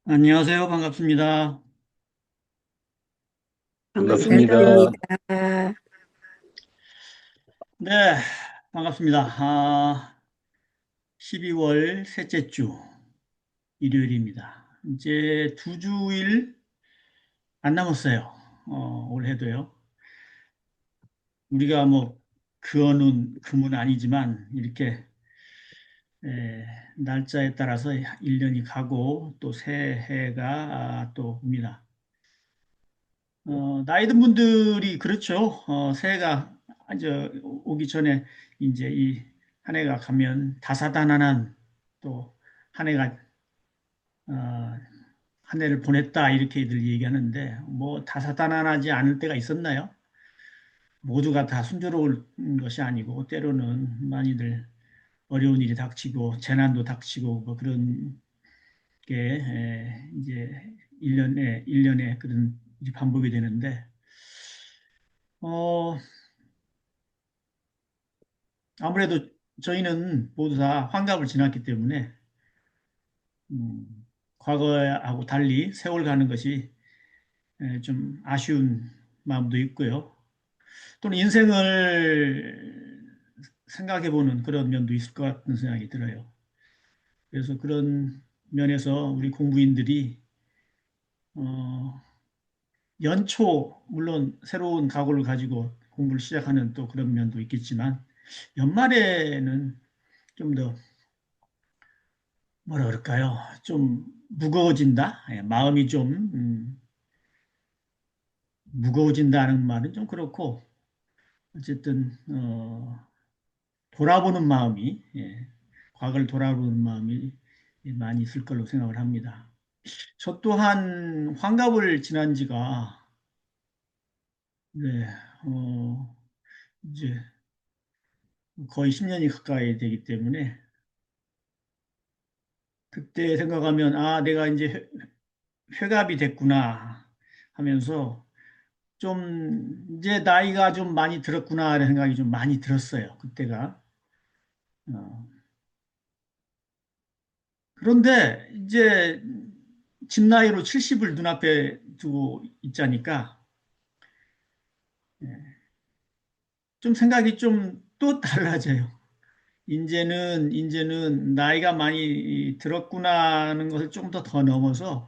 안녕하세요. 반갑습니다. 반갑습니다. 반갑습니다. 네, 반갑습니다. 12월 셋째 주 일요일입니다. 이제 두 주일 안 남았어요. 올해도요. 우리가 뭐 그 어느 금은 아니지만 이렇게 날짜에 따라서 1년이 가고 또 새해가 또 옵니다. 나이 든 분들이 그렇죠. 새해가 이제 오기 전에 이제 이 한 해가 가면 다사다난한 또 한 해가 어, 한 해를 보냈다 이렇게들 얘기하는데 뭐 다사다난하지 않을 때가 있었나요? 모두가 다 순조로울 것이 아니고 때로는 많이들 어려운 일이 닥치고 재난도 닥치고 뭐 그런 게 이제 일년에 그런 일이 반복이 되는데 어, 아무래도 저희는 모두 다 환갑을 지났기 때문에 과거하고 달리 세월 가는 것이 좀 아쉬운 마음도 있고요. 또는 인생을 생각해보는 그런 면도 있을 것 같은 생각이 들어요. 그래서 그런 면에서 우리 공부인들이 어, 연초 물론 새로운 각오를 가지고 공부를 시작하는 또 그런 면도 있겠지만 연말에는 좀더 뭐라 그럴까요? 좀 무거워진다? 마음이 좀 무거워진다는 말은 좀 그렇고 어쨌든 돌아보는 마음이 과거를 돌아보는 마음이 많이 있을 걸로 생각을 합니다. 저 또한 환갑을 지난 지가 네, 어, 이제 거의 10년이 가까이 되기 때문에 그때 생각하면 아 내가 이제 회갑이 됐구나 하면서 좀 이제 나이가 좀 많이 들었구나 하는 생각이 좀 많이 들었어요. 그때가. 어. 그런데 이제 집 나이로 70을 눈앞에 두고 있자니까 예, 좀 생각이 좀 또 달라져요. 이제는 나이가 많이 들었구나 하는 것을 좀 더 넘어서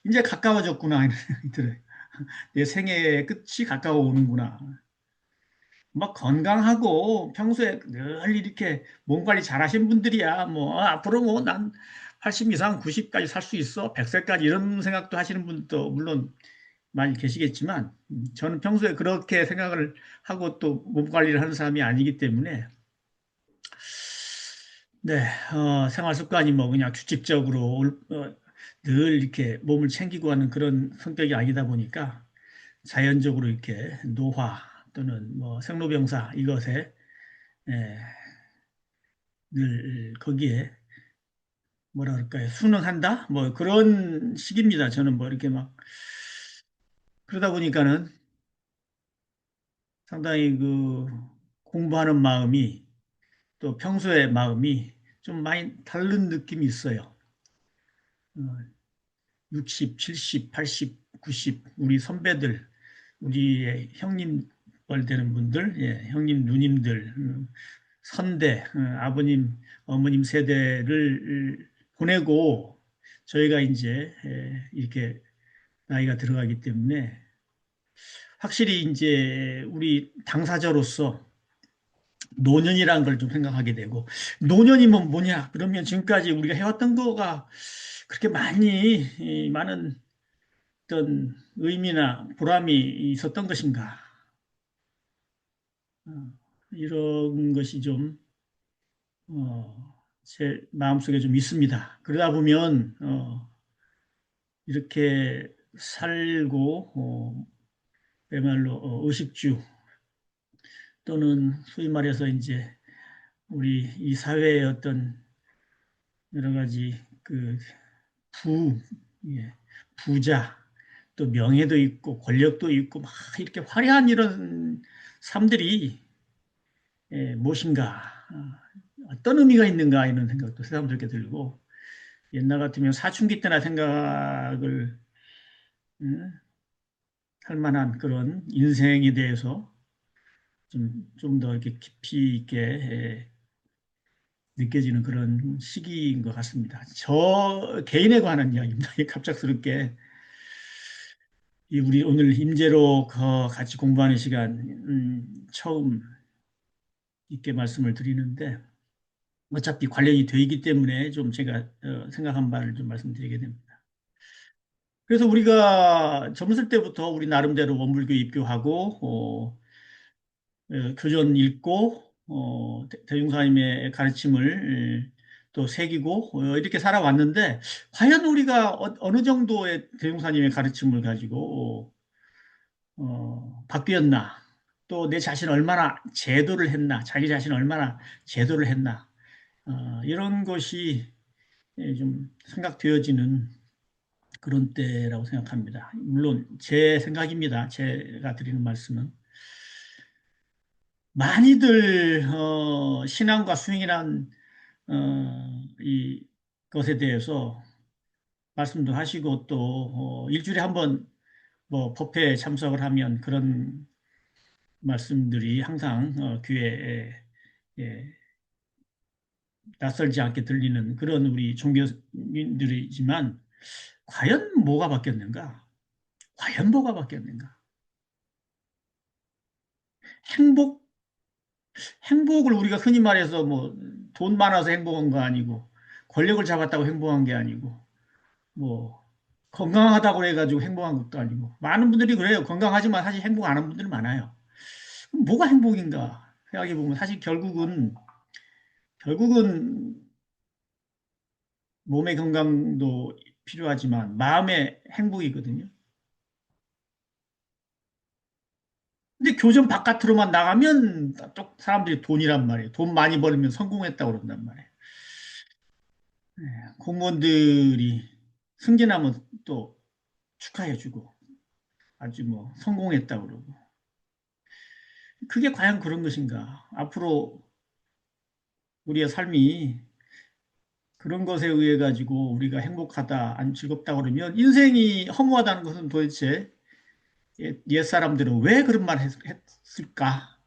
이제 가까워졌구나 하는 생각이 들어요. 내 생애의 끝이 가까워 오는구나. 막 건강하고 평소에 늘 이렇게 몸 관리 잘하신 분들이야. 뭐 앞으로 뭐 난 80 이상 90까지 살 수 있어. 100세까지 이런 생각도 하시는 분도 물론 많이 계시겠지만 저는 평소에 그렇게 생각을 하고 또 몸 관리를 하는 사람이 아니기 때문에 네, 생활 습관이 뭐 그냥 규칙적으로 늘 이렇게 몸을 챙기고 하는 그런 성격이 아니다 보니까 자연적으로 이렇게 노화 또는 뭐 생로병사 이것에 예, 늘 거기에 뭐라 그럴까요? 순응한다? 뭐 그런 식입니다. 저는 뭐 이렇게 막 그러다 보니까는 상당히 그 공부하는 마음이 또 평소의 마음이 좀 많이 다른 느낌이 있어요. 어, 60, 70, 80, 90 우리 선배들, 우리의 형님 뻘 되는 분들, 예, 형님 누님들, 선대, 아버님, 어머님 세대를 보내고 저희가 이제 이렇게 나이가 들어가기 때문에 확실히 이제 우리 당사자로서 노년이라는 걸 좀 생각하게 되고 노년이면 뭐냐? 그러면 지금까지 우리가 해왔던 거가 그렇게 많이 많은 어떤 의미나 보람이 있었던 것인가? 어, 이런 것이 좀 제 마음속에 좀 있습니다. 그러다 보면 이렇게 살고 그야말로 의식주 또는 소위 말해서 이제 우리 이 사회의 어떤 여러 가지 그 부, 예, 부자 또 명예도 있고 권력도 있고 막 이렇게 화려한 이런 삶들이 무엇인가 어떤 의미가 있는가 이런 생각도 새삼스럽게 들고 옛날 같으면 사춘기 때나 생각을 할 만한 그런 인생에 대해서 좀 더 이렇게 깊이 있게 느껴지는 그런 시기인 것 같습니다. 저 개인에 관한 이야기입니다. 갑작스럽게 이 우리 오늘 임제로 같이 공부하는 시간 처음 있게 말씀을 드리는데 어차피 관련이 되어 있기 때문에 좀 제가 생각한 바를 좀 말씀드리게 됩니다. 그래서 우리가 젊었을 때부터 우리 나름대로 원불교 입교하고 교전 읽고 대중사님의 가르침을 또 새기고 이렇게 살아왔는데 과연 우리가 어느 정도의 대중사님의 가르침을 가지고 바뀌었나 또 내 자신 얼마나 제도를 했나 자기 자신 얼마나 제도를 했나 이런 것이 좀 생각되어지는 그런 때라고 생각합니다. 물론 제 생각입니다. 제가 드리는 말씀은 많이들 신앙과 수행이란 이 것에 대해서 말씀도 하시고 또 일주일에 한 번 뭐 법회에 참석을 하면 그런 말씀들이 항상 귀에 예, 낯설지 않게 들리는 그런 우리 종교인들이지만 과연 뭐가 바뀌었는가? 과연 뭐가 바뀌었는가? 행복 행복을 우리가 흔히 말해서 뭐 돈 많아서 행복한 거 아니고 권력을 잡았다고 행복한 게 아니고 뭐 건강하다고 해가지고 행복한 것도 아니고 많은 분들이 그래요. 건강하지만 사실 행복 안 하는 분들이 많아요. 그럼 뭐가 행복인가 생각해 보면 사실 결국은 몸의 건강도 필요하지만 마음의 행복이거든요. 근데 교정 바깥으로만 나가면 또 사람들이 돈이란 말이에요. 돈 많이 벌면 성공했다고 그런단 말이에요. 공무원들이 승진하면 또 축하해주고 아주 뭐 성공했다고 그러고 그게 과연 그런 것인가? 앞으로 우리의 삶이 그런 것에 의해 가지고 우리가 행복하다, 안 즐겁다 그러면 인생이 허무하다는 것은 도대체 옛 사람들은 왜 그런 말 했을까?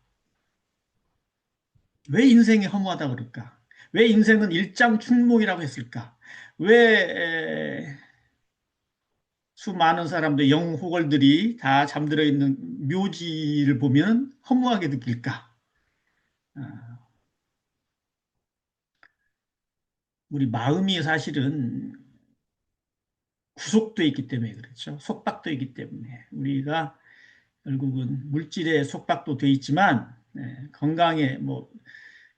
왜 인생이 허무하다 그럴까? 왜 인생은 일장춘몽이라고 했을까? 왜 수많은 사람들, 영호걸들이 다 잠들어 있는 묘지를 보면 허무하게 느낄까? 아, 우리 마음이 사실은 구속돼 있기 때문에 그렇죠. 속박돼 있기 때문에 우리가 결국은 물질의 속박도 돼 있지만 건강에 뭐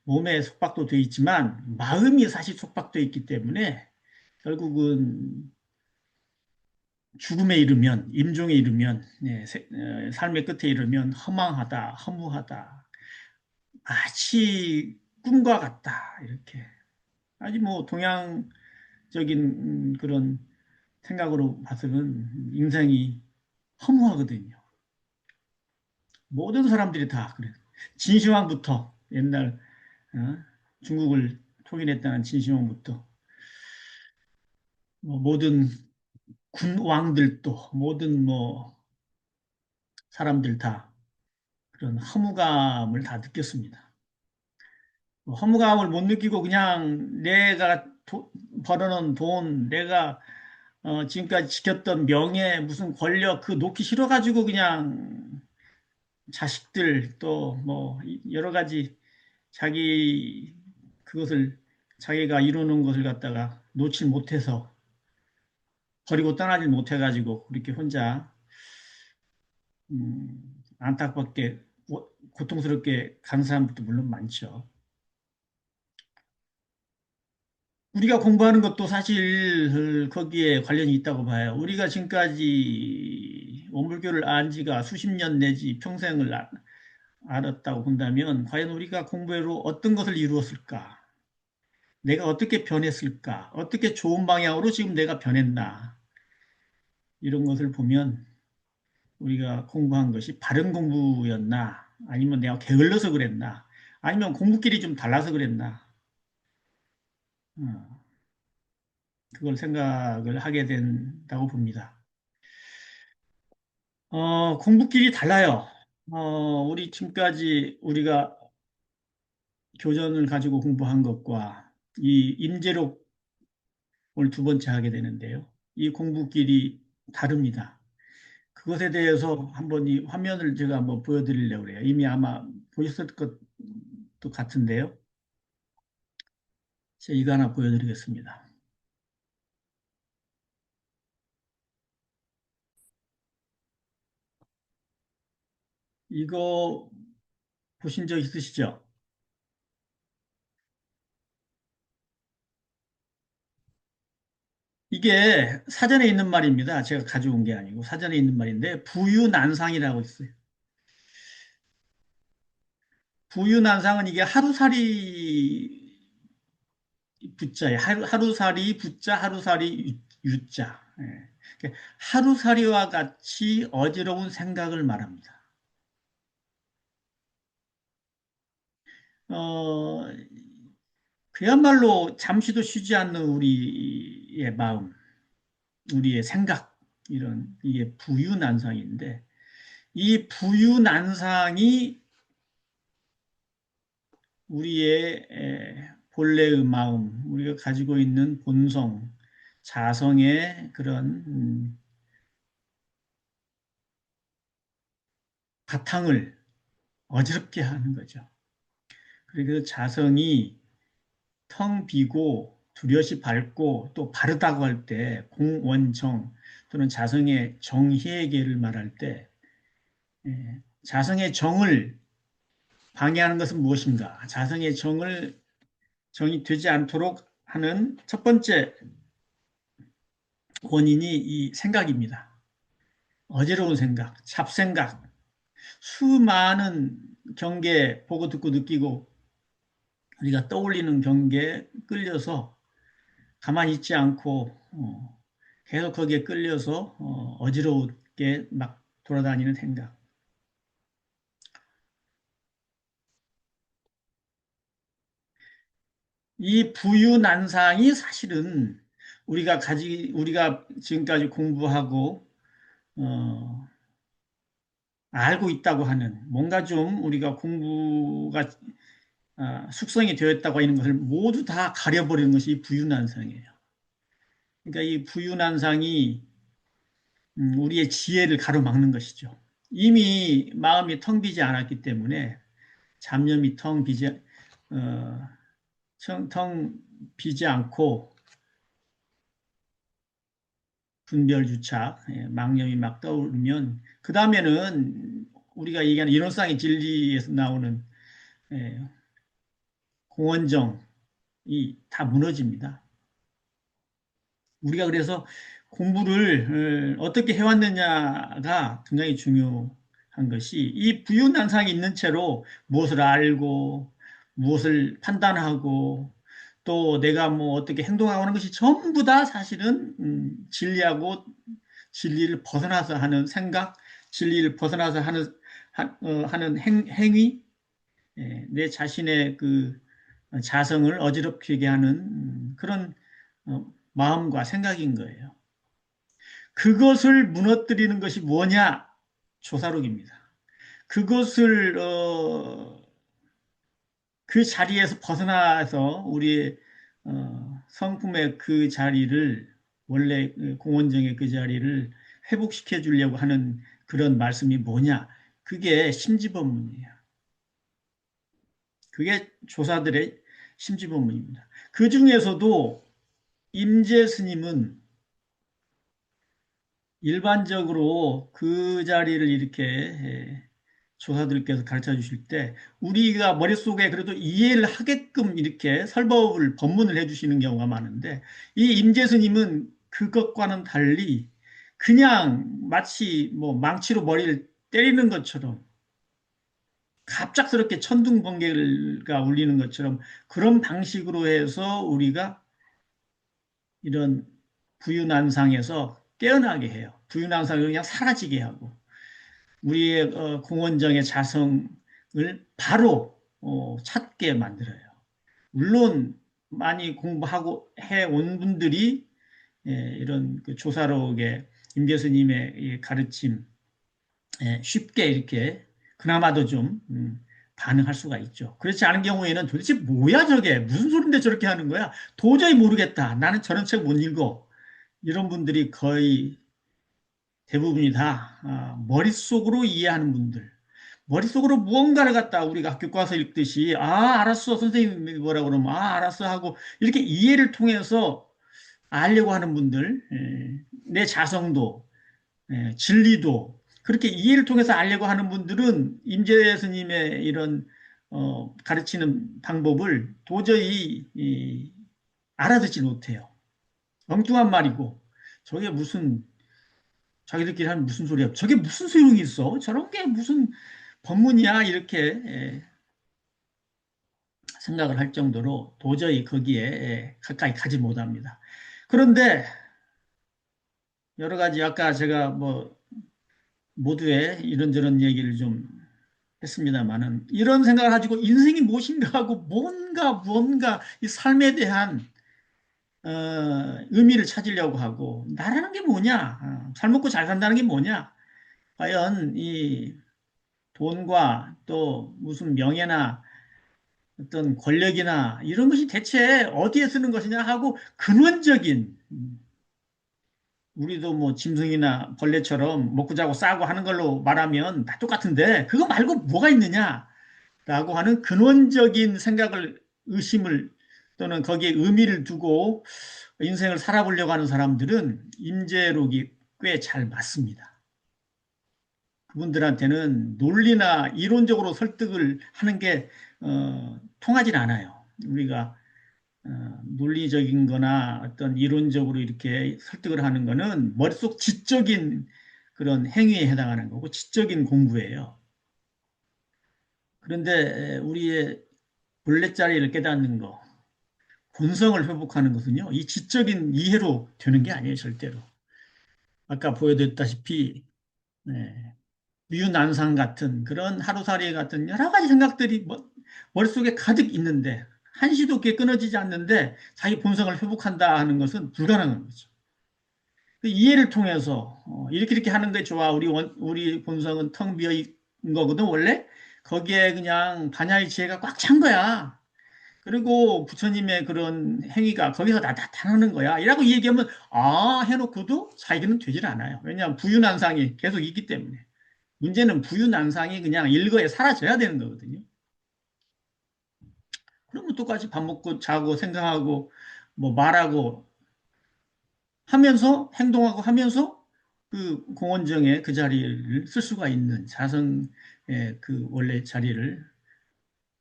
몸의 속박도 돼 있지만 마음이 사실 속박돼 있기 때문에 결국은 죽음에 이르면 임종에 이르면 삶의 끝에 이르면 허망하다, 허무하다, 마치 꿈과 같다 이렇게 아주 뭐 동양적인 그런 생각으로 봐서는 인생이 허무하거든요. 모든 사람들이 다 그래요. 진시황부터 옛날 어? 중국을 통일했다는 진시황부터 뭐 모든 군왕들도 모든 뭐 사람들 다 그런 허무감을 다 느꼈습니다. 뭐 허무감을 못 느끼고 그냥 내가 벌어놓은 돈, 내가 지금까지 지켰던 명예, 무슨 권력 그 놓기 싫어가지고 그냥 자식들 또 뭐 여러 가지 자기 그것을 자기가 이루는 것을 갖다가 놓지 못해서 버리고 떠나질 못해가지고 그렇게 혼자 안타깝게 고통스럽게 간 사람들도 물론 많죠. 우리가 공부하는 것도 사실 거기에 관련이 있다고 봐요. 우리가 지금까지 원불교를 안 지가 수십 년 내지 평생을 알았다고 본다면 과연 우리가 공부로 어떤 것을 이루었을까? 내가 어떻게 변했을까? 어떻게 좋은 방향으로 지금 내가 변했나? 이런 것을 보면 우리가 공부한 것이 바른 공부였나? 아니면 내가 게을러서 그랬나? 아니면 공부끼리 좀 달라서 그랬나? 어, 그걸 생각을 하게 된다고 봅니다. 공부끼리 달라요. 우리 지금까지 우리가 교전을 가지고 공부한 것과 이 임제록을 두 번째 하게 되는데요. 이 공부끼리 다릅니다. 그것에 대해서 한번 이 화면을 제가 한번 보여드리려고 그래요. 이미 아마 보셨을 것도 같은데요. 제가 이거 하나 보여드리겠습니다. 이거 보신 적 있으시죠? 이게 사전에 있는 말입니다. 제가 가져온 게 아니고 사전에 있는 말인데 부유난상이라고 있어요. 부유난상은 이게 하루살이 부자예요. 하루살이 부자, 하루살이 유자. 예. 하루살이와 같이 어지러운 생각을 말합니다. 어, 그야말로 잠시도 쉬지 않는 우리의 마음, 우리의 생각, 이게 부유난상인데, 이 부유난상이 우리의 본래의 마음, 우리가 가지고 있는 본성, 자성의 그런 바탕을 어지럽게 하는 거죠. 그리고 자성이 텅 비고 두려시 밝고 또 바르다고 할 때 공원정 또는 자성의 정희에게를 말할 때 자성의 정을 방해하는 것은 무엇인가? 자성의 정이 되지 않도록 하는 첫 번째 원인이 이 생각입니다. 어지러운 생각, 잡생각, 수많은 경계 보고 듣고 느끼고 우리가 떠올리는 경계에 끌려서 가만히 있지 않고 계속 거기에 끌려서 어지럽게 막 돌아다니는 생각. 이 부유난상이 사실은 우리가 지금까지 공부하고 어, 알고 있다고 하는 뭔가 좀 우리가 공부가 숙성이 되었다고 하는 것을 모두 다 가려버리는 것이 이 부유난상이에요. 그러니까 이 부유난상이 우리의 지혜를 가로막는 것이죠. 이미 마음이 텅 비지 않았기 때문에 잡념이 어, 텅 비지 않고 분별주착, 망념이 막 떠오르면 그 다음에는 우리가 얘기하는 이론상의 진리에서 나오는 예, 공원정이 다 무너집니다. 우리가 그래서 공부를 어떻게 해왔느냐가 굉장히 중요한 것이 이 부유난상이 있는 채로 무엇을 알고 무엇을 판단하고 또 내가 뭐 어떻게 행동하고 하는 것이 전부 다 사실은 진리하고 진리를 벗어나서 하는 생각, 진리를 벗어나서 하는 행위, 내 자신의 그 자성을 어지럽히게 하는 그런 마음과 생각인 거예요. 그것을 무너뜨리는 것이 뭐냐? 조사록입니다. 그것을 그 자리에서 벗어나서 우리의 성품의 그 자리를 원래 그 공원정의 그 자리를 회복시켜 주려고 하는 그런 말씀이 뭐냐? 그게 심지법문이에요. 그게 조사들의 심지법문입니다. 그 중에서도 임재 스님은 일반적으로 그 자리를 이렇게 조사들께서 가르쳐 주실 때 우리가 머릿속에 그래도 이해를 하게끔 이렇게 설법을 법문을 해 주시는 경우가 많은데 이 임재 스님은 그것과는 달리 그냥 마치 뭐 망치로 머리를 때리는 것처럼 갑작스럽게 천둥번개가 울리는 것처럼 그런 방식으로 해서 우리가 이런 부유난상에서 깨어나게 해요. 부유난상을 그냥 사라지게 하고 우리의 공원정의 자성을 바로 찾게 만들어요. 물론 많이 공부하고 해온 분들이 이런 그 조사록의 임 교수님의 이 가르침 쉽게 이렇게 그나마도 좀 반응할 수가 있죠. 그렇지 않은 경우에는 도대체 뭐야 저게 무슨 소린데 저렇게 하는 거야? 도저히 모르겠다. 나는 저런 책 못 읽어. 이런 분들이 거의 대부분이 다 머릿속으로 이해하는 분들. 머릿속으로 무언가를 갖다 우리가 교과서 읽듯이 알았어 선생님이 뭐라 그러면 알았어 하고 이렇게 이해를 통해서 알려고 하는 분들 내 자성도 진리도 그렇게 이해를 통해서 알려고 하는 분들은 임재 스님의 이런 가르치는 방법을 도저히 알아듣지 못해요. 엉뚱한 말이고 저게 무슨 자기들끼리 하는 무슨 소리야? 저게 무슨 소용이 있어? 저런 게 무슨 법문이야? 이렇게 생각을 할 정도로 도저히 거기에 가까이 가지 못합니다. 그런데 여러 가지 아까 제가 뭐 모두의 이런저런 얘기를 좀 했습니다만은 이런 생각을 가지고 인생이 무엇인가 하고 뭔가 이 삶에 대한 의미를 찾으려고 하고 나라는 게 뭐냐? 잘 먹고 잘 산다는 게 뭐냐? 과연 이 돈과 또 무슨 명예나 어떤 권력이나 이런 것이 대체 어디에 쓰는 것이냐 하고 근원적인 우리도 뭐 짐승이나 벌레처럼 먹고 자고 싸고 하는 걸로 말하면 다 똑같은데 그거 말고 뭐가 있느냐라고 하는 근원적인 생각을 의심을 또는 거기에 의미를 두고 인생을 살아보려고 하는 사람들은 임재록이 꽤 잘 맞습니다. 그분들한테는 논리나 이론적으로 설득을 하는 게 통하진 않아요. 우리가 논리적인 거나 어떤 이론적으로 이렇게 설득을 하는 거는 머릿속 지적인 그런 행위에 해당하는 거고 지적인 공부예요. 그런데 우리의 본래자리를 깨닫는 거, 본성을 회복하는 것은요, 이 지적인 이해로 되는 게 아니에요, 절대로. 아까 보여드렸다시피 미유난상 같은 그런 하루살이 같은 여러 가지 생각들이 머릿속에 가득 있는데 한시도 없게 끊어지지 않는데 자기 본성을 회복한다 하는 것은 불가능한 거죠. 그 이해를 통해서 이렇게 하는 게 좋아. 우리 본성은 텅 비어 있는 거거든 원래. 거기에 그냥 반야의 지혜가 꽉 찬 거야. 그리고 부처님의 그런 행위가 거기서 다 나타나는 거야. 이라고 얘기하면 해놓고도 자기는 되질 않아요. 왜냐하면 부유난상이 계속 있기 때문에. 문제는 부유난상이 그냥 일거에 사라져야 되는 거거든요. 그러면 똑같이 밥 먹고 자고 생각하고 뭐 말하고 하면서 행동하고 하면서 그 공원정에 그 자리를 쓸 수가 있는 자성의 그 원래 자리를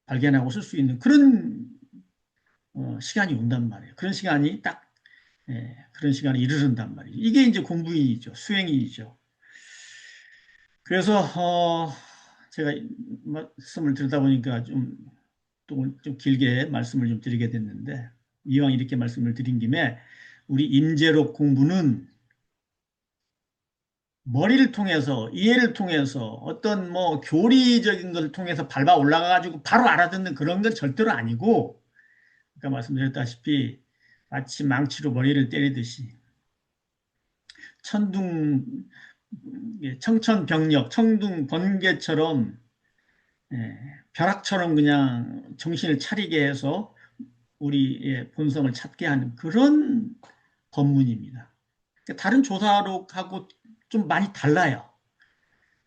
발견하고 쓸 수 있는 그런 시간이 온단 말이에요. 그런 시간이 딱 그런 시간에 이르른단 말이에요. 이게 이제 공부이죠. 수행이죠. 그래서 제가 말씀을 드리다 보니까 좀 길게 말씀을 좀 드리게 됐는데 이왕 이렇게 말씀을 드린 김에 우리 임재록 공부는 머리를 통해서 이해를 통해서 어떤 뭐 교리적인 걸 통해서 밟아 올라가 가지고 바로 알아듣는 그런 건 절대로 아니고 아까 말씀드렸다시피 마치 망치로 머리를 때리듯이 천둥 청천벽력 청둥 번개처럼 예, 벼락처럼 그냥 정신을 차리게 해서 우리의 본성을 찾게 하는 그런 법문입니다. 그러니까 다른 조사록하고 좀 많이 달라요.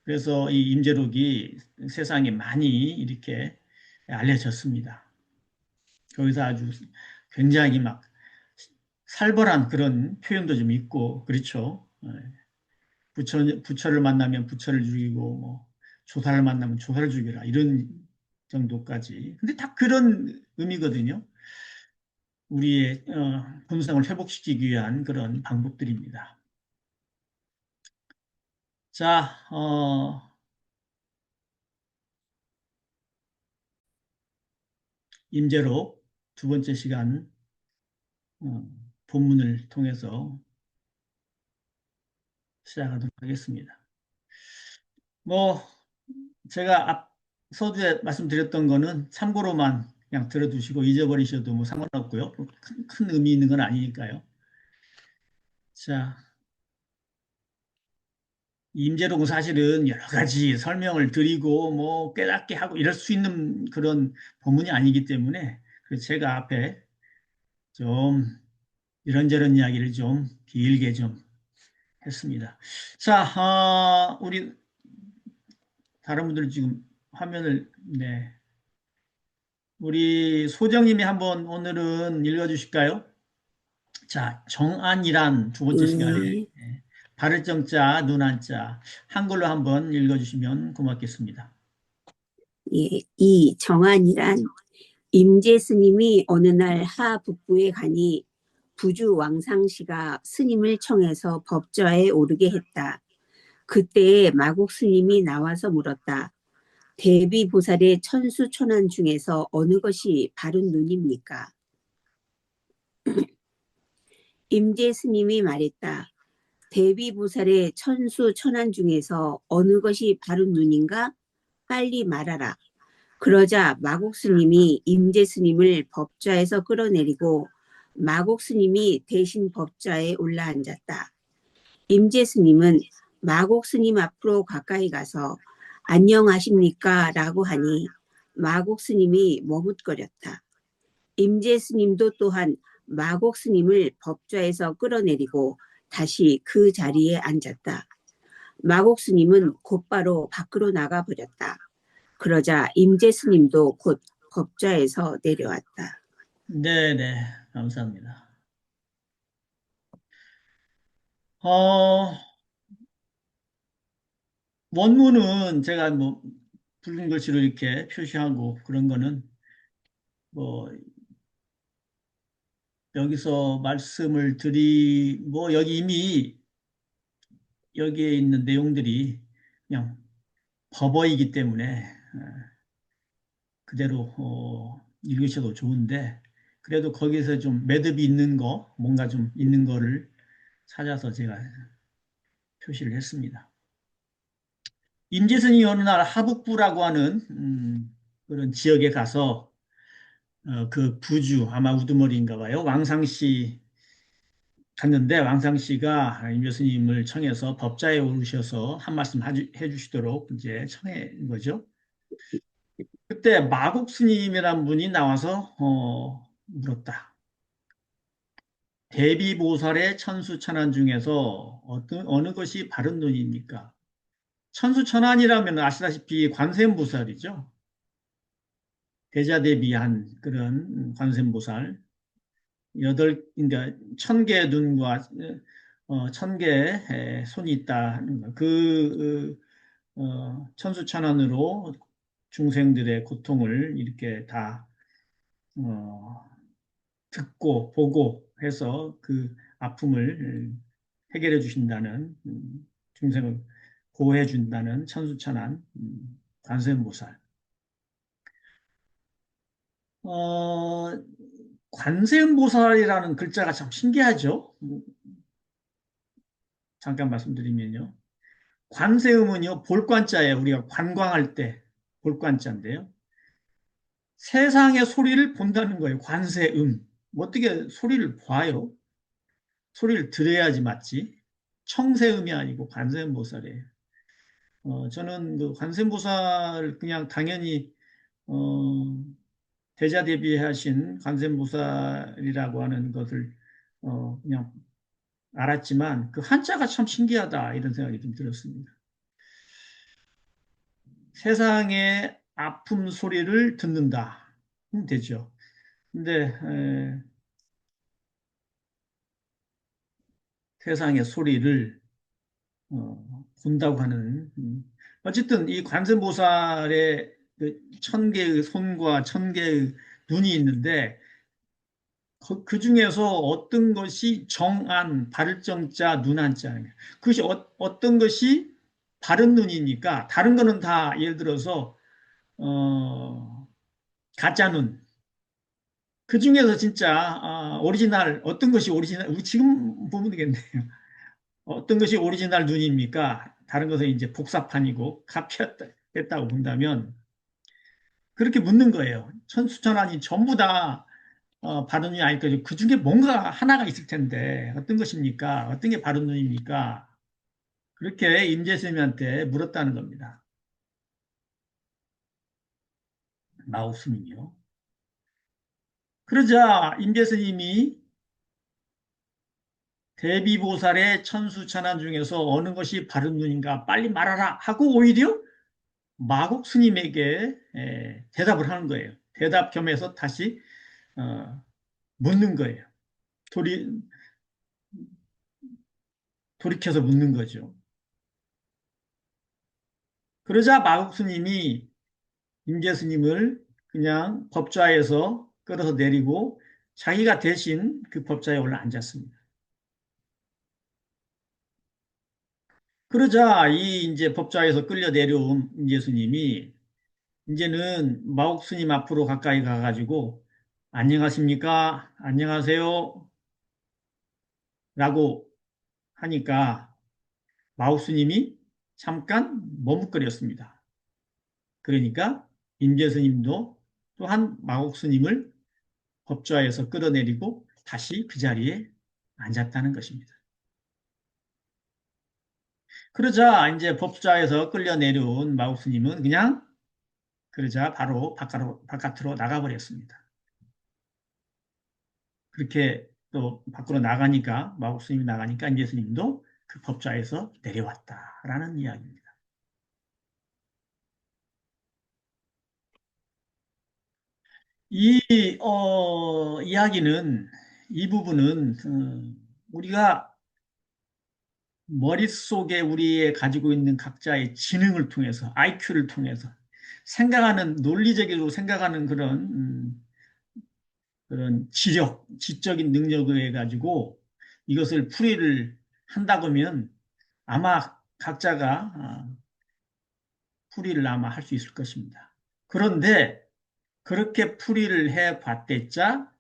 그래서 이 임재록이 세상에 많이 이렇게 알려졌습니다. 거기서 아주 굉장히 막 살벌한 그런 표현도 좀 있고, 그렇죠. 부처를 만나면 부처를 죽이고, 뭐, 조사를 만나면 조사를 죽여라. 이런 정도까지. 근데 다 그런 의미거든요. 우리의 본성을 회복시키기 위한 그런 방법들입니다. 자, 임재록 두 번째 시간 어, 본문을 통해서 시작하도록 하겠습니다. 뭐 제가 앞 서두에 말씀드렸던 거는 참고로만 그냥 들어두시고 잊어버리셔도 뭐 상관없고요. 큰 의미 있는 건 아니니까요. 자, 임재롱 사실은 여러 가지 설명을 드리고 뭐 깨닫게 하고 이럴 수 있는 그런 법문이 아니기 때문에 그래서 제가 앞에 좀 이런저런 이야기를 좀 길게 좀 했습니다. 자, 우리 다른 분들 지금 화면을 네. 우리 소정님이 한번 오늘은 읽어주실까요? 자, 정안이란 두 번째 시간에 예, 발을 정자, 눈안자 한글로 한번 읽어주시면 고맙겠습니다. 예. 이 정안이란 임재 스님이 어느 날 하 북부에 가니 부주 왕상씨가 스님을 청해서 법좌에 오르게 했다. 그때에 마곡 스님이 나와서 물었다. 대비보살의 천수천안 중에서 어느 것이 바른 눈입니까? 임재 스님이 말했다. 대비보살의 천수천안 중에서 어느 것이 바른 눈인가? 빨리 말하라. 그러자 마곡 스님이 임재 스님을 법좌에서 끌어내리고 마곡 스님이 대신 법좌에 올라앉았다. 임재 스님은 마곡 스님 앞으로 가까이 가서 안녕하십니까? 라고 하니 마곡 스님이 머뭇거렸다. 임재 스님도 또한 마곡 스님을 법좌에서 끌어내리고 다시 그 자리에 앉았다. 마곡 스님은 곧바로 밖으로 나가 버렸다. 그러자 임재 스님도 곧 법좌에서 내려왔다. 네네, 감사합니다. 어, 원문은 제가 뭐 붉은 글씨로 이렇게 표시하고 그런 거는 뭐 여기서 말씀을 뭐 여기 이미 여기에 있는 내용들이 그냥 법어이기 때문에 그대로 읽으셔도 좋은데 그래도 거기서 좀 매듭이 있는 거, 뭔가 좀 있는 거를 찾아서 제가 표시를 했습니다. 임재선이 어느 날 하북부라고 하는 그런 지역에 가서 그 부주 아마 우두머리인가 봐요. 왕상씨 갔는데 왕상씨가 임재스님을 청해서 법자에 오르셔서 한 말씀 해주시도록 이제 청한 거죠. 그때 마국 스님이란 분이 나와서 물었다. 대비보살의 천수천안 중에서 어느 것이 바른 눈입니까? 천수천안이라면 아시다시피 관세음보살이죠. 대자대비한 그런 관세음보살. 그러니까 1,000개의 눈과 1,000개의 손이 있다 하는 거. 천수천안으로 중생들의 고통을 이렇게 다 어, 듣고 보고 해서 그 아픔을 해결해 주신다는 중생을 보호해 준다는 천수천안 관세음보살. 어, 관세음보살이라는 글자가 참 신기하죠. 잠깐 말씀드리면요. 관세음은요, 볼관자예요. 우리가 관광할 때 볼관자인데요. 세상의 소리를 본다는 거예요. 관세음. 어떻게 소리를 봐요? 소리를 들어야지 맞지. 청세음이 아니고 관세음보살이에요. 저는 그 관세음보살 그냥 당연히 어, 대자대비하신 관세음보살이라고 하는 것을 그냥 알았지만 그 한자가 참 신기하다 이런 생각이 좀 들었습니다. 세상의 아픔 소리를 듣는다. 되죠. 근데 세상의 소리를 본다고 하는 어쨌든 이 관세음보살의 그 1,000개의 손과 1,000개의 눈이 있는데 그 중에서 어떤 것이 정안, 발정자, 눈안자 그것이 어떤 것이 바른 눈이니까 다른 거는 다 예를 들어서 가짜 눈. 그 중에서 진짜 오리지널 어떤 것이 오리지널 지금 보면 되겠네요. 어떤 것이 오리지널 눈입니까? 다른 것은 이제 복사판이고 카피했다고 본다면 그렇게 묻는 거예요. 천수천안이 전부 다 바른 눈이 아닐 거죠. 그 중에 뭔가 하나가 있을 텐데 어떤 것입니까? 어떤 게 바른 눈입니까? 그렇게 임재 스님한테 물었다는 겁니다. 마옥 스님이요. 그러자 임재 스님이 대비보살의 천수천안 중에서 어느 것이 바른 눈인가 빨리 말하라 하고 오히려 마곡 스님에게 대답을 하는 거예요. 대답 겸해서 다시 어, 묻는 거예요. 돌이, 돌이켜서 묻는 거죠. 그러자 마곡 스님이 임재 스님을 그냥 법좌에서 끌어서 내리고 자기가 대신 그 법좌에 올라 앉았습니다. 그러자 이 이제 법좌에서 끌려 내려온 임재 스님이 이제는 마곡 스님 앞으로 가까이 가가지고 안녕하십니까? 안녕하세요. 라고 하니까 마곡 스님이 잠깐 머뭇거렸습니다. 그러니까 임재 스님도 또한 마곡 스님을 법좌에서 끌어내리고 다시 그 자리에 앉았다는 것입니다. 그러자 이제 법좌에서 끌려 내려온 마곡 스님은 그냥 그러자 바로 바깥으로 나가버렸습니다. 그렇게 또 밖으로 나가니까 마곡 스님이 나가니까 임재 스님도 그 법좌에서 내려왔다라는 이야기입니다. 이 이야기는 이 부분은 우리가 머릿속에 우리의 가지고 있는 각자의 지능을 통해서 IQ를 통해서 생각하는 논리적으로 생각하는 그런 지적인 능력에 의해 가지고 이것을 풀이를 한다고 하면 아마 각자가 풀이를 아마 할 수 있을 것입니다. 그런데 그렇게 풀이를 해 봤댔자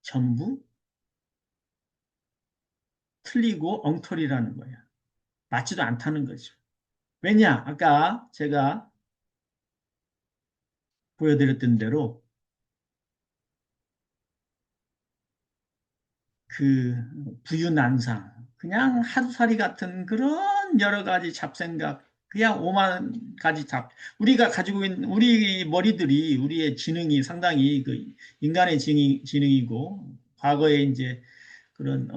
전부 틀리고 엉터리라는 거예요. 맞지도 않다는 거죠. 왜냐? 아까 제가 보여드렸던 대로 그 부유난상, 그냥 하루살이 같은 그런 여러 가지 잡생각, 그냥 오만 가지 우리가 가지고 있는, 우리 머리들이, 우리의 지능이 상당히 그 인간의 지능이고, 과거에 이제 그런,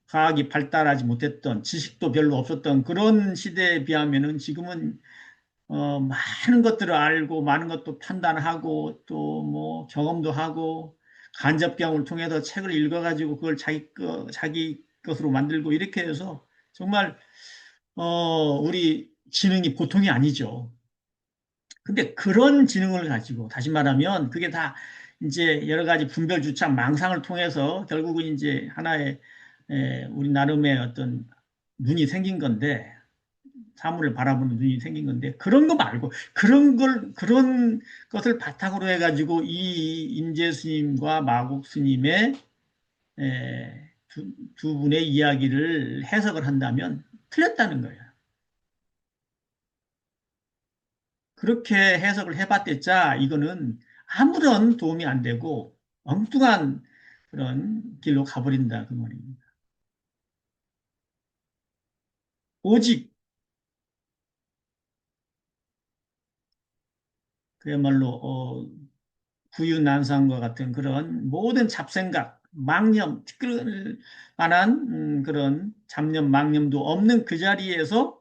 과학이 발달하지 못했던, 지식도 별로 없었던 그런 시대에 비하면은 지금은 많은 것들을 알고 많은 것도 판단하고 또 뭐 경험도 하고 간접 경험을 통해서 책을 읽어가지고 그걸 자기 것으로 만들고 이렇게 해서 정말 우리 지능이 보통이 아니죠. 근데 그런 지능을 가지고 다시 말하면 그게 다 이제 여러 가지 분별 주차 망상을 통해서 결국은 이제 하나의 우리 나름의 어떤 눈이 생긴 건데 사물을 바라보는 눈이 생긴 건데 그런 거 말고 그런 것을 바탕으로 해가지고 이 임재 스님과 마곡 스님의 두 분의 이야기를 해석을 한다면 틀렸다는 거예요. 그렇게 해석을 해봤댔자 이거는 아무런 도움이 안 되고 엉뚱한 그런 길로 가버린다 그 말입니다. 오직 그야말로 구유난상과 같은 그런 모든 잡생각, 망념, 티끌 만한 그런 잡념, 망념도 없는 그 자리에서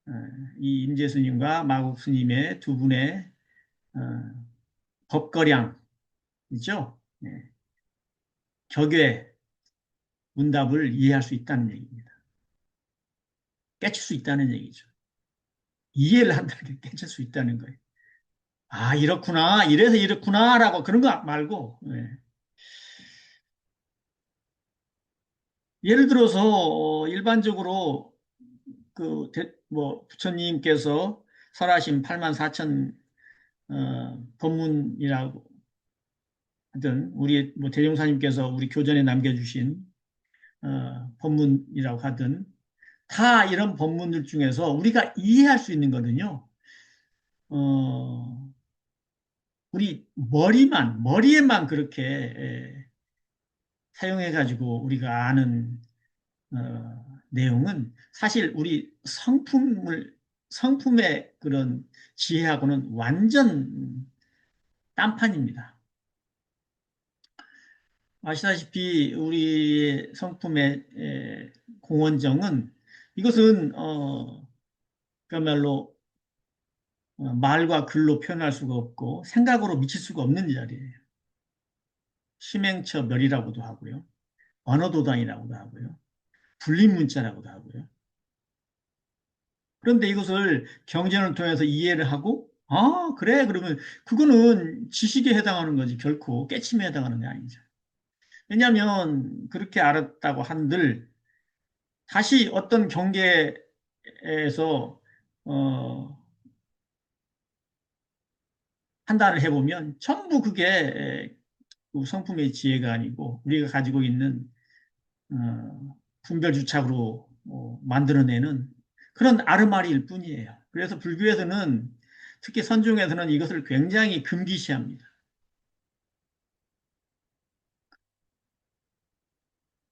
어, 이 임재 스님과 마곡 스님의 두 분의 어, 법거량이죠. 예, 격의 문답을 이해할 수 있다는 얘기입니다. 깨칠 수 있다는 얘기죠. 이해를 한다는 게 깨칠 수 있다는 거예요. 아, 이렇구나. 이래서 이렇구나라고 그런 거 말고 예. 예를 들어서 일반적으로 뭐 부처님께서 설하신 8만 4천 법문이라고 하든 우리 뭐 대종사님께서 우리 교전에 남겨주신 법문이라고 하든 다 이런 법문들 중에서 우리가 이해할 수 있는 거는요. 어, 우리 머리에만 그렇게 사용해가지고 우리가 아는 내용은 사실 우리 성품의 그런 지혜하고는 완전 딴판입니다. 아시다시피 우리 성품의 공원정은 이것은 그야말로 말과 글로 표현할 수가 없고 생각으로 미칠 수가 없는 자리예요. 심행처멸이라고도 하고요. 언어도단이라고도 하고요. 불린문자라고도 하고요. 그런데 이것을 경전을 통해서 이해를 하고 아 그래 그러면 그거는 지식에 해당하는 거지 결코 깨침에 해당하는 게 아니죠. 왜냐하면 그렇게 알았다고 한들 다시 어떤 경계에서 어, 판단을 해보면 전부 그게 그 성품의 지혜가 아니고 우리가 가지고 있는 분별주착으로 만들어내는 그런 아르마리일 뿐이에요. 그래서 불교에서는 특히 선종에서는 이것을 굉장히 금기시합니다.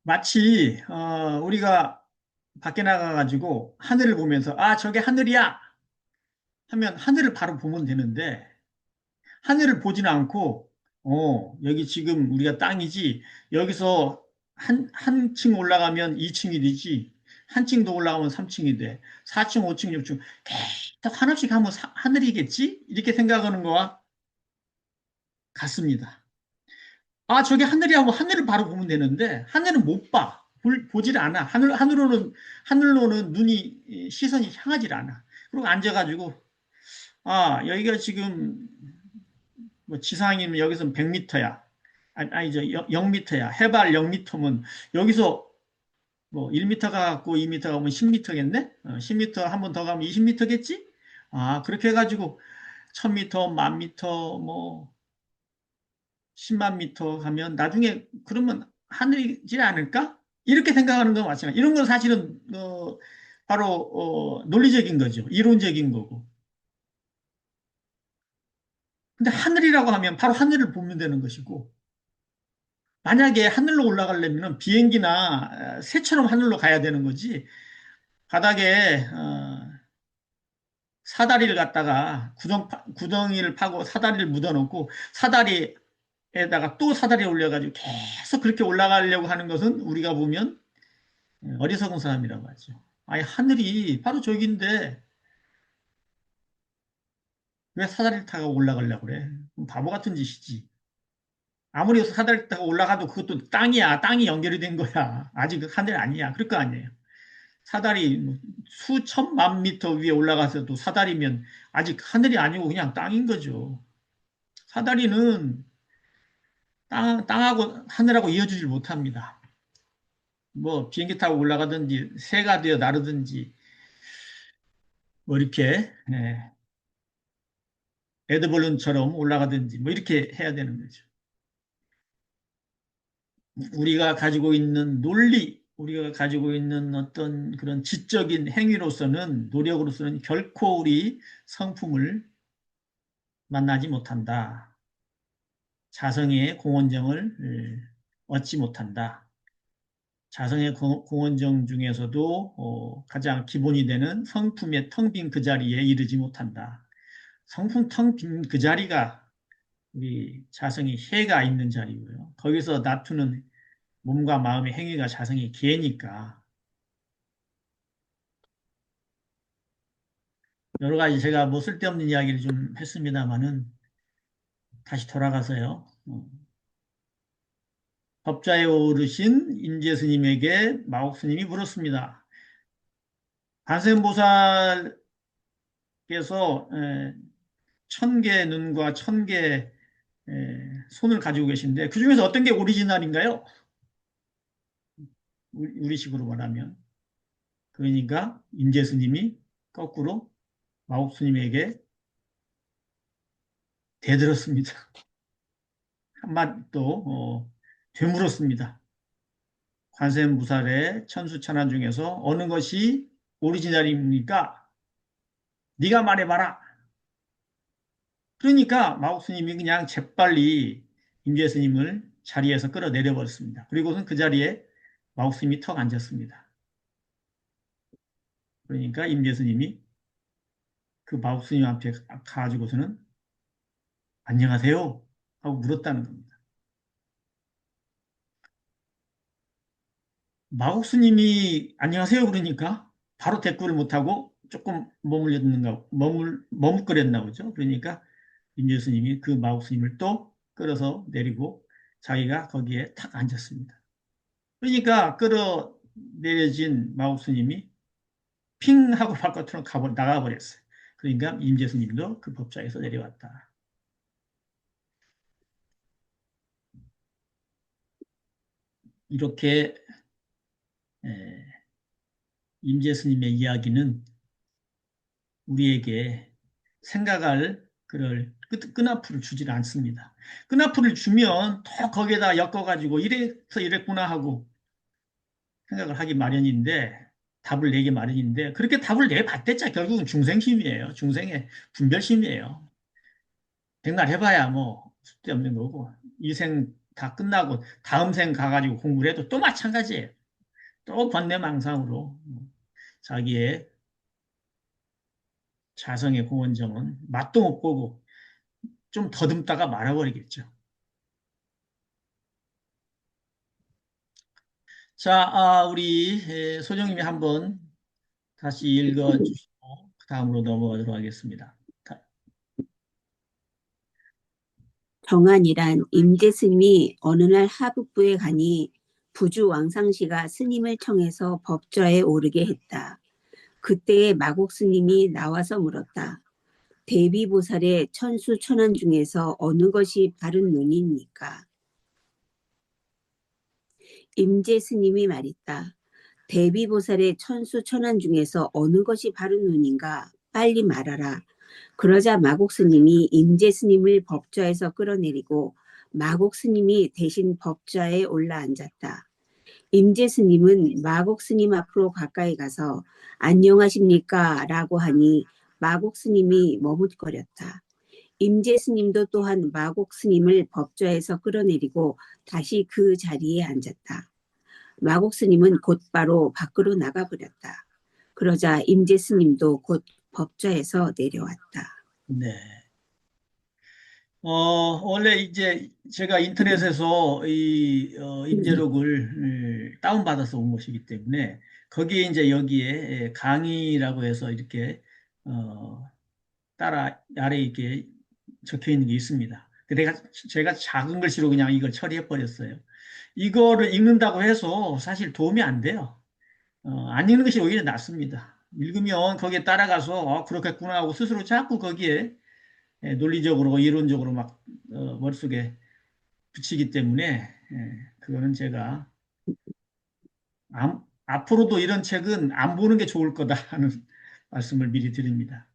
마치 우리가 밖에 나가가지고 하늘을 보면서 아 저게 하늘이야 하면 하늘을 바로 보면 되는데 하늘을 보지는 않고, 여기 지금 우리가 땅이지, 여기서 한 층 올라가면 2층이 되지, 한 층 더 올라가면 3층이 돼, 4층, 5층, 6층, 계속 하나씩 하면 하늘이겠지? 이렇게 생각하는 거와 같습니다. 아, 저게 하늘이라고 하늘을 바로 보면 되는데, 하늘은 못 봐. 보질 않아. 하늘로는 시선이 향하질 않아. 그리고 앉아가지고, 아, 여기가 지금 뭐 지상이면 여기서 100m야. 아니죠. 0m야. 해발 0m면 여기서 뭐 1m 가고 2m 가면 10m겠네? 10m 한 번 더 가면 20m겠지? 아, 그렇게 해가지고 1000m, 10,000m, 뭐 10만 미터 가면 나중에 그러면 하늘이지 않을까? 이렇게 생각하는 거 마찬가지. 이런 건 사실은 바로 논리적인 거죠. 이론적인 거고. 근데 하늘이라고 하면 바로 하늘을 보면 되는 것이고 만약에 하늘로 올라가려면 비행기나 새처럼 하늘로 가야 되는 거지. 바닥에 사다리를 갖다가 구덩이를 파고 사다리를 묻어놓고 사다리에다가 또 사다리 올려가지고 계속 그렇게 올라가려고 하는 것은 우리가 보면 어리석은 사람이라고 하죠. 아니 하늘이 바로 저기인데 왜 사다리를 타고 올라가려고 그래? 바보 같은 짓이지. 아무리 사다리 타고 올라가도 그것도 땅이야. 땅이 연결이 된 거야. 아직 하늘 아니야. 그럴 거 아니에요. 사다리 뭐 수천만 미터 위에 올라가서도 사다리면 아직 하늘이 아니고 그냥 땅인 거죠. 사다리는 땅하고 하늘하고 이어지질 못합니다. 뭐 비행기 타고 올라가든지 새가 되어 나르든지 뭐 이렇게 에드벌룬처럼 올라가든지 뭐 이렇게 해야 되는 거죠. 우리가 가지고 있는 논리, 우리가 가지고 있는 어떤 그런 지적인 행위로서는 노력으로서는 결코 우리 성품을 만나지 못한다. 자성의 공원정을 얻지 못한다. 자성의 공원정 중에서도 가장 기본이 되는 성품의 텅 빈 그 자리에 이르지 못한다. 성품 텅 빈 그 자리가 우리 자성의 해가 있는 자리고요. 거기서 나투는 몸과 마음의 행위가 자성의 기회니까 여러 가지 제가 뭐 쓸데없는 이야기를 좀 했습니다마는 다시 돌아가서요. 법좌에 오르신 인재 스님에게 마옥 스님이 물었습니다. 관세음보살께서 1,000개 눈과 1,000개 손을 가지고 계신데 그 중에서 어떤 게 오리지널인가요? 우리식으로 말하면 그러니까 인재 스님이 거꾸로 마옥 스님에게 대들었습니다. 한마디 또 되물었습니다. 관세음보살의 천수천안 중에서 어느 것이 오리지널입니까? 네가 말해봐라. 그러니까 마국 스님이 그냥 재빨리 임재 스님을 자리에서 끌어내려 버렸습니다. 그리고선 그 자리에 마국 스님이 턱 앉았습니다. 그러니까 임재 스님이 그 마국 스님 앞에 가가지고서는 안녕하세요 하고 물었다는 겁니다. 마국 스님이 안녕하세요 그러니까 바로 대꾸를 못하고 조금 머뭇거렸나 보죠. 그러니까 임재 스님이 그 마국 스님을 또 끌어서 내리고 자기가 거기에 탁 앉았습니다. 그러니까 끌어내려진 마국 스님이 핑 하고 바깥으로 나가버렸어요. 그러니까 임재 스님도 그 법좌에서 내려왔다. 이렇게 임재 스님의 이야기는 우리에게 생각할 그럴 끈앞을 주질 않습니다. 끈앞을 주면 더 거기에다 엮어가지고 이래서 이랬구나 하고 생각을 하기 마련인데 답을 내기 마련인데 그렇게 답을 내봤댔자 결국은 중생심이에요. 중생의 분별심이에요. 백날 해봐야 뭐 쓸데없는 거고 이 생 다 끝나고 다음 생 가가지고 공부를 해도 또 마찬가지예요. 또 번뇌망상으로 자기의 자성의 공원정은 맛도 못 보고 좀 더듬다가 말아버리겠죠. 자, 우리 소정님이 한번 다시 읽어주시고 그 다음으로 넘어가도록 하겠습니다. 정안이란 임재 스님이 어느 날 하북부에 가니 부주 왕상시가 스님을 청해서 법좌에 오르게 했다. 그때에 마곡 스님이 나와서 물었다. 대비보살의 천수천안 중에서 어느 것이 바른 논입니까? 임재 스님이 말했다. 대비보살의 천수천안 중에서 어느 것이 바른 논인가? 빨리 말하라. 그러자 마곡 스님이 임재 스님을 법좌에서 끌어내리고 마곡 스님이 대신 법좌에 올라앉았다. 임재 스님은 마곡 스님 앞으로 가까이 가서 안녕하십니까? 라고 하니 마곡 스님이 머뭇거렸다. 임재 스님도 또한 마곡 스님을 법좌에서 끌어내리고 다시 그 자리에 앉았다. 마곡 스님은 곧바로 밖으로 나가버렸다. 그러자 임재 스님도 곧 법좌에서 내려왔다. 네. 원래 이제 제가 인터넷에서 이 임재록을 다운받아서 온 것이기 때문에 거기에 이제 여기에 강의라고 해서 이렇게 어, 따라 아래 이렇게 적혀 있는 게 있습니다. 제가 작은 글씨로 그냥 이걸 처리해 버렸어요. 이거를 읽는다고 해서 사실 도움이 안 돼요. 안 읽는 것이 오히려 낫습니다. 읽으면 거기에 따라가서 그렇겠구나 하고 스스로 자꾸 거기에 논리적으로 이론적으로 막 머릿속에 붙이기 때문에 그거는 제가 앞으로도 이런 책은 안 보는 게 좋을 거다 하는 말씀을 미리 드립니다.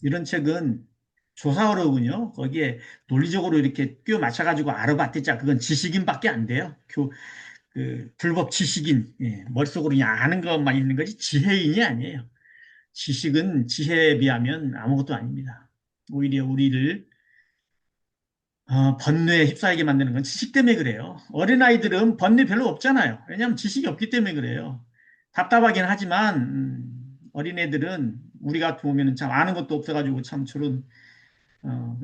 이런 책은 조사어록은요, 거기에 논리적으로 이렇게 끼워 맞춰가지고 알아봤댔자 그건 지식인밖에 안 돼요. 불법 지식인, 머릿속으로 그냥 아는 것만 있는 거지 지혜인이 아니에요. 지식은 지혜에 비하면 아무것도 아닙니다. 오히려 우리를 번뇌에 휩싸이게 만드는 건 지식 때문에 그래요. 어린아이들은 번뇌 별로 없잖아요. 왜냐하면 지식이 없기 때문에 그래요. 답답하긴 하지만 어린애들은 우리 같은 보면은 참 아는 것도 없어가지고 참 저런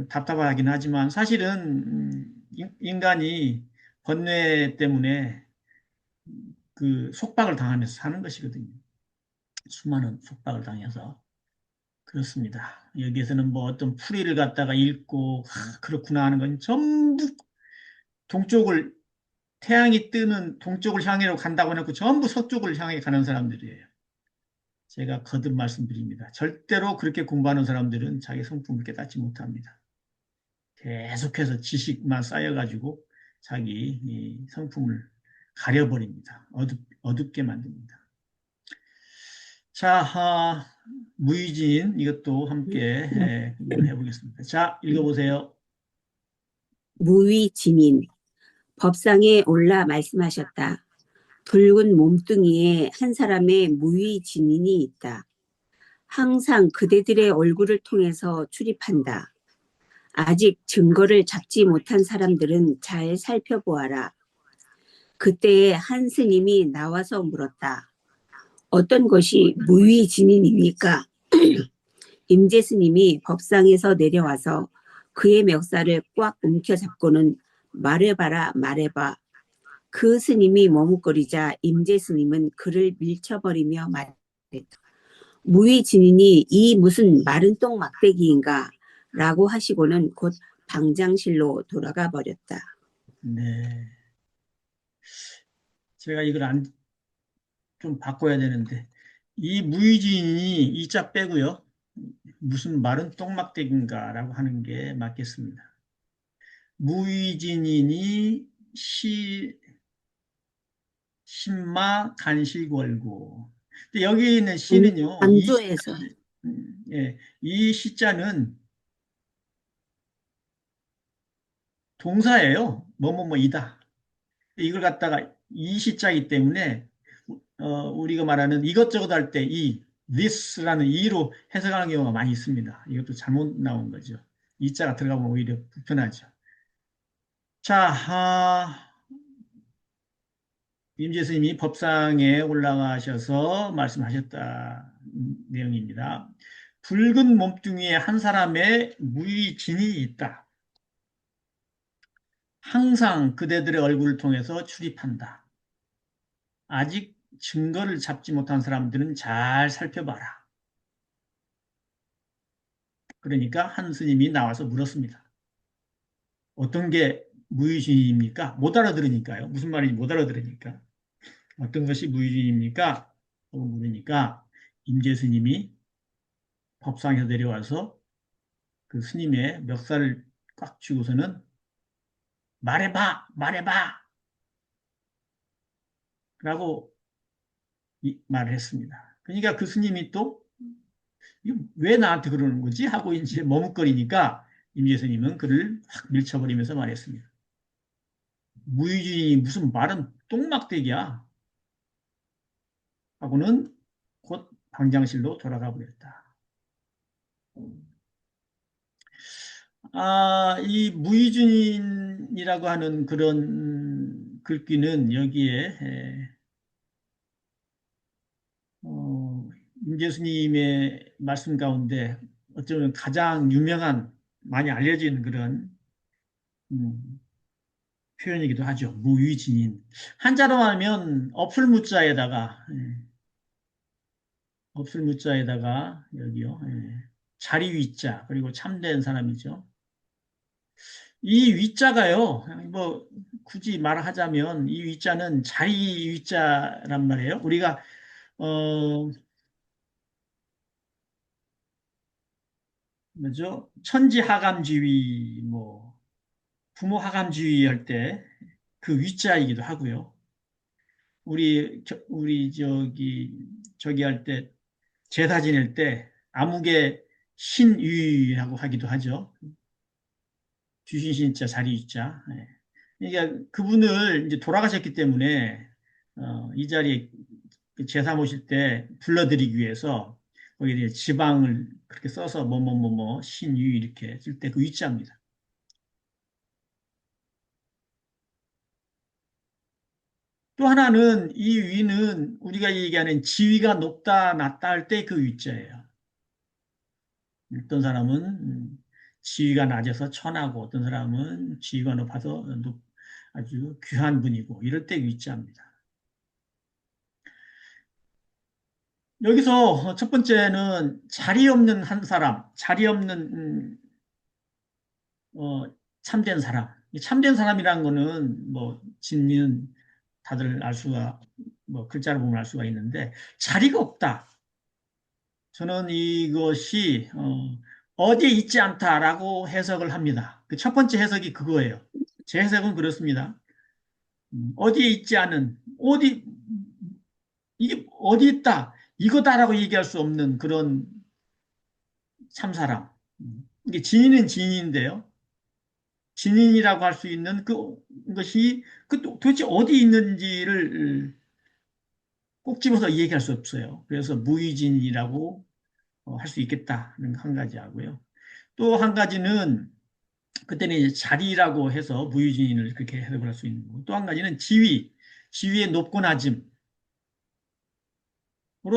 답답하긴 하지만 사실은 인간이 번뇌 때문에 그 속박을 당하면서 사는 것이거든요. 수많은 속박을 당해서 그렇습니다. 여기에서는 뭐 어떤 풀이를 갖다가 읽고 그렇구나 하는 건 전부 동쪽을 태양이 뜨는 동쪽을 향해로 간다고 해놓고 전부 서쪽을 향해 가는 사람들이에요. 제가 거듭 말씀드립니다. 절대로 그렇게 공부하는 사람들은 자기 성품을 깨닫지 못합니다. 계속해서 지식만 쌓여가지고 자기 이 성품을 가려버립니다. 어둡게 만듭니다. 자, 무의진 이것도 함께 해보겠습니다. 자, 읽어보세요. 무위진인 법상에 올라 말씀하셨다. 붉은 몸뚱이에 한 사람의 무위진인이 있다. 항상 그대들의 얼굴을 통해서 출입한다. 아직 증거를 잡지 못한 사람들은 잘 살펴보아라. 그때에 한 스님이 나와서 물었다. 어떤 것이 무위진인입니까? 임재 스님이 법상에서 내려와서 그의 멱살을 꽉 움켜잡고는 말해봐라 말해봐. 그 스님이 머뭇거리자 임재 스님은 그를 밀쳐버리며 말했다. 무위진인이 이 무슨 마른 똥 막대기인가? 라고 하시고는 곧 방장실로 돌아가 버렸다. 네. 제가 이걸 좀 바꿔야 되는데, 이 무의진이 이 자 빼고요. 무슨 말은 똥막대기인가라고 하는 게 맞겠습니다. 무의진이니 신마 간실궐고. 근데 여기 있는 시는요, 강조해서 예, 이 시자는 동사예요. 뭐뭐뭐이다. 이걸 갖다가 이 시자이기 때문에 우리가 말하는 이것저것 할 때 이 this라는 이로 해석하는 경우가 많이 있습니다. 이것도 잘못 나온 거죠. 이 자가 들어가면 오히려 불편하죠. 자, 임재 스님이 법상에 올라가셔서 말씀하셨다 내용입니다. 붉은 몸뚱이에 한 사람의 무의진이 있다. 항상 그대들의 얼굴을 통해서 출입한다. 아직 증거를 잡지 못한 사람들은 잘 살펴봐라. 그러니까 한 스님이 나와서 물었습니다. 어떤 게 무의진입니까? 못 알아들으니까요. 무슨 말인지 못 알아들으니까. 어떤 것이 무의진입니까? 하고 물으니까 임재 스님이 법상에서 내려와서 그 스님의 멱살을 꽉 쥐고서는 말해봐, 말해봐! 라고 말을 했습니다. 그러니까 그 스님이 또 왜 나한테 그러는 거지? 하고 이제 머뭇거리니까 임재 스님은 그를 확 밀쳐버리면서 말했습니다. 무의진이 무슨 말은 똥막대기야. 하고는 곧 방장실로 돌아가 버렸다. 이 무의준이라고 하는 그런 글귀는 여기에 임재수님의 말씀 가운데 어쩌면 가장 유명한 많이 알려진 그런 음, 표현이기도 하죠. 무의진인. 한자로 하면 없을 무자에다가 여기요. 자리 위자 그리고 참된 사람이죠. 이 위자가요. 뭐 굳이 말하자면 이 위자는 자리 위자란 말이에요. 우리가 어 뭐죠? 천지하감지위 뭐 부모하감지위 할 때 그 위자이기도 하고요. 우리 저기 할 때 제사 지낼 때 암흑의 신위라고 하기도 하죠. 주신신자 자리있자. 그러니까 그분을 이제 돌아가셨기 때문에 이 자리에 제사 모실 때 불러드리기 위해서 거기에 이제 지방을 그렇게 써서 뭐뭐뭐뭐 신유 이렇게 쓸 때 그 위자입니다. 또 하나는 이 위는 우리가 얘기하는 지위가 높다 낮다 할 때 그 위자예요. 어떤 사람은 지위가 낮아서 천하고 어떤 사람은 지위가 높아서 아주 귀한 분이고 이럴 때 위자입니다. 여기서 첫 번째는 자리 없는 한 사람, 자리 없는 참된 사람. 이 참된 사람이라는 거는 뭐 진리는 다들 알 수가 뭐 글자를 보면 알 수가 있는데 자리가 없다. 저는 이것이 어디에 있지 않다라고 해석을 합니다. 그 첫 번째 해석이 그거예요. 제 해석은 그렇습니다. 어디에 있지 않은 이게 어디 있다 이거다라고 얘기할 수 없는 그런 참사람. 이게 진인은 진인인데요. 진인이라고 할 수 있는 그것이 도대체 어디 있는지를 꼭 집어서 얘기할 수 없어요. 그래서 무의진이라고 할 수 있겠다는 한 가지 하고요. 또 한 가지는 그때는 이제 자리라고 해서 무유진인을 그렇게 해석을 할 수 있는 거고, 또 한 가지는 지위, 지위의 높고 낮음으로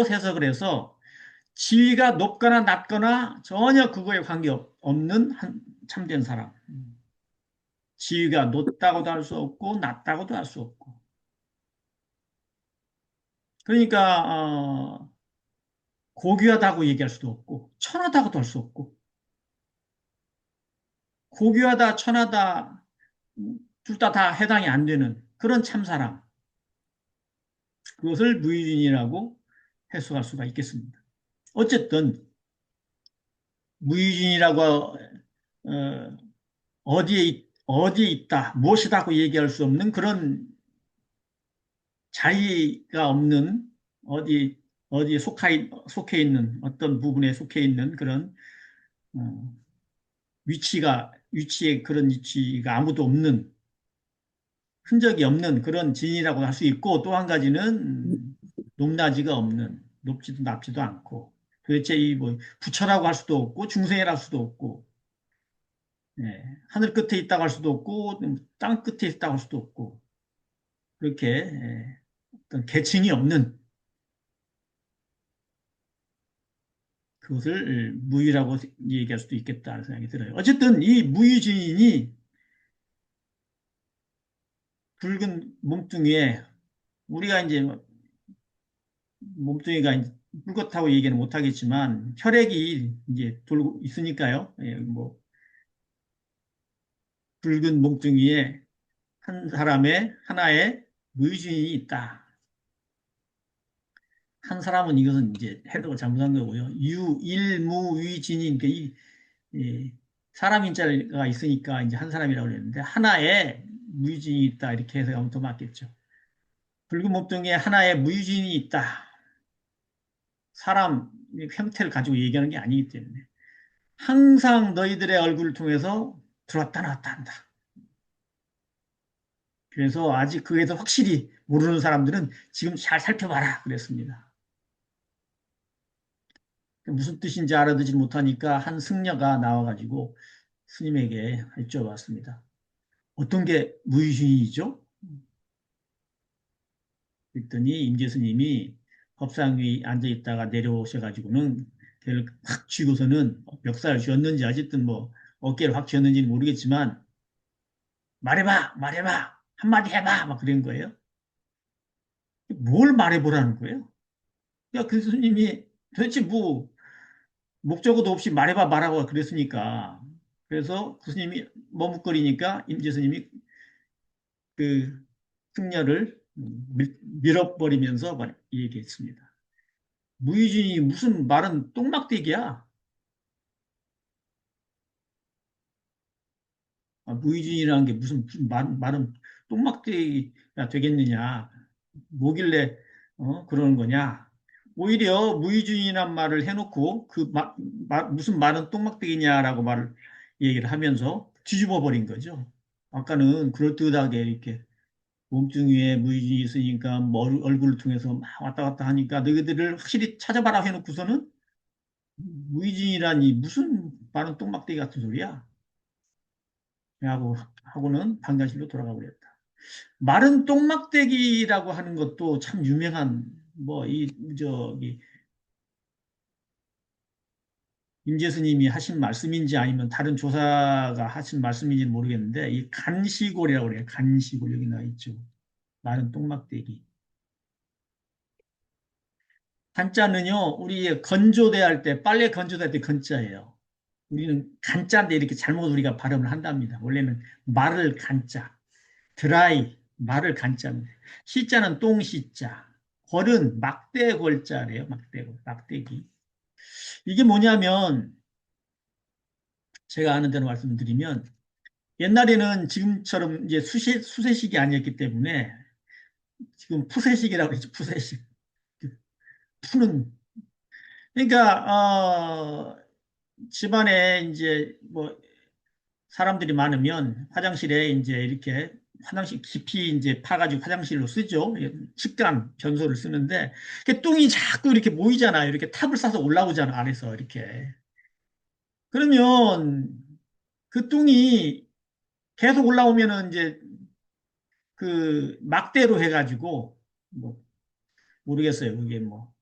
해석을 해서 지위가 높거나 낮거나 전혀 그거에 관계없는 참된 사람. 지위가 높다고도 할 수 없고 낮다고도 할 수 없고. 그러니까 고귀하다고 얘기할 수도 없고 천하다고도 할 수 없고, 고귀하다 천하다 둘 다 해당이 안 되는 그런 참사람, 그것을 무유진이라고 해석할 수가 있겠습니다. 어쨌든 무유진이라고 어디에 있다, 무엇이다고 얘기할 수 없는 그런 자리가 없는, 어디 어디에 속해 있는, 어떤 부분에 속해 있는 그런 어, 위치에 그런 위치가 아무도 없는, 흔적이 없는 그런 진이라고 할 수 있고, 또 한 가지는 높낮이가 없는, 높지도 낮지도 않고, 도대체 이 뭐 부처라고 할 수도 없고 중생이라 할 수도 없고, 예, 하늘 끝에 있다고 할 수도 없고 땅 끝에 있다고 할 수도 없고, 그렇게 어떤 계층이 없는, 그것을 무의라고 얘기할 수도 있겠다는 생각이 들어요. 어쨌든 이 무의주인이 붉은 몸뚱이에, 우리가 이제 몸뚱이가 이제 붉었다고 얘기는 못하겠지만 혈액이 이제 돌고 있으니까요. 예, 뭐 붉은 몸뚱이에 한 사람의 하나의 무의주인이 있다. 한 사람은, 이것은 이제 해석을 잘못한 거고요. 일무위진인, 이 사람 인자가 있으니까 이제 한 사람이라고 그랬는데, 하나의 무의진이 있다, 이렇게 해석하면 더 맞겠죠. 붉은 몸뚱이에 하나의 무의진이 있다. 사람 형태를 가지고 얘기하는 게 아니기 때문에 항상 너희들의 얼굴을 통해서 들어왔다 나왔다 한다. 그래서 아직 그에 대해서 확실히 모르는 사람들은 지금 잘 살펴봐라 그랬습니다. 무슨 뜻인지 알아듣지 못하니까 한 승려가 나와가지고 스님에게 여쭤봤습니다. 어떤 게 무의주의죠? 그랬더니 임재 스님이 법상 위에 앉아 있다가 내려오셔가지고는 걔를 확 쥐고서는, 멱살을 쥐었는지 어쨌든 뭐 어깨를 확 쥐었는지는 모르겠지만, 말해봐, 말해봐, 한마디 해봐, 막 그런 거예요. 뭘 말해보라는 거예요? 야, 그 스님이 도대체 뭐 목적어도 없이 말해봐 말하고 그랬으니까. 그래서 그 스님이 머뭇거리니까 임재 스님이 그 승려를 밀어버리면서 얘기했습니다. 무의준이 무슨 말은 똥막대기야. 무의준이라는 게 무슨 말은 똥막대기가 되겠느냐. 뭐길래 그러는 거냐. 오히려 무의준이란 말을 해놓고 무슨 말은 똥막대기냐라고 얘기를 하면서 뒤집어 버린 거죠. 아까는 그럴듯하게 이렇게 몸뚱이에 무의준이 있으니까 뭐 얼굴을 통해서 막 왔다 갔다 하니까 너희들을 확실히 찾아봐라 해놓고서는 무의준이라니 무슨 말은 똥막대기 같은 소리야. 하고는 방장실로 돌아가 버렸다. 마른 똥막대기라고 하는 것도 참 유명한, 뭐, 저기, 임재스님이 하신 말씀인지 아니면 다른 조사가 하신 말씀인지는 모르겠는데, 이 간시골이라고 그래요. 간시골, 여기 나와 있죠. 마른 똥막대기. 한자는요, 우리 건조대 할 때, 빨래 건조대 할 때 건자예요. 우리는 간자인데 이렇게 잘못 우리가 발음을 한답니다. 원래는 말을 간자, 드라이, 말을 간자입니다. 시자는 똥시자, 골은 막대골자래요. 막대골, 막대기. 이게 뭐냐면, 제가 아는 대로 말씀드리면, 옛날에는 지금처럼 이제 수세식이 아니었기 때문에, 지금 푸세식이라고 그러죠. 푸세식. 푸는. 그러니까, 집안에 이제 뭐 사람들이 많으면 화장실에 이제 이렇게 화장실 깊이 이제 파가지고 화장실로 쓰죠. 측간 변소를 쓰는데, 똥이 자꾸 이렇게 모이잖아요. 이렇게 탑을 싸서 올라오잖아, 안에서 이렇게. 그러면 그 똥이 계속 올라오면은 이제 그 막대로 해가지고 뭐 모르겠어요. 그게 뭐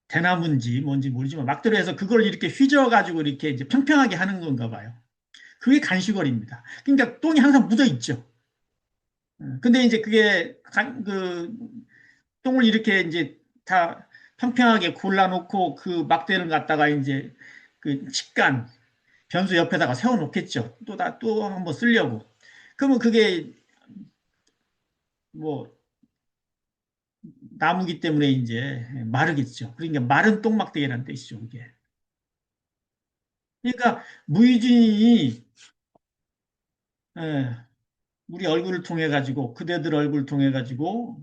대나무인지 뭔지 모르지만 막대로 해서 그걸 이렇게 휘저어가지고 이렇게 이제 평평하게 하는 건가 봐요. 그게 간식거리입니다. 그러니까 똥이 항상 묻어 있죠. 근데 이제 그게 그 똥을 이렇게 이제 다 평평하게 골라놓고 그 막대를 갖다가 이제 그 직간 변수 옆에다가 세워놓겠죠. 또 한번 쓰려고. 그러면 그게 뭐 나무기 때문에 이제 마르겠죠. 그러니까 마른 똥막대기라는 뜻이죠, 이게. 그러니까 무의진이 예, 우리 얼굴을 통해 가지고 그대들 얼굴을 통해 가지고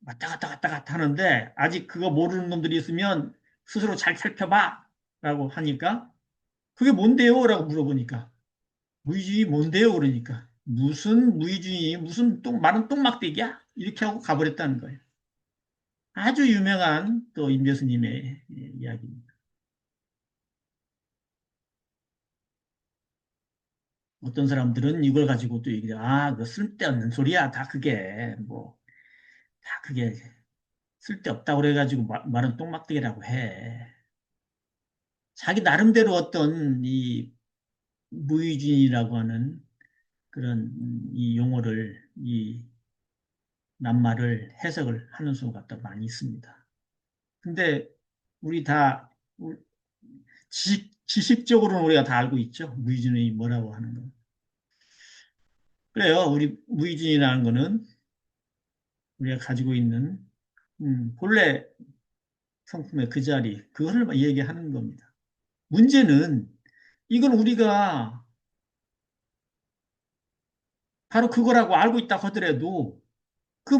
왔다 갔다 하는데 아직 그거 모르는 놈들이 있으면 스스로 잘 살펴봐 라고 하니까 그게 뭔데요? 라고 물어보니까 무의주의 뭔데요? 그러니까 무슨 무의주의 무슨 많은 똥막대기야? 이렇게 하고 가버렸다는 거예요. 아주 유명한 또 임재수님의 이야기입니다. 어떤 사람들은 이걸 가지고 또 얘기해. 그 쓸데없는 소리야. 다 그게 뭐 다 그게 쓸데없다고 그래가지고 말은 똥막대기라고 해. 자기 나름대로 어떤 이 무의주의라고 하는 그런 이 용어를 이 낱말을 해석을 하는 수가 또 많이 있습니다. 근데 우리 다 지식적으로는 우리가 다 알고 있죠. 무의준이 뭐라고 하는 거. 그래요. 우리 무의준이라는 거는 우리가 가지고 있는 본래 성품의 그 자리, 그거를 얘기하는 겁니다. 문제는 이건 우리가 바로 그거라고 알고 있다 하더라도 그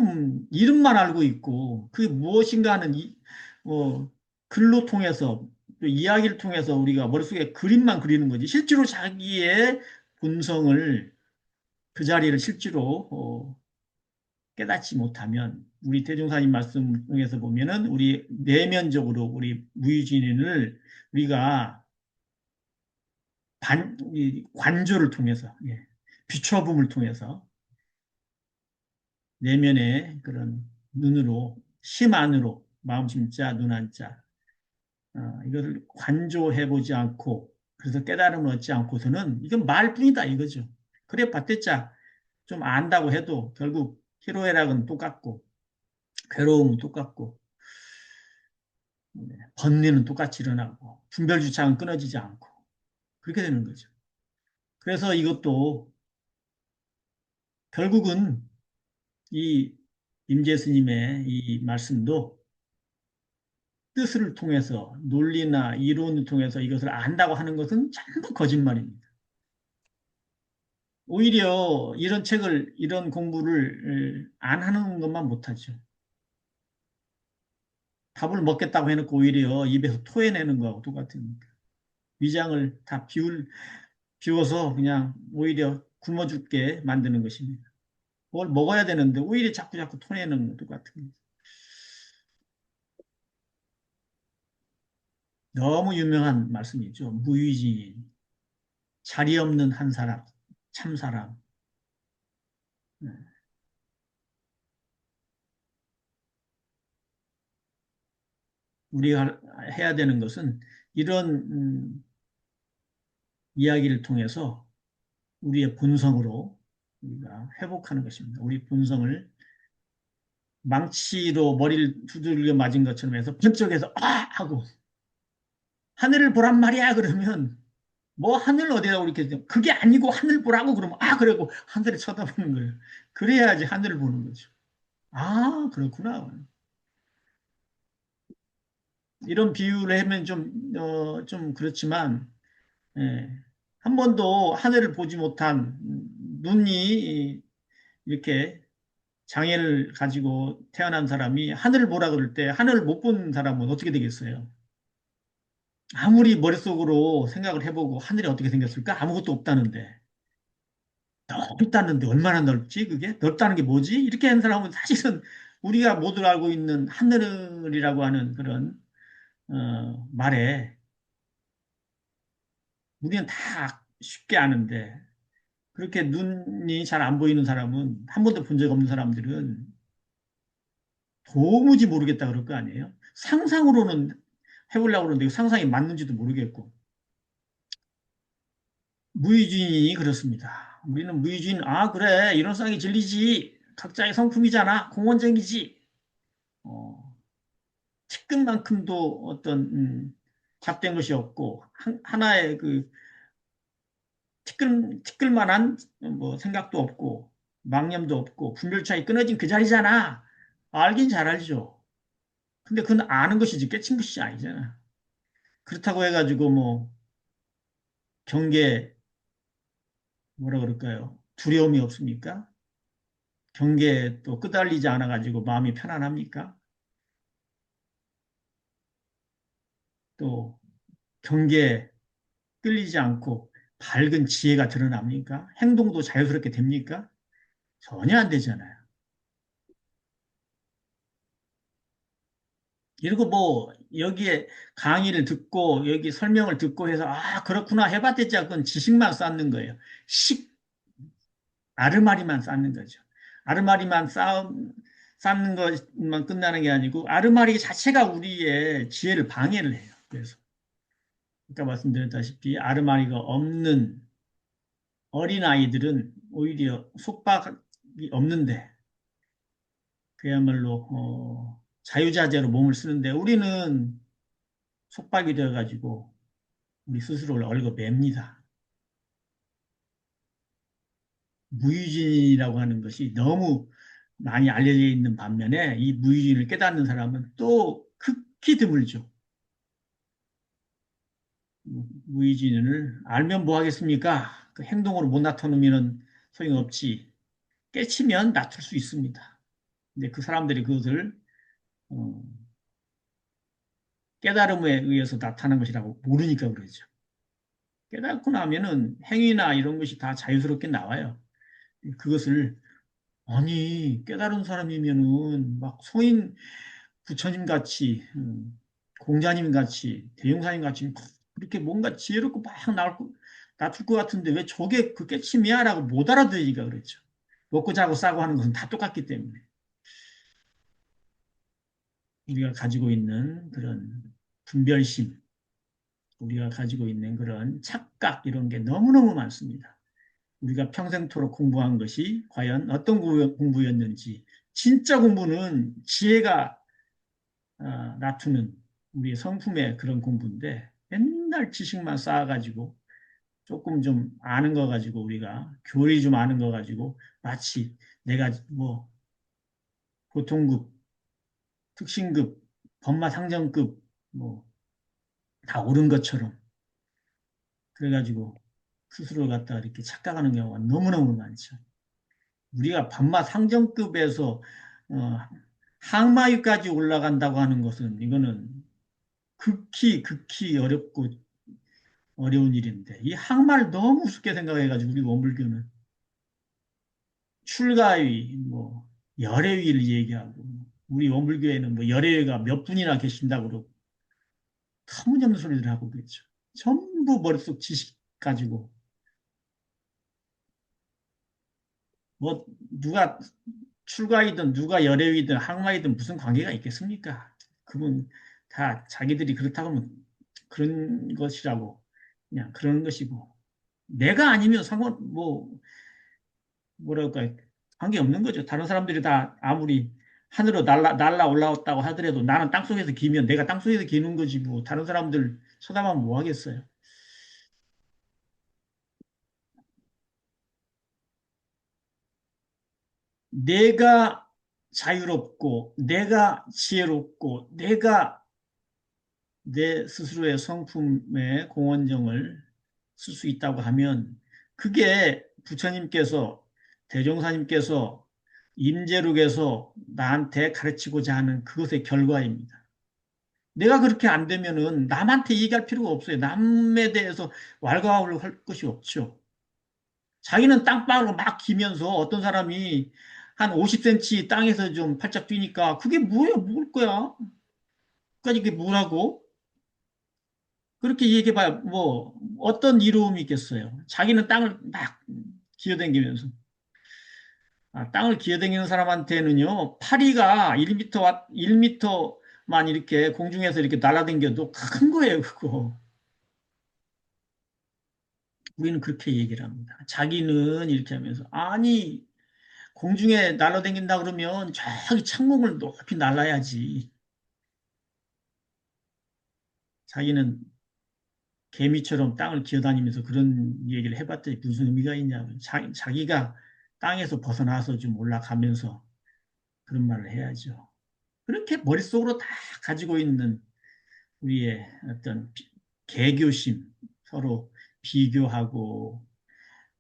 이름만 알고 있고 그게 무엇인가 하는 글로 통해서 또 이야기를 통해서 우리가 머릿속에 그림만 그리는 거지 실제로 자기의 본성을 그 자리를 실제로 깨닫지 못하면 우리 대종사님 말씀 중에서 보면은 우리 내면적으로 우리 무의진인을 우리가 관조를 통해서 비춰봄을 통해서 내면의 그런 눈으로 심 안으로 마음 심자 눈 안자 이것을 관조해 보지 않고 그래서 깨달음을 얻지 않고서는 이건 말뿐이다 이거죠. 그래 봤댔자 좀 안다고 해도 결국 희로애락은 똑같고 괴로움은 똑같고 번뇌는 똑같이 일어나고 분별주창은 끊어지지 않고 그렇게 되는 거죠. 그래서 이것도 결국은 이 임재 스님의 이 말씀도 뜻을 통해서 논리나 이론을 통해서 이것을 안다고 하는 것은 전부 거짓말입니다. 오히려 이런 책을 이런 공부를 안 하는 것만 못하죠. 밥을 먹겠다고 해놓고 오히려 입에서 토해내는 거하고 똑같은 위장을 다 비워서 그냥 오히려 굶어 죽게 만드는 것입니다. 뭘 먹어야 되는데 오히려 자꾸 토해내는 것도 같은 거죠. 너무 유명한 말씀이죠. 무의지인, 자리 없는 한 사람, 참 사람. 네. 우리가 해야 되는 것은 이런 이야기를 통해서 우리의 본성으로 우리가 회복하는 것입니다. 우리 본성을 망치로 머리를 두들겨 맞은 것처럼 해서 번쩍해서 하고 하늘을 보란 말이야 그러면 뭐 하늘 어디다 이렇게 그게 아니고 하늘 보라고 그러면 그러고 하늘을 쳐다보는 거예요. 그래야지 하늘을 보는 거죠. 그렇구나. 이런 비유를 하면 좀 그렇지만 예, 한 번도 하늘을 보지 못한 눈이 이렇게 장애를 가지고 태어난 사람이 하늘을 보라 그럴 때 하늘을 못 본 사람은 어떻게 되겠어요? 아무리 머릿속으로 생각을 해보고 하늘이 어떻게 생겼을까? 아무것도 없다는데. 넓다는데 얼마나 넓지? 그게? 넓다는 게 뭐지? 이렇게 하는 사람은 사실은 우리가 모두 알고 있는 하늘이라고 하는 그런 말에 우리는 다 쉽게 아는데 그렇게 눈이 잘 안 보이는 사람은 한 번도 본 적 없는 사람들은 도무지 모르겠다 그럴 거 아니에요? 상상으로는 해보려고 그러는데 상상이 맞는지도 모르겠고 무의주인이 그렇습니다. 우리는 무의주인 아 그래 이런 쌍이 진리지 각자의 성품이잖아 공원적이지 티끌만큼도 어떤 잡된 것이 없고 하나의 그 티끌만한 뭐 생각도 없고 망념도 없고 분별차이 끊어진 그 자리잖아. 알긴 잘 알죠. 근데 그건 아는 것이지 깨친 것이 아니잖아. 그렇다고 해가지고 뭐 경계 뭐라 그럴까요? 두려움이 없습니까? 경계에 또 끄달리지 않아가지고 마음이 편안합니까? 또 경계에 끌리지 않고 밝은 지혜가 드러납니까? 행동도 자유스럽게 됩니까? 전혀 안 되잖아요. 이러고 뭐 여기에 강의를 듣고 여기 설명을 듣고 해서 아 그렇구나 해봤댔자 그건 지식만 쌓는 거예요. 식 아르마리만 쌓는 거죠. 아르마리만 쌓는 것만 끝나는 게 아니고 아르마리 자체가 우리의 지혜를 방해를 해요. 그래서 아까 말씀드렸다시피 아르마리가 없는 어린아이들은 오히려 속박이 없는데 그야말로 자유자재로 몸을 쓰는데 우리는 속박이 되어가지고 우리 스스로를 얽어맵니다. 무의진이라고 하는 것이 너무 많이 알려져 있는 반면에 이 무의진을 깨닫는 사람은 또 극히 드물죠. 무의진을 알면 뭐 하겠습니까? 그 행동으로 못 나타내면 소용없지. 깨치면 낮출 수 있습니다. 근데 그 사람들이 그것을 어, 깨달음에 의해서 나타난 것이라고 모르니까 그러죠. 깨닫고 나면은 행위나 이런 것이 다 자유스럽게 나와요. 그것을 아니 깨달은 사람이면은 막 성인 부처님 같이 공자님 같이 대용사님 같이 그렇게 뭔가 지혜롭고 막 나쁠 것 같은데 왜 저게 그 깨침이야라고 못 알아들으니까 그랬죠. 먹고 자고 싸고 하는 것은 다 똑같기 때문에 우리가 가지고 있는 그런 분별심, 우리가 가지고 있는 그런 착각 이런 게 너무너무 많습니다. 우리가 평생토록 공부한 것이 과연 어떤 공부였는지 진짜 공부는 지혜가 낮추는 우리의 성품의 그런 공부인데 맨날 지식만 쌓아가지고 조금 좀 아는 거 가지고 우리가 교리 좀 아는 거 가지고 마치 내가 뭐 보통급, 특신급, 법마상정급 뭐 다 옳은 것처럼 그래가지고 스스로를 갖다 이렇게 착각하는 경우가 너무너무 많죠. 우리가 법마상정급에서 어, 항마위까지 올라간다고 하는 것은 이거는 극히 어렵고 어려운 일인데 이 항마를 너무 우습게 생각해가지고 우리 원불교는 출가위 뭐 열애위를 얘기하고 우리 원불교에는 뭐 열애위가 몇 분이나 계신다고 그러고 터무니없는 소리들 하고 그랬죠. 전부 머릿속 지식 가지고 뭐 누가 출가이든 누가 열애위든 항마이든 무슨 관계가 있겠습니까? 그분 다 자기들이 그렇다고 하면 그런 것이라고 그냥 그런 것이고 내가 아니면 상관 뭐 뭐랄까 관계없는 거죠. 다른 사람들이 다 아무리 하늘로 날라 올라왔다고 하더라도 나는 땅속에서 기면 내가 땅속에서 기는 거지 뭐 다른 사람들 쳐다보면 뭐 하겠어요. 내가 자유롭고 내가 지혜롭고 내가 내 스스로의 성품의 공원정을 쓸 수 있다고 하면 그게 부처님께서 대종사님께서 임재록에서 나한테 가르치고자 하는 그것의 결과입니다. 내가 그렇게 안 되면은 남한테 얘기할 필요가 없어요. 남에 대해서 왈가왈부 할 것이 없죠. 자기는 땅바닥으로 막 기면서 어떤 사람이 한 50cm 땅에서 좀 팔짝 뛰니까 그게 뭐예요? 뭘 거야? 그까지 그게 뭐라고? 그렇게 얘기해봐야 뭐 어떤 이로움이 있겠어요. 자기는 땅을 막 기어다니면서 땅을 기어다니는 사람한테는요 파리가 1미터만 이렇게 공중에서 이렇게 날아다녀도 큰 거예요 그거. 우리는 그렇게 얘기를 합니다. 자기는 이렇게 하면서 아니 공중에 날아다닌다 그러면 저기 창문을 높이 날아야지. 자기는 개미처럼 땅을 기어다니면서 그런 얘기를 해봤더니 무슨 의미가 있냐면 자기가 땅에서 벗어나서 좀 올라가면서 그런 말을 해야죠. 그렇게 머릿속으로 다 가지고 있는 우리의 어떤 개교심, 서로 비교하고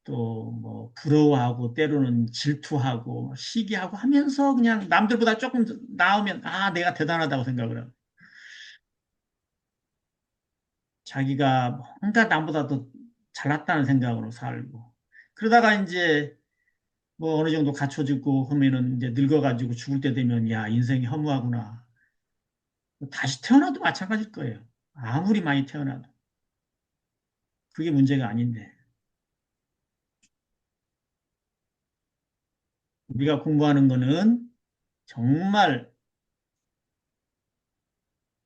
또 뭐 부러워하고 때로는 질투하고 시기하고 하면서 그냥 남들보다 조금 나으면 내가 대단하다고 생각을 하고 자기가 뭔가 남보다 더 잘났다는 생각으로 살고 그러다가 이제 뭐 어느 정도 갖춰지고 하면은 이제 늙어가지고 죽을 때 되면 야 인생이 허무하구나. 다시 태어나도 마찬가지일 거예요. 아무리 많이 태어나도 그게 문제가 아닌데 우리가 공부하는 거는 정말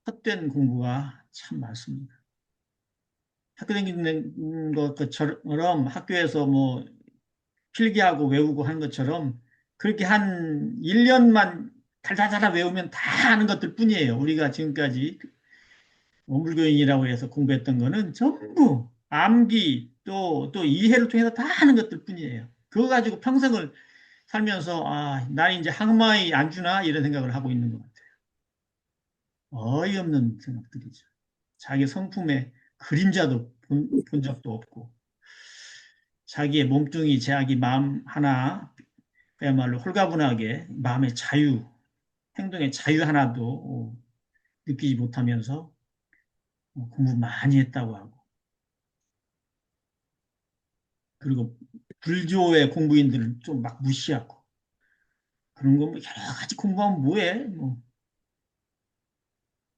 헛된 공부가 참 많습니다. 학교 다니는 것처럼 학교에서 뭐 필기하고 외우고 하는 것처럼 그렇게 한 1년만 달달달 외우면 다 아는 것들 뿐이에요. 우리가 지금까지 원불교인이라고 해서 공부했던 거는 전부 암기 또 이해를 통해서 다 하는 것들 뿐이에요. 그거 가지고 평생을 살면서 나 이제 항마이 안 주나 이런 생각을 하고 있는 것 같아요. 어이없는 생각들이죠. 자기 성품에 그림자도 본 적도 없고 자기의 몸뚱이 자기 마음 하나 그야말로 홀가분하게 마음의 자유 행동의 자유 하나도 느끼지 못하면서 공부 많이 했다고 하고 그리고 불교의 공부인들은 좀 막 무시하고 그런 거 뭐 여러 가지 공부하면 뭐해? 뭐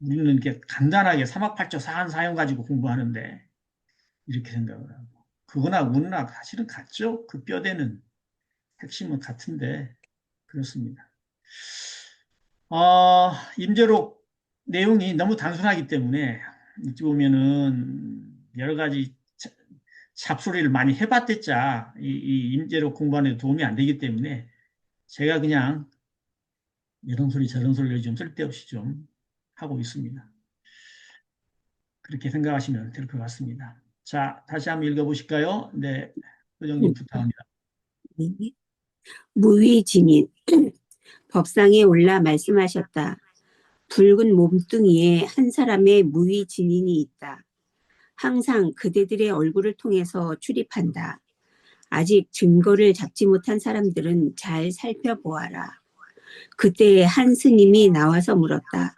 우리는 이렇게 간단하게 사막팔조 사한사형 가지고 공부하는데 이렇게 생각을 하고 그거나 우나 사실은 같죠. 그 뼈대는 핵심은 같은데 그렇습니다. 임제록 내용이 너무 단순하기 때문에 어찌 보면은 여러 가지 잡소리를 많이 해봤댔자 이 임제록 공부하는 데 도움이 안 되기 때문에 제가 그냥 이런 소리 저런 소리를 좀 쓸데없이 좀 하고 있습니다. 그렇게 생각하시면 될 것 같습니다. 자, 다시 한번 읽어보실까요? 네, 네. 소정님 부탁합니다. 무위진인 법상에 올라 말씀하셨다. 붉은 몸뚱이에 한 사람의 무위진인이 있다. 항상 그대들의 얼굴을 통해서 출입한다. 아직 증거를 잡지 못한 사람들은 잘 살펴보아라. 그때 한 스님이 나와서 물었다.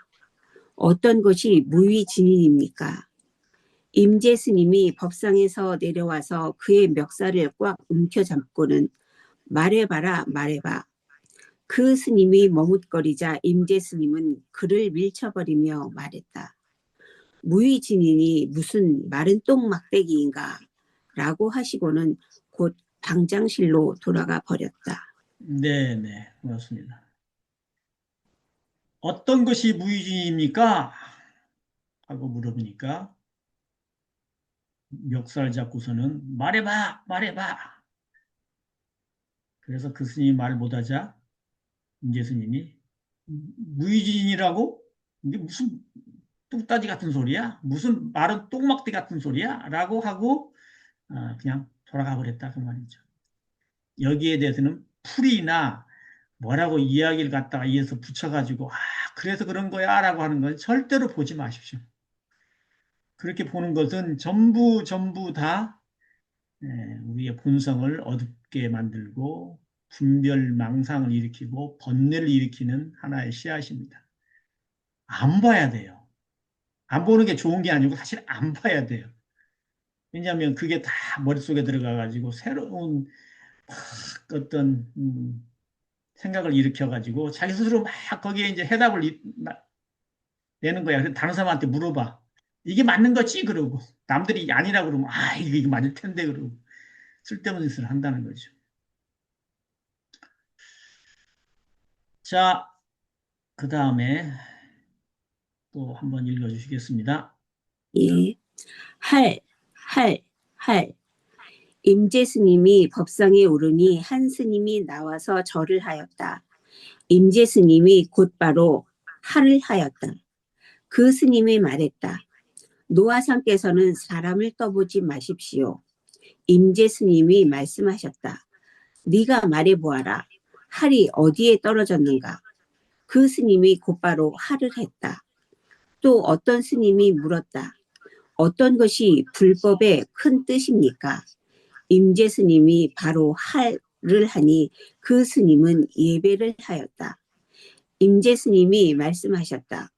어떤 것이 무위진인입니까? 임재 스님이 법상에서 내려와서 그의 멱살을 꽉 움켜잡고는 말해봐라 말해봐. 그 스님이 머뭇거리자 임재 스님은 그를 밀쳐버리며 말했다. 무위진인이 무슨 마른 똥막대기인가 라고 하시고는 곧 방장실로 돌아가 버렸다. 네, 네, 고맙습니다. 어떤 것이 무의진입니까? 하고 물어보니까 멱살 잡고서는 말해봐, 말해봐. 그래서 그 스님이 말 못하자 임재 스님이 무의진이라고? 이게 무슨 뚝따지 같은 소리야? 무슨 마른 똥막대 같은 소리야? 라고 하고 그냥 돌아가 버렸다 그 말이죠. 여기에 대해서는 풀이나 뭐라고 이야기를 갖다가 이어서 붙여가지고 그래서 그런 거야 라고 하는 건 절대로 보지 마십시오. 그렇게 보는 것은 전부 다 우리의 본성을 어둡게 만들고 분별망상을 일으키고 번뇌를 일으키는 하나의 씨앗입니다. 안 봐야 돼요. 안 보는 게 좋은 게 아니고 사실 안 봐야 돼요. 왜냐하면 그게 다 머릿속에 들어가가지고 새로운 어떤 생각을 일으켜가지고 자기 스스로 막 거기에 이제 해답을 내는 거야. 그래서 다른 사람한테 물어봐. 이게 맞는 거지? 그러고 남들이 아니라 그러면 아 이게 맞을 텐데 그러고 쓸데없는 짓을 한다는 거죠. 자, 그 다음에 또 한번 읽어주시겠습니다. 예. 할, 할, 할. 임재 스님이 법상에 오르니 한 스님이 나와서 절을 하였다. 임재 스님이 곧바로 할을 하였다. 그 스님이 말했다. 노아상께서는 사람을 떠보지 마십시오. 임재 스님이 말씀하셨다. 네가 말해보아라. 할이 어디에 떨어졌는가? 그 스님이 곧바로 할을 했다. 또 어떤 스님이 물었다. 어떤 것이 불법의 큰 뜻입니까? 임재 스님이 바로 할을 하니 그 스님은 예배를 하였다. 임재 스님이 말씀하셨다.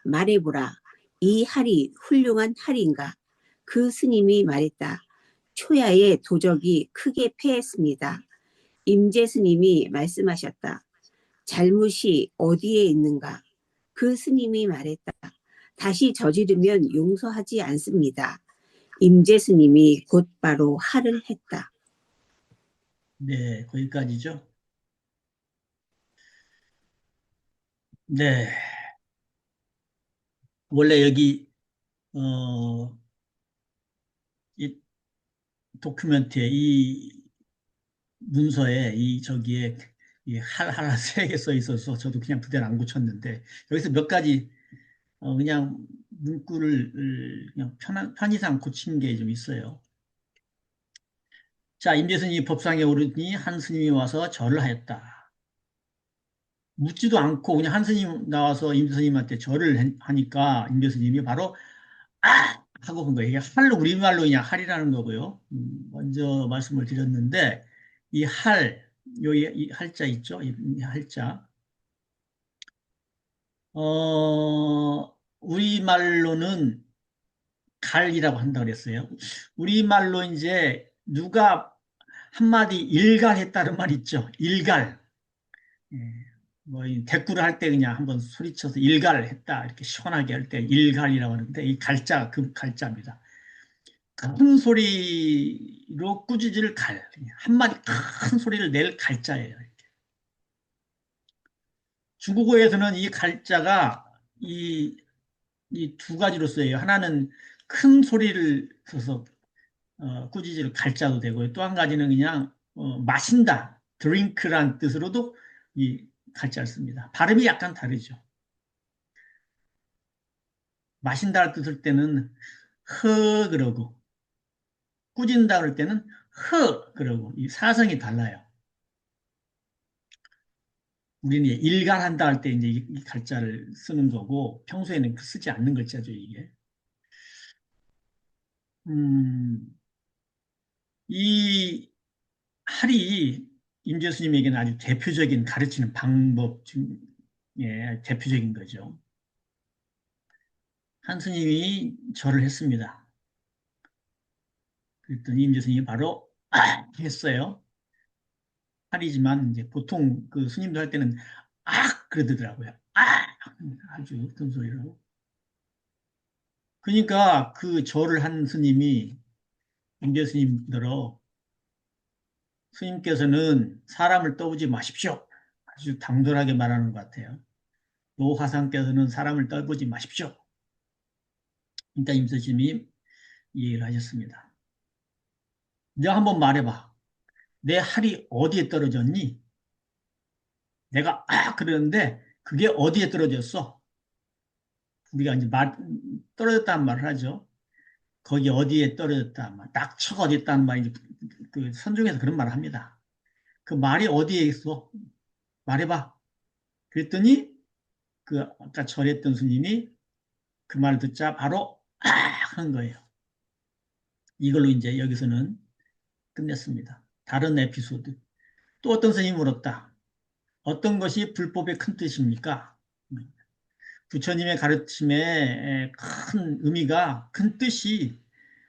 말해보라. 이 할이 훌륭한 할인가? 그 스님이 말했다. 초야의 도적이 크게 패했습니다. 임재 스님이 말씀하셨다. 잘못이 어디에 있는가? 그 스님이 말했다. 다시 저지르면 용서하지 않습니다. 임재 스님이 곧바로 할을 했다. 네, 거기까지죠. 네, 원래 여기 어, 이 도큐멘트에 이 문서에 이 저기에 이 하나 세개 써 있어서 저도 그냥 그대로 안 고쳤는데 여기서 몇 가지 그냥 문구를 그냥 편의상 고친 게 좀 있어요. 자, 임재스님이 법상에 오르니 한 스님이 와서 절을 하였다. 묻지도 않고 그냥 한 스님 나와서 임재스님한테 절을 하니까 임재스님이 바로 아! 하고 한 거예요. 이게 할로 우리말로 그냥 할이라는 거고요. 먼저 말씀을 드렸는데 이 할, 여기 이 할자 있죠? 이 할자. 우리말로는 갈이라고 한다고 그랬어요. 우리말로 이제 누가 한마디 일갈했다는 말 있죠. 일갈. 예, 뭐이 대꾸를 할 때 그냥 한번 소리쳐서 일갈했다 이렇게 시원하게 할 때 일갈이라고 하는데 이 갈자 그 갈자입니다. 큰 소리로 꾸짖을 갈 한마디 큰 소리를 낼 갈자예요. 중국어에서는 이 갈자가 이 두 가지로 쓰여요. 하나는 큰 소리를 써서 꾸짖을 갈자도 되고요. 또 한 가지는 그냥 마신다, 드링크란 뜻으로도 이 갈자를 씁니다. 발음이 약간 다르죠. 마신다를 뜻을 때는 허 그러고 꾸진다 그럴 때는 허 그러고 이 사성이 달라요. 우리는 일갈한다 할 때 이제 이 갈자를 쓰는 거고 평소에는 쓰지 않는 글자죠 이게. 음, 이 할이 임재수님에게는 아주 대표적인 가르치는 방법 중에 대표적인 거죠. 한 스님이 절을 했습니다. 그랬더니 임재수님이 바로 했어요. 할이지만 이제 보통 그 스님도 할 때는 그러더라고요. 아주 큰 소리로. 그러니까 그 절을 한 스님이 임재 스님들어 스님께서는 사람을 떠보지 마십시오. 아주 당돌하게 말하는 것 같아요. 노화상께서는 사람을 떠보지 마십시오. 그러니까 임재 스님이 이 얘기를 하셨습니다. 내가 한번 말해봐. 내 할이 어디에 떨어졌니? 내가 그러는데 그게 어디에 떨어졌어? 우리가 이제 떨어졌다는 말을 하죠. 거기 어디에 떨어졌다. 낙처가 어디 있다는 말이 그 선종에서 그런 말을 합니다. 그 말이 어디에 있어? 말해봐. 그랬더니 그 아까 절했던 스님이 그 말을 듣자 바로 하는 거예요. 이걸로 이제 여기서는 끝냈습니다. 다른 에피소드. 또 어떤 스님이 물었다. 어떤 것이 불법의 큰 뜻입니까? 부처님의 가르침의 큰 의미가 큰 뜻이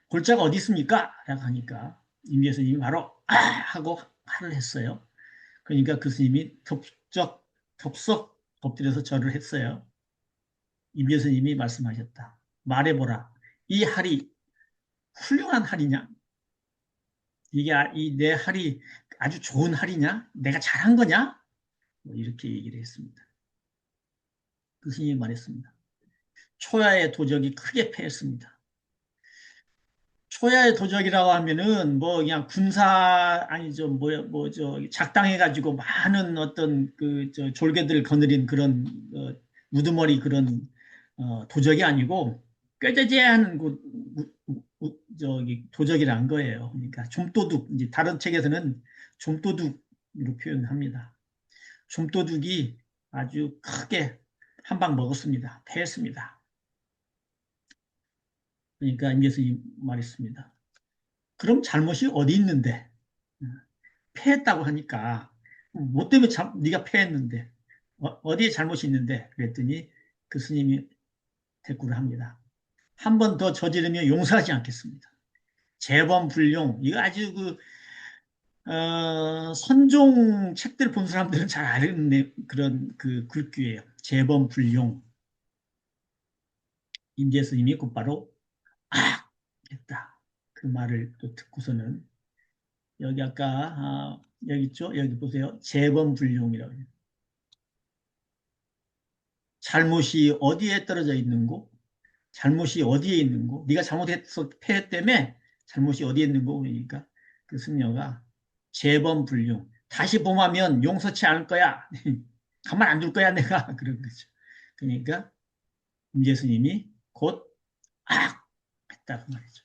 골자가 어디 있습니까? 라고 하니까 임계 스님이 바로 하고 말을 했어요. 그러니까 그 스님이 덥석 엎드려서 절을 했어요. 임계 스님이 말씀하셨다. 말해보라. 이 할이 훌륭한 할이냐? 이게 이 내 할이 아주 좋은 할이냐? 내가 잘한 거냐? 뭐 이렇게 얘기를 했습니다. 그 스님이 말했습니다. 초야의 도적이 크게 패했습니다. 초야의 도적이라고 하면은 뭐 그냥 군사 아니죠 뭐저 작당해가지고 많은 어떤 그 저 졸개들 거느린 그런 우두머리 그런 도적이 아니고 꾀죄죄한 저기 도적이란 거예요. 그러니까 좀도둑 이제 다른 책에서는 좀도둑으로 표현합니다. 좀도둑이 아주 크게 한 방 먹었습니다. 패했습니다. 그러니까 임계스님 말했습니다. 그럼 잘못이 어디 있는데? 패했다고 하니까 뭐 때문에 네가 패했는데 어디에 잘못이 있는데? 그랬더니 그 스님이 대꾸를 합니다. 한 번 더 저지르면 용서하지 않겠습니다. 재범불용 이거 아주 그 선종 책들 본 사람들은 잘 아는 그런 그 글귀예요. 재범불용 임재 스님이 곧바로 아 했다. 그 말을 또 듣고서는 여기 아까 여기 있죠? 여기 보세요. 재범불용이라고 해요. 잘못이 어디에 떨어져 있는고? 잘못이 어디에 있는고? 네가 잘못해서 패했다며? 잘못이 어디에 있는고? 그러니까 그 승려가 재범불용. 다시 범하면 용서치 않을 거야. 가만 안 둘 거야 내가. 그런 거죠. 그러니까 임재 스님이 곧 했다 그 말이죠.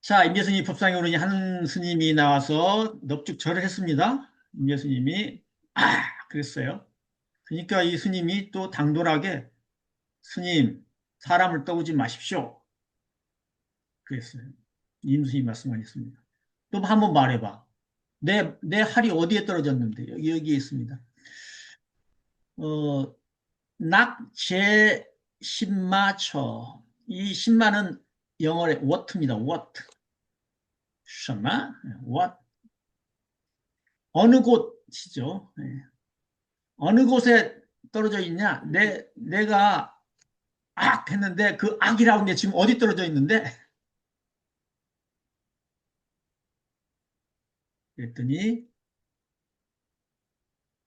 자, 임재 스님 법상에 오르니 한 스님이 나와서 넙죽 절을 했습니다. 임재 스님이 그랬어요. 그러니까 이 스님이 또 당돌하게 스님 사람을 떠오지 마십시오. 그랬어요. 임스님이 말씀하셨습니다. 또 한번 말해봐. 내 할이 어디에 떨어졌는데 여기에 있습니다. 어, 낙제 신마처 이 신마는 영어의 what입니다. what 什么 what 어느 곳이죠. 네. 어느 곳에 떨어져 있냐? 내가 했는데 그 악이라는 게 지금 어디 떨어져 있는데? 그랬더니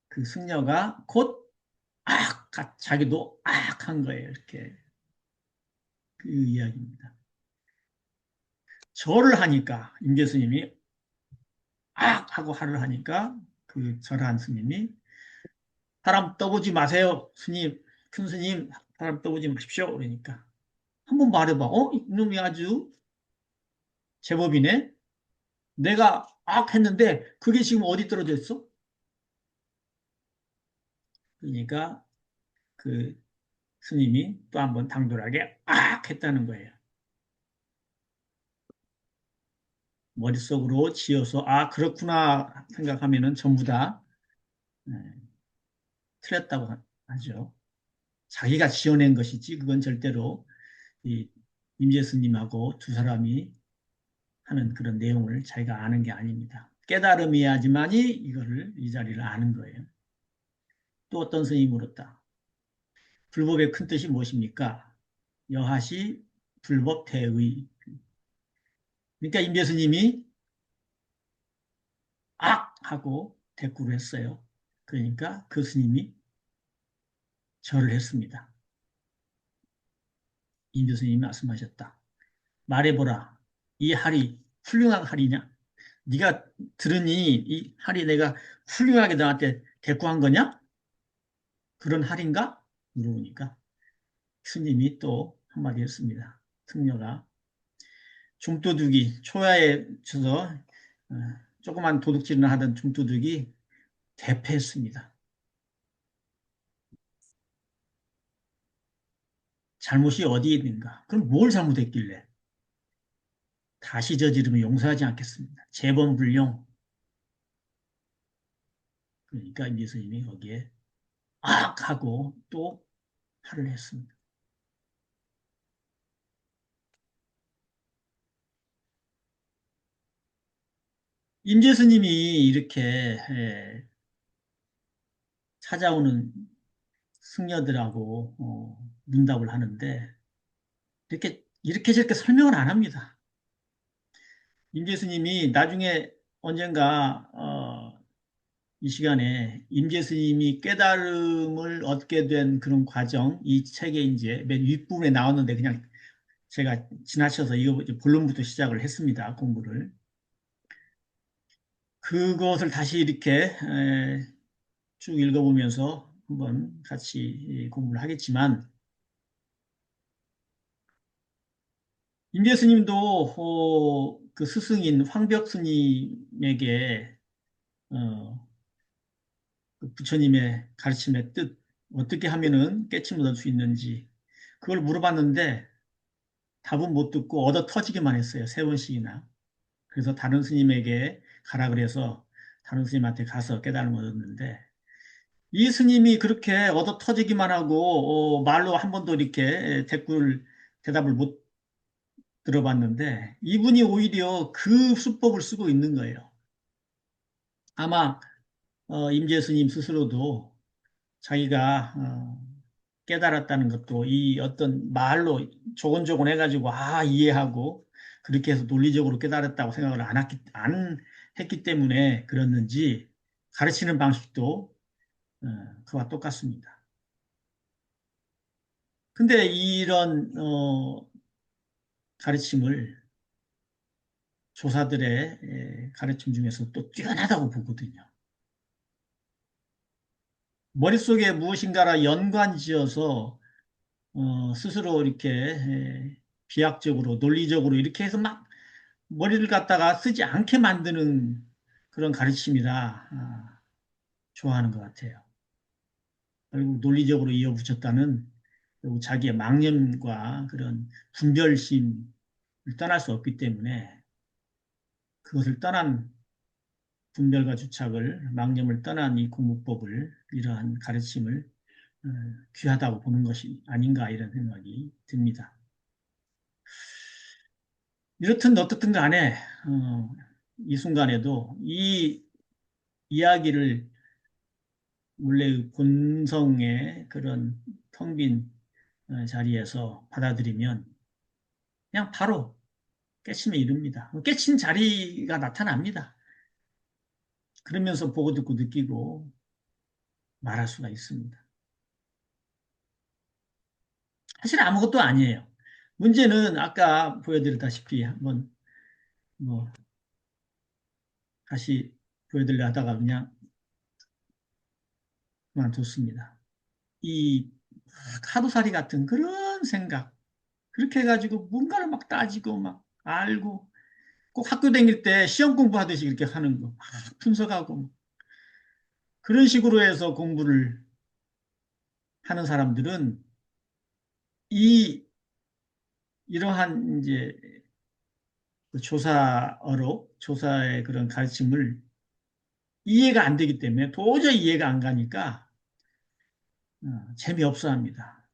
그 승려가 곧 자기도 한 거예요. 이렇게 그 이야기입니다. 절을 하니까 임재 스님이 하고 하를 하니까 그 절한 스님이 사람 떠보지 마세요. 스님, 큰 스님, 사람 떠보지 마십시오. 그러니까 한번 말해봐. 이놈이 아주 제법이네. 내가 했는데 그게 지금 어디 떨어져 있어? 그러니까 그 스님이 또 한번 당돌하게 했다는 거예요. 머릿속으로 지어서 그렇구나 생각하면은 전부 다 네, 틀렸다고 하죠. 자기가 지어낸 것이지 그건 절대로 이 임재 스님하고 두 사람이 하는 그런 내용을 자기가 아는 게 아닙니다. 깨달음이야지만이 이거를 이 자리를 아는 거예요. 또 어떤 스님이 물었다. 불법의 큰 뜻이 무엇입니까? 여하시 불법 대의. 그러니까 임재 스님이 하고 대꾸를 했어요. 그러니까 그 스님이 절을 했습니다. 임재 스님이 말씀하셨다. 말해보라. 이 할이 훌륭한 할이냐? 네가 들으니 이 할이 내가 훌륭하게 너한테 대꾸한 거냐? 그런 할인가? 물어보니까 스님이 또 한마디 했습니다. 승려가 중도둑이 초야에 쳐서 어, 조그만 도둑질을 하던 중도둑이 대패했습니다. 잘못이 어디에 있는가? 그럼 뭘 잘못했길래? 다시 저지르면 용서하지 않겠습니다. 재범불용. 그러니까 이 스님이 거기에 하고 또 할을 했습니다. 임재 스님이 이렇게 찾아오는 승려들하고 문답을 하는데 이렇게 저렇게 설명을 안 합니다. 임재 스님이 나중에 언젠가 이 시간에 임재 스님이 깨달음을 얻게 된 그런 과정, 이 책에 이제 맨 윗부분에 나왔는데 그냥 제가 지나쳐서 이거 이제 본론부터 시작을 했습니다. 공부를. 그것을 다시 이렇게 쭉 읽어보면서 한번 같이 공부를 하겠지만 임재 스님도 그 스승인 황벽 스님에게 어, 그 부처님의 가르침의 뜻 어떻게 하면은 깨침을 얻을 수 있는지 그걸 물어봤는데 답은 못 듣고 얻어 터지기만 했어요. 세 번씩이나. 그래서 다른 스님에게 가라 그래서 다른 스님한테 가서 깨달음을 얻었는데 이 스님이 그렇게 얻어 터지기만 하고 말로 한 번도 이렇게 대답을 못 들어봤는데 이분이 오히려 그 수법을 쓰고 있는 거예요. 아마 임재 스님 스스로도 자기가 깨달았다는 것도 이 어떤 말로 조곤조곤 해가지고 이해하고 그렇게 해서 논리적으로 깨달았다고 생각을 안 했기 때문에 그랬는지 가르치는 방식도 그와 똑같습니다. 근데 이런 가르침을 조사들의 가르침 중에서 또 뛰어나다고 보거든요. 머릿속에 무엇인가를 연관지어서 스스로 이렇게 비약적으로 논리적으로 이렇게 해서 막 머리를 갖다가 쓰지 않게 만드는 그런 가르침이라 좋아하는 것 같아요. 결국 논리적으로 이어붙였다는 결국 자기의 망념과 그런 분별심을 떠날 수 없기 때문에 그것을 떠난 분별과 주착을 망념을 떠난 이 공부법을 이러한 가르침을 어, 귀하다고 보는 것이 아닌가 이런 생각이 듭니다. 이렇든 어떻든 간에 이 순간에도 이 이야기를 원래의 본성의 그런 텅 빈 자리에서 받아들이면 그냥 바로 깨침에 이릅니다. 깨친 자리가 나타납니다. 그러면서 보고 듣고 느끼고 말할 수가 있습니다. 사실 아무것도 아니에요. 문제는 아까 보여드렸다시피 한번 뭐 다시 보여드리려 하다가 그냥 그만뒀습니다. 이 카도사리 같은 그런 생각 그렇게 해가지고 뭔가를 막 따지고 막 알고 꼭 학교 다닐 때 시험 공부하듯이 이렇게 하는 거 막 분석하고 그런 식으로 해서 공부를 하는 사람들은 이 이러한 이제 그 조사의 그런 가르침을 이해가 안 되기 때문에 도저히 이해가 안 가니까 재미없어 합니다.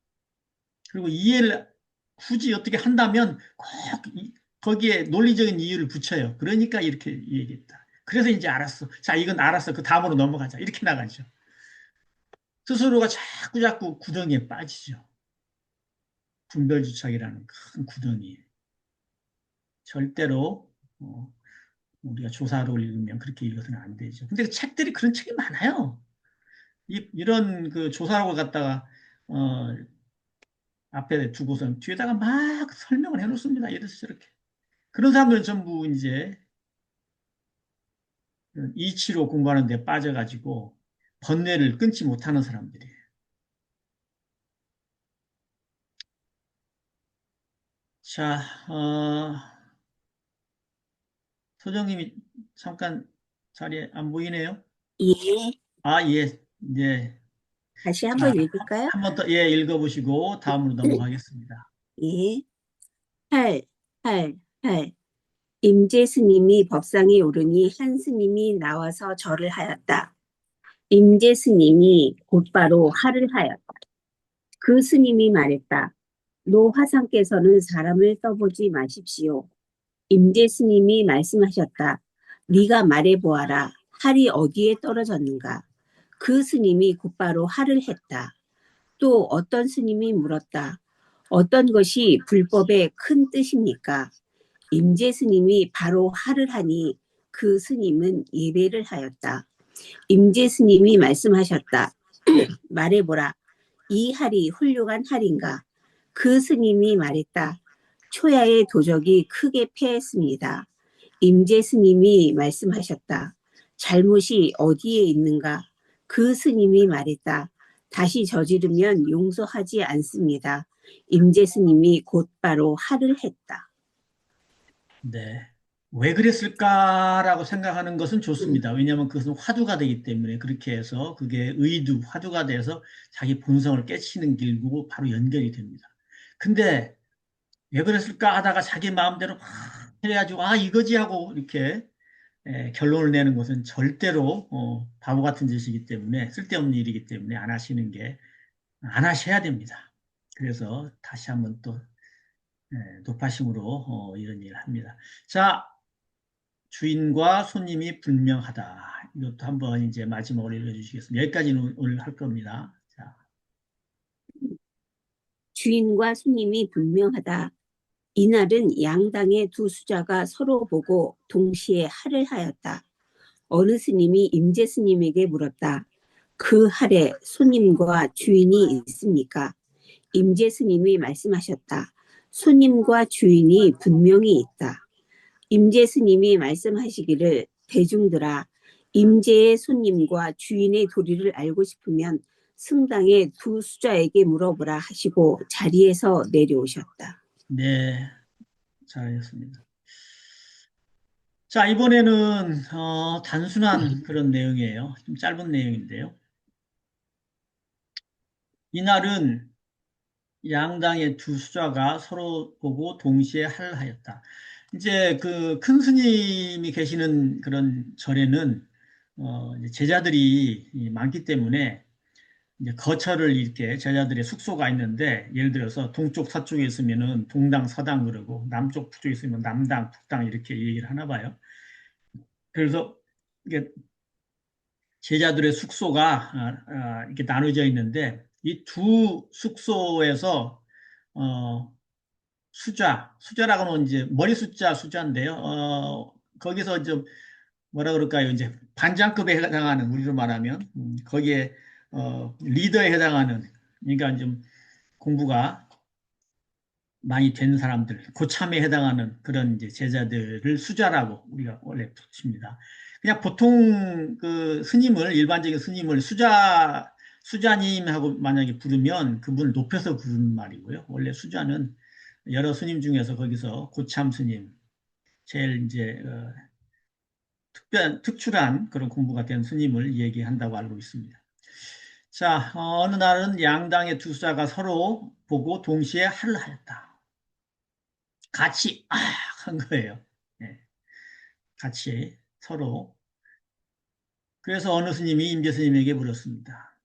그리고 이해를 굳이 어떻게 한다면 꼭 거기에 논리적인 이유를 붙여요. 그러니까 이렇게 얘기했다. 그래서 이제 알았어. 자, 이건 알았어. 그 다음으로 넘어가자. 이렇게 나가죠. 스스로가 자꾸 구덩이에 빠지죠. 분별주착이라는 큰 구덩이에. 절대로 우리가 조사를 읽으면 그렇게 읽어서는 안 되죠. 근데 그 책들이 그런 책이 많아요. 이런 그 조사를 갖다가 어, 앞에 두고선 뒤에다가 막 설명을 해놓습니다. 이래서 저렇게. 그런 사람들은 전부 이제 이치로 공부하는 데 빠져가지고 번뇌를 끊지 못하는 사람들이에요. 자, 소정님이 잠깐 자리에 안 보이네요. 예, 예, 네. 다시 자, 한번 읽을까요? 한 번 더, 읽어보시고 다음으로 넘어가겠습니다. 예, 8, 8, 8. 임재 스님이 법상에 오르니 한 스님이 나와서 절을 하였다. 임재 스님이 곧바로 하를 하였다. 그 스님이 말했다. 노 화상께서는 사람을 떠보지 마십시오. 임재 스님이 말씀하셨다. 네가 말해보아라. 할이 어디에 떨어졌는가? 그 스님이 곧바로 할을 했다. 또 어떤 스님이 물었다. 어떤 것이 불법의 큰 뜻입니까? 임재 스님이 바로 하를 하니 그 스님은 예배를 하였다. 임재 스님이 말씀하셨다. 말해보라. 이 할이 훌륭한 할인가? 그 스님이 말했다. 초야의 도적이 크게 패했습니다. 임재 스님이 말씀하셨다. 잘못이 어디에 있는가? 그 스님이 말했다. 다시 저지르면 용서하지 않습니다. 임재 스님이 곧바로 할을 했다. 네. 왜 그랬을까라고 생각하는 것은 좋습니다. 왜냐하면 그것은 화두가 되기 때문에 그렇게 해서 그게 의두, 화두가 돼서 자기 본성을 깨치는 길고 바로 연결이 됩니다. 근데 왜 그랬을까 하다가 자기 마음대로 막 해가지고 아 이거지 하고 이렇게 결론을 내는 것은 절대로 바보 같은 짓이기 때문에 쓸데없는 일이기 때문에 안 하셔야 됩니다. 그래서 다시 한번 또 노파심으로 이런 일을 합니다. 자, 주인과 손님이 분명하다. 이것도 한번 이제 마지막으로 읽어주시겠습니다. 여기까지는 오늘 할 겁니다. 자, 주인과 손님이 분명하다. 이날은 양당의 두 수자가 서로 보고 동시에 할을 하였다. 어느 스님이 임재 스님에게 물었다. 그 할에 손님과 주인이 있습니까? 임재 스님이 말씀하셨다. 손님과 주인이 분명히 있다. 임재 스님이 말씀하시기를 대중들아 임재의 손님과 주인의 도리를 알고 싶으면 승당의 두 수자에게 물어보라 하시고 자리에서 내려오셨다. 네, 잘하셨습니다. 자, 이번에는 단순한 그런 내용이에요. 좀 짧은 내용인데요. 이날은 양당의 두 수자가 서로 보고 동시에 할하였다. 이제 그 큰 스님이 계시는 그런 절에는 이제 제자들이 많기 때문에 이제 거처를 이렇게 제자들의 숙소가 있는데 예를 들어서 동쪽 서쪽에 있으면은 동당 서당 그러고 남쪽 북쪽에 있으면 남당 북당 이렇게 얘기를 하나 봐요. 그래서 이게 제자들의 숙소가 이렇게 나눠져 있는데 이 두 숙소에서 어, 수자라고는 이제 머리 숫자 수자인데요. 거기서 좀 뭐라 그럴까요? 이제 반장급에 해당하는 우리로 말하면 거기에 리더에 해당하는 그러니까 좀 공부가 많이 된 사람들, 고참에 해당하는 그런 이제 제자들을 수자라고 우리가 원래 붙입니다. 그냥 보통 그 스님을 일반적인 스님을 수자님하고 만약에 부르면 그분을 높여서 부르는 말이고요. 원래 수자는 여러 스님 중에서 거기서 고참 스님, 제일 이제 특출한 그런 공부가 된 스님을 얘기한다고 알고 있습니다. 자, 어느 날은 양당의 두 수자가 서로 보고 동시에 할을 하였다. 같이 한 거예요. 예, 같이 서로. 그래서 어느 스님이 임재 스님에게 물었습니다.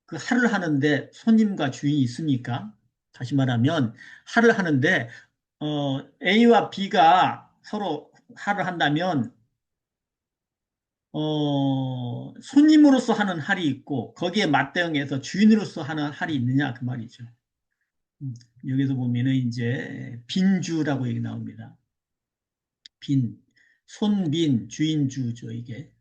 그 할을 하는데 손님과 주인이 있습니까? 다시 말하면 할을 하는데 A와 B가 서로 할을 한다면 손님으로서 하는 할이 있고 거기에 맞대응해서 주인으로서 하는 할이 있느냐 그 말이죠. 여기서 보면은 이제 빈주라고 얘기 나옵니다. 빈, 손빈, 주인주죠 이게.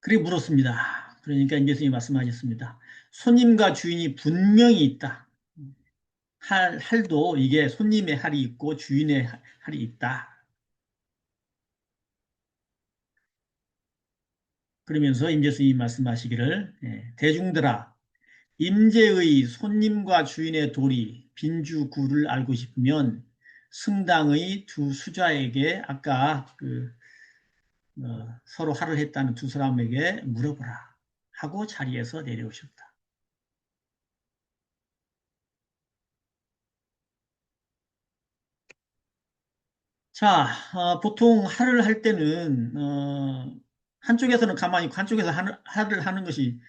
그리 물었습니다. 그러니까 예수님이 말씀하셨습니다. 손님과 주인이 분명히 있다. 할도 이게 손님의 할이 있고 주인의 할이 있다. 그러면서 임재스님이 말씀하시기를 대중들아 임재의 손님과 주인의 도리 빈주구를 알고 싶으면 승당의 두 수자에게 아까 서로 할을 했다는 두 사람에게 물어보라 하고 자리에서 내려오셨다. 자, 보통 할을 할 때는 한쪽에서는 가만히 있고 한쪽에서 할을 하는 것이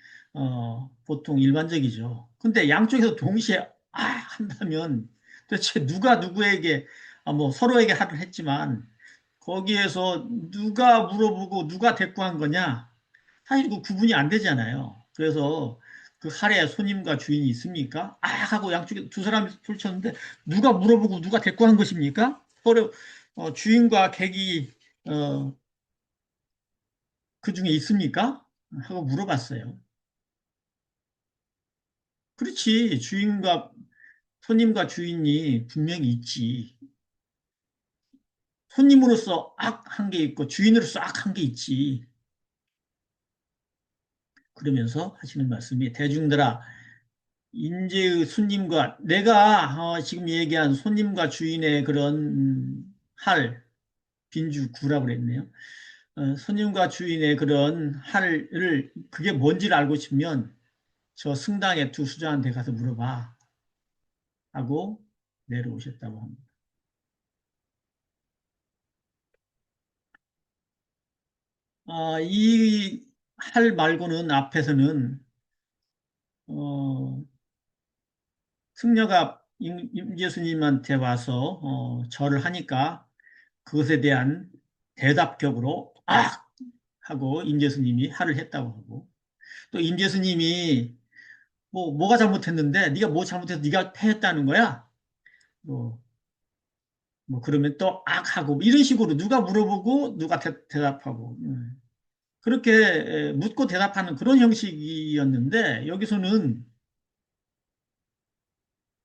보통 일반적이죠. 근데 양쪽에서 동시에 한다면 도대체 누가 누구에게 뭐 서로에게 할을 했지만 거기에서 누가 물어보고 누가 대꾸한 거냐? 사실 그 구분이 안 되잖아요. 그래서 그 할에 손님과 주인이 있습니까? 아 하고 양쪽에 두 사람이 소리쳤는데 누가 물어보고 누가 대꾸한 것입니까? 서로 주인과 객이 어, 그 중에 있습니까? 하고 물어봤어요. 그렇지. 주인과 손님과 주인이 분명히 있지. 손님으로서 악 한 게 있고 주인으로서 악 한 게 있지. 그러면서 하시는 말씀이 대중들아 인재의 손님과 내가 지금 얘기한 손님과 주인의 그런 할 빈주 구라고 그랬네요. 손님과 주인의 그런 할을 그게 뭔지를 알고 싶으면 저 승당의 두 수장한테 가서 물어봐 하고 내려오셨다고 합니다. 이 할 말고는 앞에서는 어, 승려가 임재수님한테 와서 절을 하니까 그것에 대한 대답격으로 악 하고 임재수님이 할을 했다고 하고 또 임재수님이 뭐가 잘못했는데 네가 뭐 잘못해서 네가 패했다는 거야? 뭐, 뭐 그러면 또 악 하고 뭐 이런 식으로 누가 물어보고 누가 대답하고 그렇게 묻고 대답하는 그런 형식이었는데 여기서는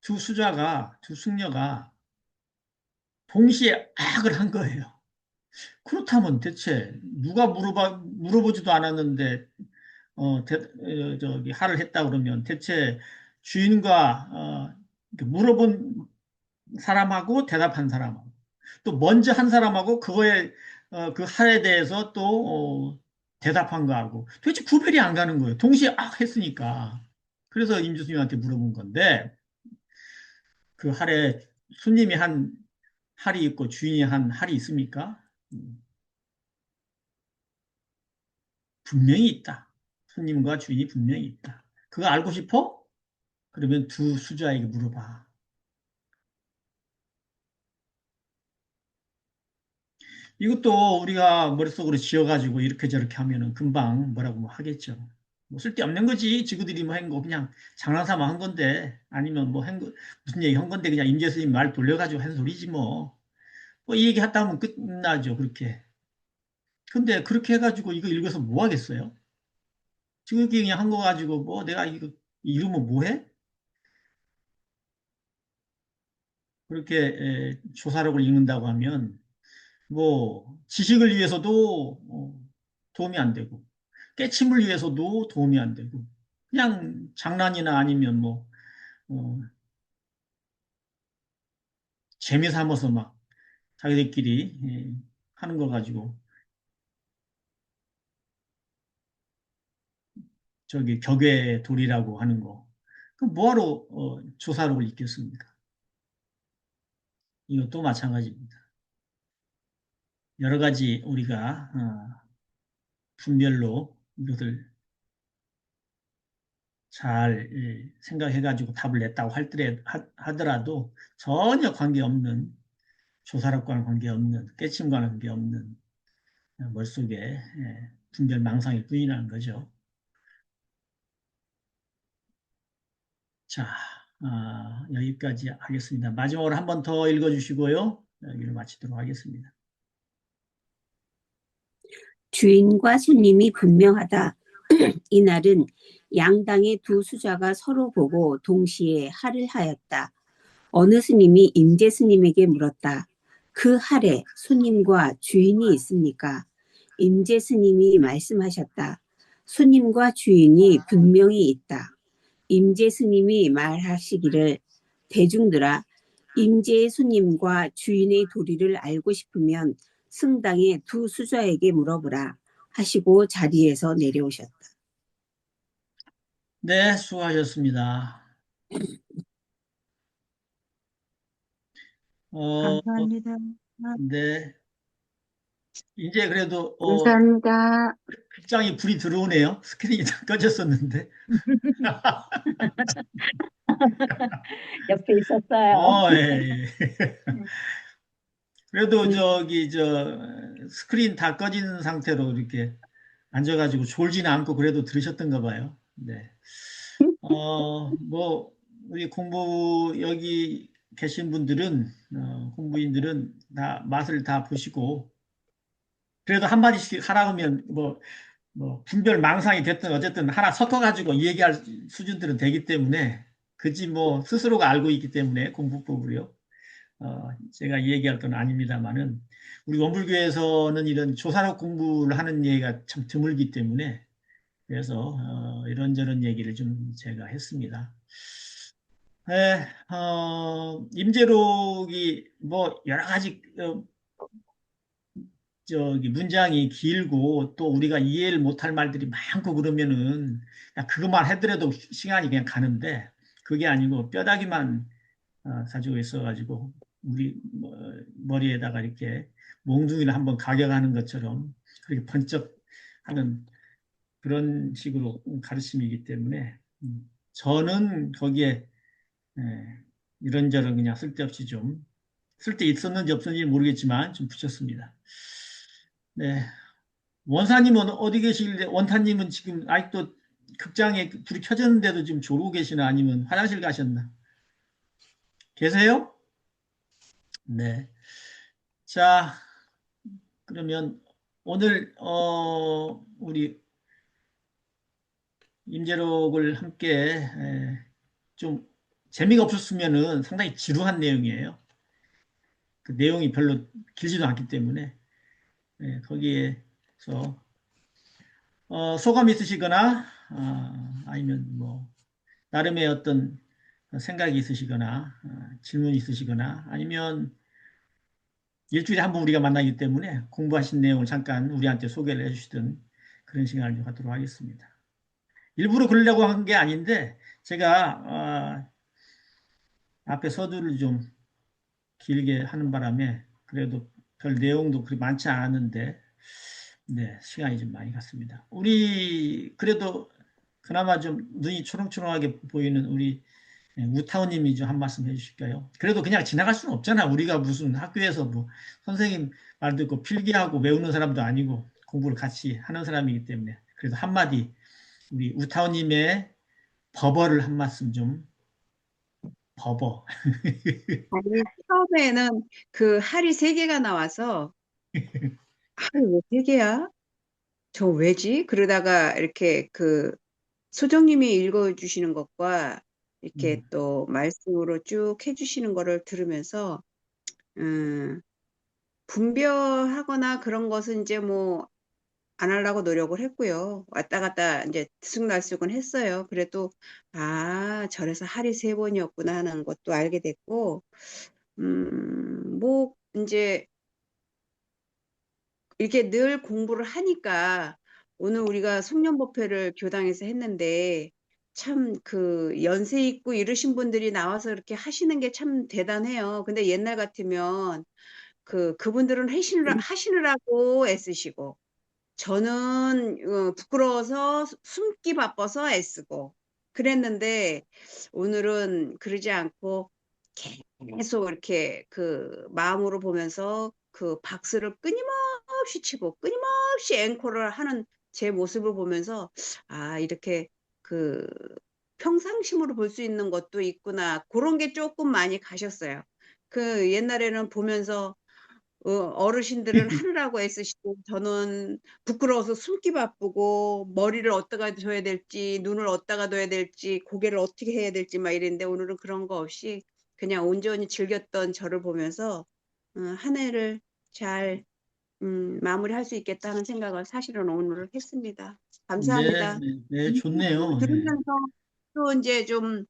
두 승려가 동시에 악을 한 거예요. 그렇다면 대체 누가 물어보지도 않았는데 저기 할을 했다 그러면 대체 주인과 이렇게 물어본 사람하고 대답한 사람하고 또 먼저 한 사람하고 그거에 그 할에 대해서 또 대답한 거하고 도대체 구별이 안 가는 거예요. 동시에 악 했으니까. 그래서 임주수님한테 물어본 건데 그 할에 손님이 한 할이 있고 주인이 한 할이 있습니까? 음, 분명히 있다. 손님과 주인이 분명히 있다. 그거 알고 싶어? 그러면 두 수자에게 물어봐. 이것도 우리가 머릿속으로 지어가지고 이렇게 저렇게 하면은 금방 뭐라고 뭐 하겠죠. 뭐 쓸데없는 거지. 지구들이 뭐 한 거 그냥 장난삼아 한 건데 아니면 뭐 한 거, 무슨 얘기 한 건데 그냥 임재스님 말 돌려가지고 한 소리지 뭐. 뭐 이 얘기 했다 하면 끝나죠. 그렇게. 근데 그렇게 해가지고 이거 읽어서 뭐 하겠어요? 지구기 그냥 한 거 가지고 뭐 내가 이거 이러면 뭐 해? 그렇게 조사록을 읽는다고 하면 뭐 지식을 위해서도 도움이 안 되고 깨침을 위해서도 도움이 안 되고 그냥 장난이나 아니면 뭐 어, 재미 삼아서 막 자기들끼리 하는 거 가지고 저기 격의 돌이라고 하는 거. 그 뭐하러 조사록을 읽겠습니까? 이것도 마찬가지입니다. 여러 가지 우리가 분별로 이것을 잘 생각해가지고 답을 냈다고 하더라도 전혀 관계없는 조사력과는 관계없는 깨침과는 관계없는 머릿속에 분별 망상일 뿐이라는 거죠. 자, 여기까지 하겠습니다. 마지막으로 한 번 더 읽어주시고요. 여기를 마치도록 하겠습니다. 주인과 손님이 분명하다. 이날은 양당의 두 수자가 서로 보고 동시에 할을 하였다. 어느 스님이 임재 스님에게 물었다. 그 할에 손님과 주인이 있습니까? 임재 스님이 말씀하셨다. 손님과 주인이 분명히 있다. 임재 스님이 말하시기를 대중들아 임재의 손님과 주인의 도리를 알고 싶으면 승당의 두 수자에게 물어보라 하시고 자리에서 내려오셨다. 네, 수고하셨습니다. 어, 감사합니다. 네. 이제 그래도 감사합니다. 극장에 불이 들어오네요. 스크린이 다 꺼졌었는데. 옆에 있었어요. 예, 예. 그래도 음, 저기 저 스크린 다 꺼진 상태로 이렇게 앉아가지고 졸지는 않고 그래도 들으셨던가 봐요. 네. 뭐 우리 공부 여기 계신 분들은 공부인들은 다 맛을 다 보시고 그래도 한마디씩 하라 그러면 뭐 분별 망상이 됐든 어쨌든 하나 섞어가지고 얘기할 수준들은 되기 때문에 그지 뭐 스스로가 알고 있기 때문에 공부법을요. 제가 얘기할 건 아닙니다만은 우리 원불교에서는 이런 조산업 공부를 하는 얘기가 참 드물기 때문에 그래서 이런저런 얘기를 좀 제가 했습니다. 네, 임재록이 뭐 여러 가지 저기 문장이 길고 또 우리가 이해를 못할 말들이 많고 그러면은 그냥 그것만 해더라도 시간이 그냥 가는데 그게 아니고 뼈다귀만 가지고 있어가지고 우리 머리에다가 이렇게 몽둥이를 한번 가격하는 것처럼 그렇게 번쩍 하는 그런 식으로 가르침이기 때문에 저는 거기에 이런저런 그냥 쓸데없이 좀 쓸데 있었는지 없었는지 모르겠지만 좀 붙였습니다. 네. 원사님은 어디 계시길래 원타님은 지금 아직도 극장에 불이 켜졌는데도 지금 졸고 계시나 아니면 화장실 가셨나? 계세요? 네. 자, 그러면 오늘 우리 임재록을 함께 좀 재미가 없었으면은 상당히 지루한 내용이에요. 그 내용이 별로 길지도 않기 때문에 거기에서 소감 있으시거나 아니면 뭐 나름의 어떤 생각이 있으시거나 질문이 있으시거나 아니면 일주일에 한 번 우리가 만나기 때문에 공부하신 내용을 잠깐 우리한테 소개를 해주시던 그런 시간을 좀 갖도록 하겠습니다. 일부러 그러려고 한 게 아닌데 제가 앞에 서두를 좀 길게 하는 바람에 그래도 별 내용도 그리 많지 않았는데 네, 시간이 좀 많이 갔습니다. 우리 그래도 그나마 좀 눈이 초롱초롱하게 보이는 우리 우타우님이 좀 한 말씀 해주실까요? 그래도 그냥 지나갈 수는 없잖아. 우리가 무슨 학교에서 뭐 선생님 말 듣고 필기하고 외우는 사람도 아니고 공부를 같이 하는 사람이기 때문에 그래도 한마디 우리 우타우님의 버버를 한 말씀 좀 버버. 아니, 처음에는 그 할이 세 개가 나와서, 할이 왜 세 개야? 저 왜지? 그러다가 이렇게 그 소정님이 읽어주시는 것과 이렇게 음, 또 말씀으로 쭉 해주시는 거를 들으면서, 음, 분별하거나 그런 것은 이제 뭐 안 하려고 노력을 했고요. 왔다 갔다 이제 들쑥날쑥은 했어요. 그래도, 아, 저래서 할이 세 번이었구나 하는 것도 알게 됐고, 뭐, 이제 이렇게 늘 공부를 하니까 오늘 우리가 송년법회를 교당에서 했는데 참 그 연세 있고 이러신 분들이 나와서 이렇게 하시는 게 참 대단해요. 근데 옛날 같으면 그분들은 하시느라고 애쓰시고 저는 부끄러워서 숨기 바빠서 애쓰고 그랬는데 오늘은 그러지 않고 계속 이렇게 그 마음으로 보면서 그 박수를 끊임없이 치고 끊임없이 앵콜을 하는 제 모습을 보면서 아, 이렇게 그 평상심으로 볼 수 있는 것도 있구나. 그런 게 조금 많이 가셨어요. 그 옛날에는 보면서 어르신들은 하느라고 애쓰시고 저는 부끄러워서 숨기 바쁘고 머리를 어디다가 둬야 될지 눈을 어디다가 둬야 될지 고개를 어떻게 해야 될지 막 이랬는데 오늘은 그런 거 없이 그냥 온전히 즐겼던 저를 보면서 한 해를 잘 마무리할 수 있겠다는 생각을 사실은 오늘 했습니다. 네, 감사합니다. 네, 네, 좋네요. 네. 들으면서 또 이제 좀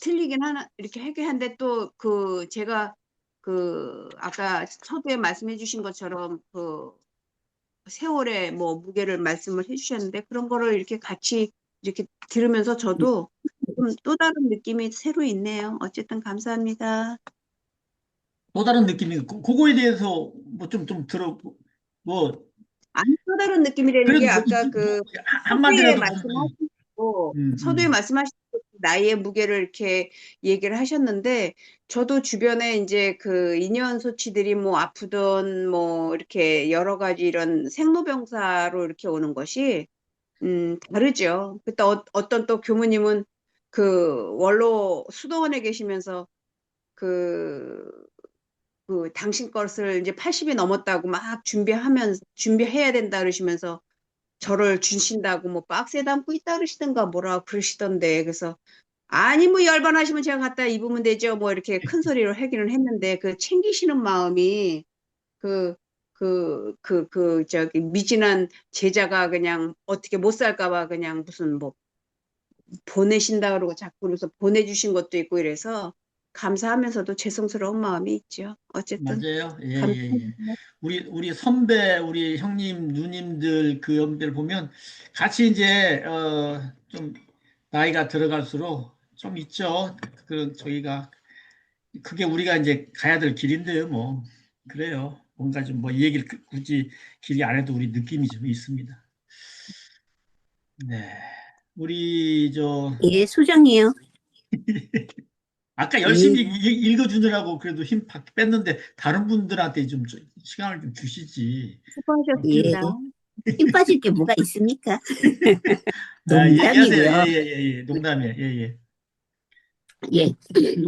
틀리긴 하나 이렇게 하긴 한데 또 그 제가 그 아까 서두에 말씀해 주신 것처럼 그 세월의 뭐 무게를 말씀을 해 주셨는데 그런 거를 이렇게 같이 이렇게 들으면서 저도 좀 또 다른 느낌이 새로 있네요. 어쨌든 감사합니다. 또 다른 느낌이 그거에 대해서 뭐 좀 들어 뭐 아니 또 다른 느낌이라는 게 그래도 뭐, 아까 뭐 그 서두에 한마디라도 좀 말씀하시고 서두에 음. 말씀하신 나이의 무게를 이렇게 얘기를 하셨는데, 저도 주변에 이제 그 인연소치들이 뭐 아프던 뭐 이렇게 여러 가지 이런 생로병사로 이렇게 오는 것이 다르죠. 그때 어떤 또 교무님은 그 원로 수도원에 계시면서 그, 그 당신 것을 이제 80이 넘었다고 막 준비해야 된다 그러시면서 저를 주신다고 뭐 박스에 담고 있다 그러시던가 뭐라 그러시던데, 그래서 아니 뭐 열반하시면 제가 갖다 입으면 되죠 뭐 이렇게 큰 소리로 하기는 했는데, 그 챙기시는 마음이 그 저기 미진한 제자가 그냥 어떻게 못 살까 봐 그냥 무슨 뭐 보내신다 그러고 자꾸 그래서 보내주신 것도 있고 이래서 감사하면서도 죄송스러운 마음이 있죠. 어쨌든 맞아요. 예, 예, 예. 감사합니다. 우리 선배, 우리 형님, 누님들 그 연배를 보면 같이 이제, 좀 나이가 들어갈수록 좀 있죠. 저희가, 그게 우리가 이제 가야 될 길인데요, 뭐. 그래요. 뭔가 좀 뭐 이 얘기를 굳이 길이 안 해도 우리 느낌이 좀 있습니다. 네. 우리, 예, 소정이요. 아까 열심히 예, 읽어주느라고 그래도 힘 뺐는데 다른 분들한테 좀 시간을 좀 주시지. 예. 수고하셨습니다. 힘 빠질 게 뭐가 있습니까? 아, 얘기하세요. 예, 농담이고요. 예, 예, 예. 농담이에요. 예, 예. 예.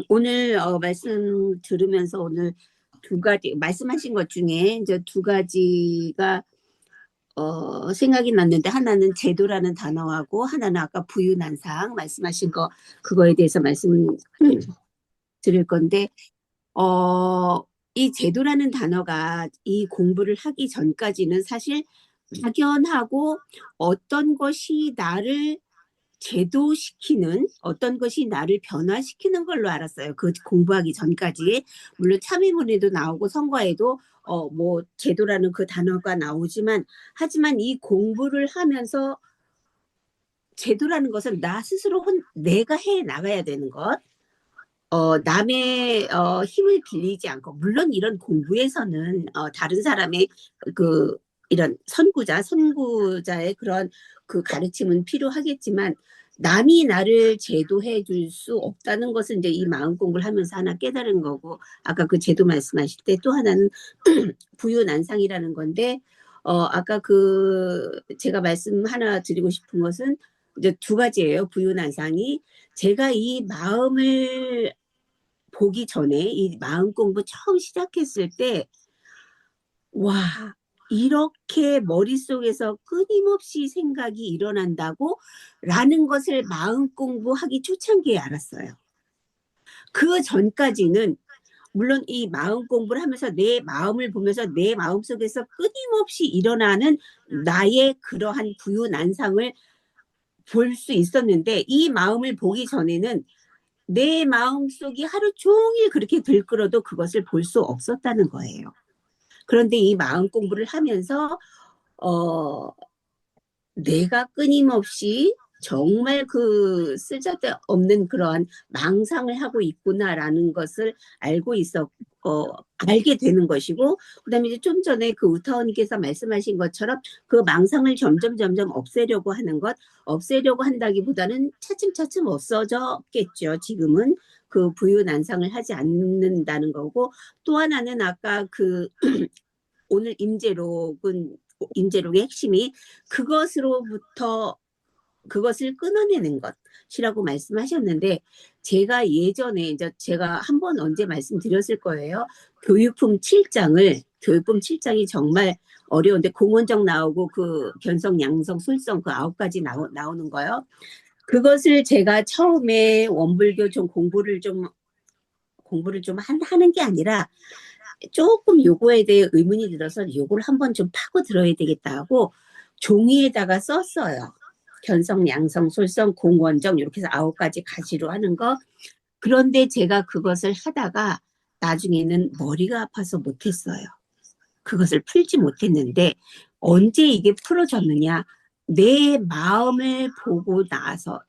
오늘 말씀 들으면서 오늘 두 가지 말씀하신 것 중에 이제 두 가지가 생각이 났는데, 하나는 제도라는 단어하고 하나는 아까 부유난상 말씀하신 거, 그거에 대해서 말씀 드릴 건데, 어, 이 제도라는 단어가 이 공부를 하기 전까지는 사실 막연하고 어떤 것이 나를 제도시키는, 어떤 것이 나를 변화시키는 걸로 알았어요. 그 공부하기 전까지. 물론 참의문에도 나오고 선거에도 뭐 제도라는 그 단어가 나오지만, 하지만 이 공부를 하면서 제도라는 것은 나 스스로 내가 해 나가야 되는 것. 남의 힘을 빌리지 않고, 물론 이런 공부에서는 다른 사람의 그 이런 선구자의 그런 그 가르침은 필요하겠지만, 남이 나를 제도해 줄 수 없다는 것은 이제 이 마음 공부를 하면서 하나 깨달은 거고, 아까 그 제도 말씀하실 때 또 하나는 부유난상이라는 건데, 아까 그 제가 말씀 하나 드리고 싶은 것은 이제 두 가지예요. 부유난상이 제가 이 마음을 보기 전에, 이 마음 공부 처음 시작했을 때, 와, 이렇게 머릿속에서 끊임없이 생각이 일어난다고 라는 것을 마음 공부하기 초창기에 알았어요. 그 전까지는 물론 이 마음 공부를 하면서 내 마음을 보면서 내 마음 속에서 끊임없이 일어나는 나의 그러한 부유난상을 볼 수 있었는데, 이 마음을 보기 전에는 내 마음속이 하루 종일 그렇게 들끓어도 그것을 볼 수 없었다는 거예요. 그런데 이 마음 공부를 하면서 어, 내가 끊임없이 정말 그 쓸데없는 그러한 망상을 하고 있구나라는 것을 알게 되는 것이고, 그다음에 이제 좀 전에 그 우타원님께서 말씀하신 것처럼 그 망상을 점점 없애려고 하는 것, 없애려고 한다기보다는 차츰차츰 없어졌겠죠. 지금은 그 부유난상을 하지 않는다는 거고, 또 하나는 아까 그 오늘 임재록의 핵심이 그것으로부터 그것을 끊어내는 것이라고 말씀하셨는데, 제가 한 번 언제 말씀드렸을 거예요. 교육품 7장이 정말 어려운데, 공원정 나오고 그 견성, 양성, 솔성 그 9가지 나오는 거요. 그것을 제가 처음에 원불교 공부를 좀 하는 게 아니라 조금 요거에 대해 의문이 들어서 요걸 한번 좀 파고 들어야 되겠다 하고 종이에다가 썼어요. 견성, 양성, 솔성, 공원정 이렇게 해서 9가지 가지로 하는 거. 그런데 제가 그것을 하다가 나중에는 머리가 아파서 못했어요. 그것을 풀지 못했는데, 언제 이게 풀어졌느냐? 내 마음을 보고 나서,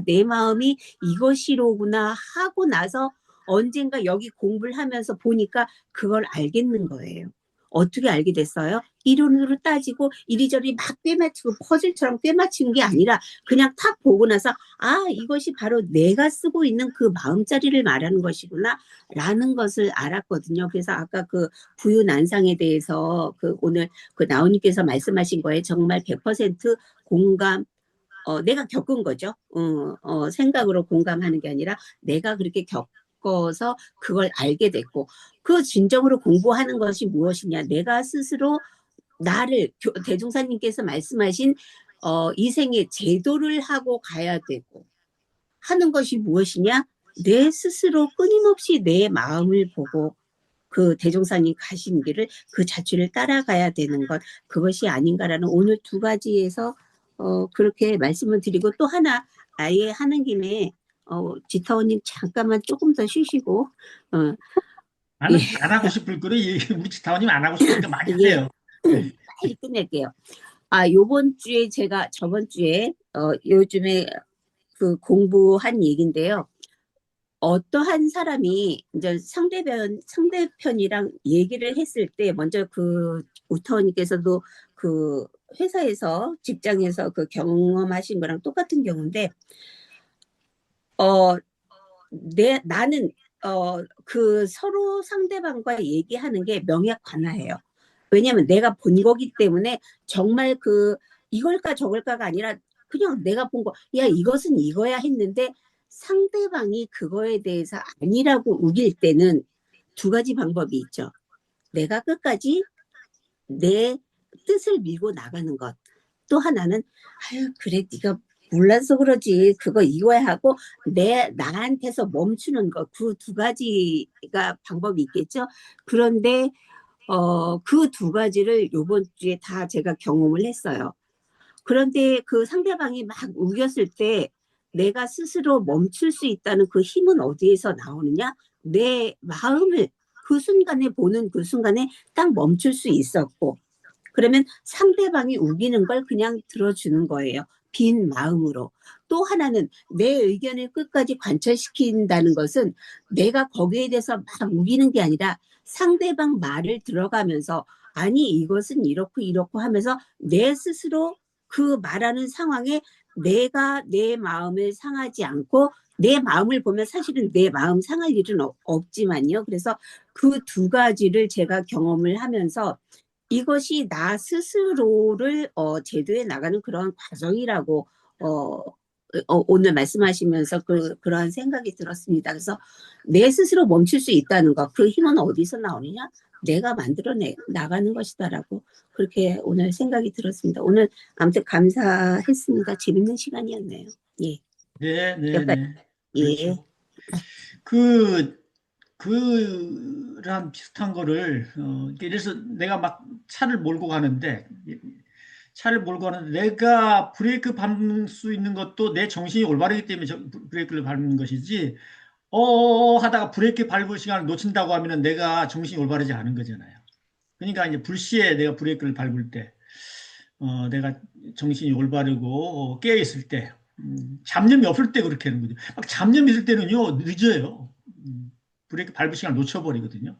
내 마음이 이것이로구나 하고 나서 언젠가 여기 공부를 하면서 보니까 그걸 알겠는 거예요. 어떻게 알게 됐어요? 이론으로 따지고 이리저리 막 꿰맞추고 퍼즐처럼 꿰맞춘 게 아니라 그냥 탁 보고 나서 아, 이것이 바로 내가 쓰고 있는 그 마음자리를 말하는 것이구나 라는 것을 알았거든요. 그래서 아까 그 부유난상에 대해서 그 오늘 그 나오님께서 말씀하신 거에 정말 100% 공감, 내가 겪은 거죠. 생각으로 공감하는 게 아니라 내가 그렇게 겪어서 그걸 알게 됐고, 그 진정으로 공부하는 것이 무엇이냐. 내가 스스로 나를, 대종사님께서 말씀하신 이 생의 제도를 하고 가야 되고, 하는 것이 무엇이냐? 내 스스로 끊임없이 내 마음을 보고 그 대종사님 가신 길을 그 자취를 따라가야 되는 것, 그것이 아닌가라는 오늘 두 가지에서 그렇게 말씀을 드리고 또 하나 아예 하는 김에 지타원님 잠깐만 조금 더 쉬시고 예, 나는 안 하고 싶을 거를 우리 지타원님 안 하고 싶으니까 많이 예, 하세요. 네. 빨리 끝낼게요. 아, 요번 주에 제가 저번 주에 요즘에 그 공부한 얘기인데요. 어떠한 사람이 이제 상대편이랑 얘기를 했을 때 먼저 그 우타원님께서도 그 회사에서 직장에서 그 경험하신 거랑 똑같은 경우인데 어 나는 그 서로 상대방과 얘기하는 게 명약관화예요. 왜냐면 내가 본 거기 때문에 정말 그 이걸까 저걸까가 아니라 그냥 내가 본 거, 야, 이것은 이거야 했는데 상대방이 그거에 대해서 아니라고 우길 때는 두 가지 방법이 있죠. 내가 끝까지 내 뜻을 밀고 나가는 것. 또 하나는 아유 그래 네가 몰라서 그러지 그거 이거야 하고 내 나한테서 멈추는 것. 그 두 가지가 방법이 있겠죠. 그런데 그 두 가지를 요번 주에 다 제가 경험을 했어요. 그런데 그 상대방이 막 우겼을 때 내가 스스로 멈출 수 있다는 그 힘은 어디에서 나오느냐? 내 마음을 그 순간에 보는 그 순간에 딱 멈출 수 있었고, 그러면 상대방이 우기는 걸 그냥 들어주는 거예요. 빈 마음으로. 또 하나는 내 의견을 끝까지 관철시킨다는 것은 내가 거기에 대해서 막 우기는 게 아니라 상대방 말을 들어가면서 아니 이것은 이렇고 이렇고 하면서 내 스스로 그 말하는 상황에 내가 내 마음을 상하지 않고 내 마음을 보면 사실은 내 마음 상할 일은 없지만요. 그래서 그 두 가지를 제가 경험을 하면서 이것이 나 스스로를 제도해 나가는 그런 과정이라고 오늘 말씀하시면서 그러한 생각이 들었습니다. 그래서 내 스스로 멈출 수 있다는 것, 그 힘은 어디서 나오느냐? 내가 만들어내 나가는 것이다라고 그렇게 오늘 생각이 들었습니다. 오늘 아무튼 감사했습니다. 재밌는 시간이었네요. 예, 네, 네, 여기까지. 네. 예, 그렇죠. 그, 그랑 비슷한 거를, 그래서 내가 막 차를 몰고 가는데, 내가 브레이크 밟을 수 있는 것도 내 정신이 올바르기 때문에 브레이크를 밟는 것이지, 하다가 브레이크 밟을 시간을 놓친다고 하면은 내가 정신이 올바르지 않은 거잖아요. 그러니까 이제 불시에 내가 브레이크를 밟을 때, 내가 정신이 올바르고 깨어있을 때, 잡념이 없을 때 그렇게 하는 거죠. 막 잡념이 있을 때는요, 늦어요. 브레이크 밟을 시간을 놓쳐버리거든요.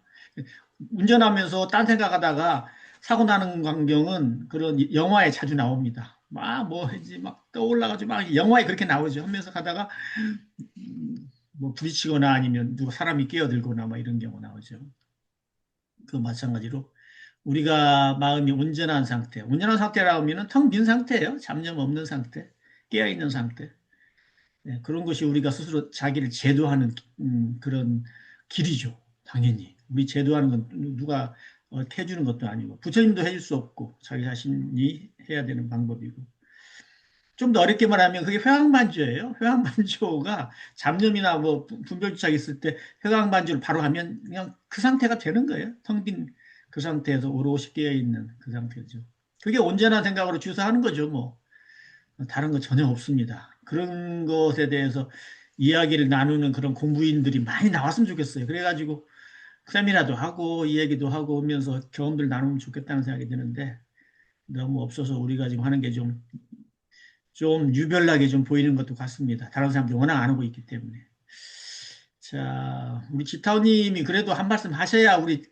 운전하면서 딴 생각하다가 사고 나는 광경은 그런 영화에 자주 나옵니다. 막 뭐 이제 막 떠올라가지고 막 영화에 그렇게 나오죠. 하면서 가다가 뭐 부딪히거나 아니면 누가 사람이 끼어들거나 막 이런 경우 나오죠. 그 마찬가지로 우리가 마음이 온전한 상태라고 하면 텅 빈 상태예요. 잡념 없는 상태, 깨어 있는 상태. 네, 그런 것이 우리가 스스로 자기를 제도하는 그런 길이죠. 당연히. 우리 제도하는 건 누가 해주는 것도 아니고 부처님도 해줄 수 없고 자기 자신이 해야 되는 방법이고 좀 더 어렵게 말하면 그게 회광반조예요. 회광반조가 잡념이나 뭐 분별주착 있을 때 회광반조를 바로 하면 그냥 그 상태가 되는 거예요. 텅 빈 그 상태에서 오롯이 깨어 있는 그 상태죠. 그게 온전한 생각으로 주사하는 거죠. 뭐 다른 거 전혀 없습니다. 그런 것에 대해서 이야기를 나누는 그런 공부인들이 많이 나왔으면 좋겠어요. 그래가지고 세미나도 하고 이 얘기도 하고 하면서 경험들 나누면 좋겠다는 생각이 드는데 너무 없어서 우리가 지금 하는 게 좀 유별나게 좀 보이는 것도 같습니다. 다른 사람들이 워낙 안 하고 있기 때문에. 자, 우리 지타오님이 그래도 한 말씀 하셔야 우리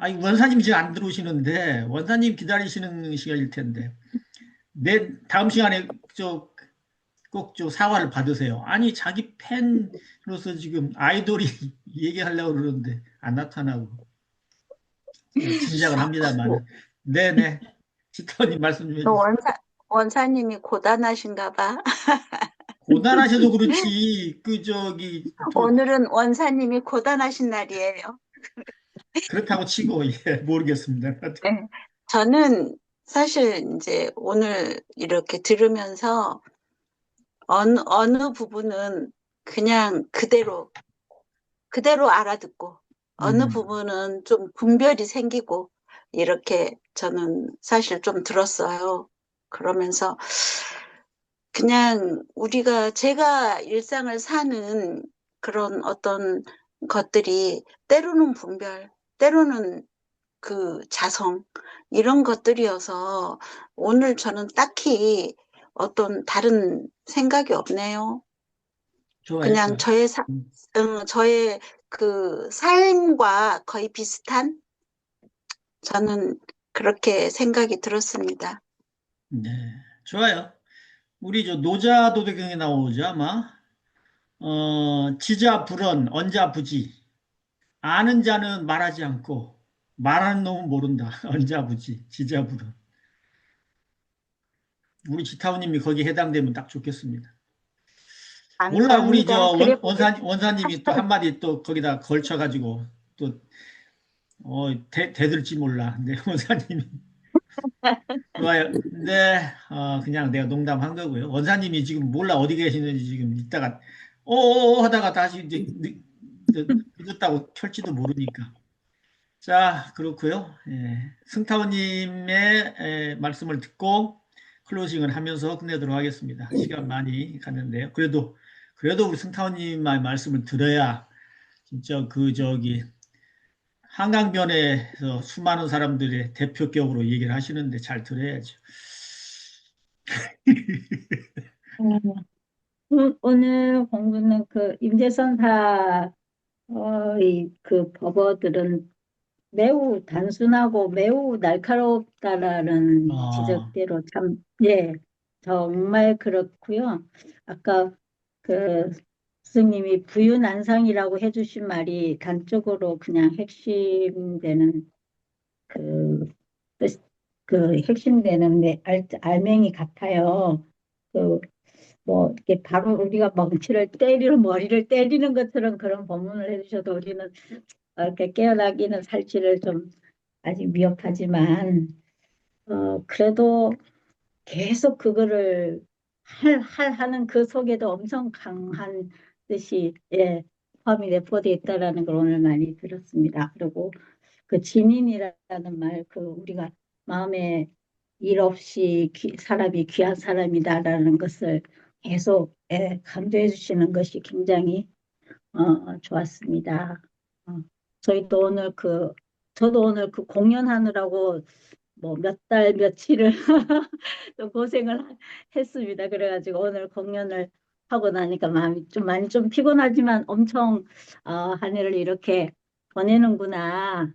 아니, 원사님 지금 안 들어오시는데, 원사님 기다리시는 시간일 텐데, 다음 시간에 꼭 사과를 받으세요. 아니, 자기 팬으로서 지금 아이돌이 얘기하려고 그러는데, 안 나타나고. 짐작을 뭐, 합니다만. 네네. 지타님 말씀 좀 그 해주세요. 원사님이 고단하신가 봐. 고단하셔도 그렇지, 오늘은 원사님이 고단하신 날이에요. 그렇다고 치고, 예, 모르겠습니다. 네. 저는 사실 이제 오늘 이렇게 들으면서 어느 부분은 그냥 그대로 알아듣고 어느 음, 부분은 좀 분별이 생기고 이렇게 저는 사실 좀 들었어요. 그러면서 그냥 제가 일상을 사는 그런 어떤 것들이 때로는 분별, 때로는 그 자성, 이런 것들이어서 오늘 저는 딱히 어떤 다른 생각이 없네요. 좋아요, 그냥 좋아요. 음, 저의 그 삶과 거의 비슷한 저는 그렇게 생각이 들었습니다. 네, 좋아요. 우리 노자 도덕경에 나오죠, 아마. 지자 불언, 언자 부지. 아는 자는 말하지 않고, 말하는 놈은 모른다. 언자 부지, 지자 불언. 우리 지타우님이 거기에 해당되면 딱 좋겠습니다. 몰라, 우리 감사합니다. 그래 보겠습니다. 원사님이 또 한마디 또 거기다 걸쳐가지고, 또, 대들지 몰라. 네, 원사님이. 좋아요. 네, 그냥 내가 농담한 거고요. 원사님이 지금 몰라 어디 계시는지 지금 이따가, 하다가 다시 이제 늦었다고 켤지도 모르니까. 자, 그렇고요. 예, 승타원님의 말씀을 듣고 클로징을 하면서 끝내도록 하겠습니다. 시간 많이 갔는데요. 그래도 우리 승타원님의 말씀을 들어야 진짜 한강변에서 수많은 사람들의 대표격으로 얘기를 하시는데 잘 들어야죠. 오늘 공부는 그 임재선사의 그 법어들은 매우 단순하고 매우 날카롭다라는 어, 지적대로 참, 예, 정말 그렇고요. 아까 그 스님이 부유난상이라고 해주신 말이 단적으로 그냥 핵심되는 그, 뜻- 그 핵심되는 알맹이 같아요. 그 뭐 이렇게 바로 우리가 머리를 때리는 것처럼 그런 법문을 해주셔도 우리는 이렇게 깨어나기는 살지를 좀 아직 미흡하지만 그래도 계속 그거를 하는 그 속에도 엄청 강한 뜻이 포함이 내포되어 있다라는 걸 오늘 많이 들었습니다. 그리고 그 진인이라는 말, 그 우리가 마음에 일 없이 사람이 귀한 사람이다라는 것을 계속 강조해 주시는 것이 굉장히 좋았습니다. 어, 저희도 오늘 저도 오늘 그 공연하느라고 뭐 몇 달 며칠을 또 고생을 했습니다. 그래가지고 오늘 공연을 하고 나니까 마음이 좀 많이 좀 피곤하지만 엄청 한 해를 이렇게 보내는구나.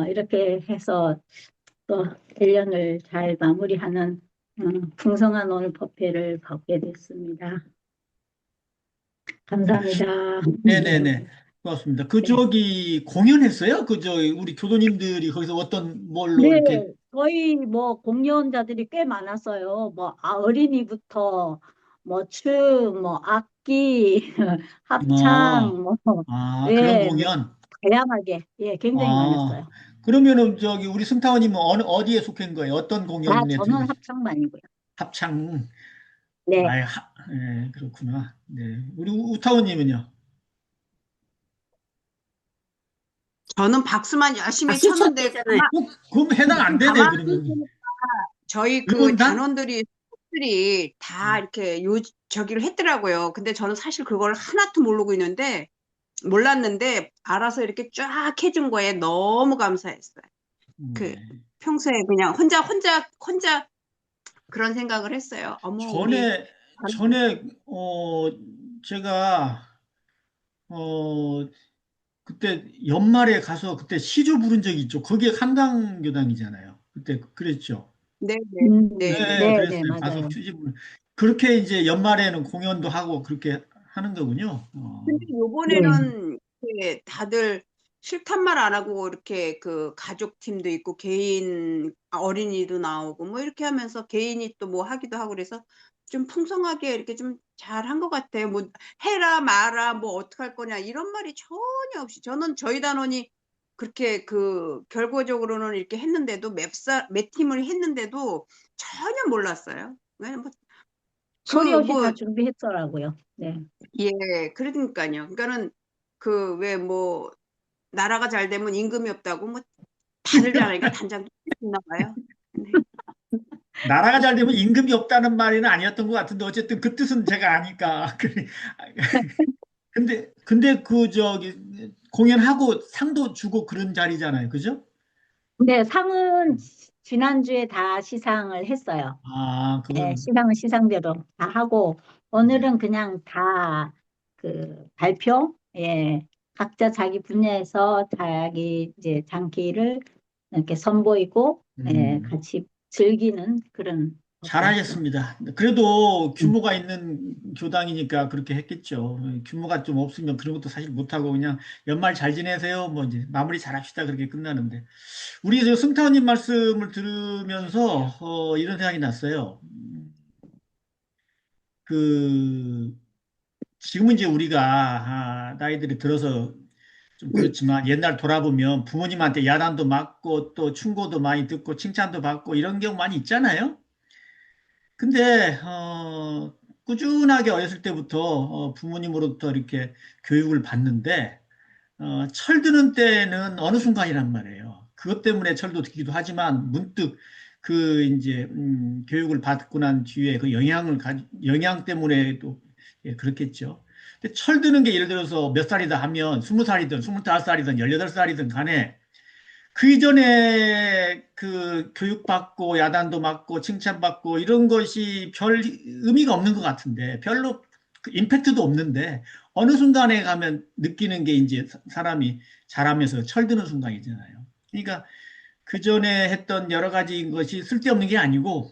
이렇게 해서 또 1년을 잘 마무리하는 풍성한 오늘 법회를 받게 됐습니다. 감사합니다. 네네네. 고맙습니다. 네. 공연했어요? 우리 교도님들이 거기서 어떤 뭘로 네, 이렇게, 저희 뭐 공연자들이 꽤 많았어요. 뭐 어린이부터 뭐 춤, 뭐 악기, 어, 합창, 뭐 그런 예, 뭐 공연. 다양하게 굉장히 아, 많았어요. 그러면은 우리 승타원님은 어디에 속한 거예요? 어떤 공연에 저는 합창반이고요. 합창, 네, 그렇구나. 네. 우리 우타원님은요? 저는 박수만 열심히 박수 쳤는데 쳤대잖아요. 그럼 해당 안 되네, 가만히 그러면. 보니까 저희 그 응원단? 단원들이 다 이렇게 저기를 했더라고요. 근데 저는 사실 그걸 하나도 모르고 몰랐는데 알아서 이렇게 쫙 해준 거에 너무 감사했어요. 그 네. 평소에 그냥 혼자 그런 생각을 했어요. 어머, 우리 전에, 제가, 어, 그때 연말에 가서 그때 시조 부른 적이 있죠. 거기에 한강교당이잖아요. 그때 그랬죠. 네, 네, 네, 네. 네, 네, 네, 그랬어요. 가서 맞아요. 수집을. 그렇게 이제 연말에는 공연도 하고 그렇게 하는 거군요. 근데 네. 요번에는 이렇게 다들 싫단 말 안 하고 이렇게 그 가족팀도 있고 개인 어린이도 나오고 뭐 이렇게 하면서 개인이 또 뭐 하기도 하고 그래서 좀 풍성하게 이렇게 좀 잘한 것 같아요. 뭐 해라 마라 뭐 어떡할 거냐 이런 말이 전혀 없이 저는 저희 단원이 그렇게 그 결과적으로는 이렇게 했는데도 몇 팀을 했는데도 전혀 몰랐어요. 왜냐면 소리 그 없이 다 뭐 준비했더라고요. 네. 예, 그러니까요. 그러니까는 그 왜 뭐 나라가 잘 되면 임금이 없다고 뭐 다들 잘하니까 단장도 있나 봐요. 네. 나라가 잘 되면 임금이 없다는 말은 아니었던 것 같은데 어쨌든 그 뜻은 제가 아니까. 근데 그 저기 공연하고 상도 주고 그런 자리잖아요. 그죠? 근데 상은 지난주에 다 시상을 했어요. 아, 네, 그건 시상은 시상대로 다 하고, 네. 오늘은 그냥 다 그 발표, 예, 각자 자기 분야에서 자기 이제 장기를 이렇게 선보이고, 예, 음. 같이 즐기는 그런 것이었어요. 잘하셨습니다. 그래도 음. 규모가 있는 교당이니까 그렇게 했겠죠. 규모가 좀 없으면 그런 것도 사실 못하고 그냥 연말 잘 지내세요. 뭐 이제 마무리 잘합시다. 그렇게 끝나는데. 우리 저 승타원님 말씀을 들으면서 이런 생각이 났어요. 그 지금은 이제 우리가 나이들이 들어서 좀 그렇지만 옛날 돌아보면 부모님한테 야단도 맞고 또 충고도 많이 듣고 칭찬도 받고 이런 경우 많이 있잖아요. 근데 꾸준하게 어렸을 때부터 부모님으로부터 이렇게 교육을 받는데 철드는 때는 어느 순간이란 말이에요. 그것 때문에 철도 듣기도 하지만 문득 그 이제 교육을 받고 난 뒤에 그 영향 때문에도 예, 그렇겠죠. 근데 철드는 게 예를 들어서 몇 살이다 하면 20살이든 25살이든 18살이든 간에 그 이전에 그 교육받고 야단도 맞고 칭찬받고 이런 것이 별 의미가 없는 것 같은데 별로 그 임팩트도 없는데 어느 순간에 가면 느끼는 게 이제 사람이 자라면서 철드는 순간이잖아요. 그러니까 그 전에 했던 여러 가지 것이 쓸데없는 게 아니고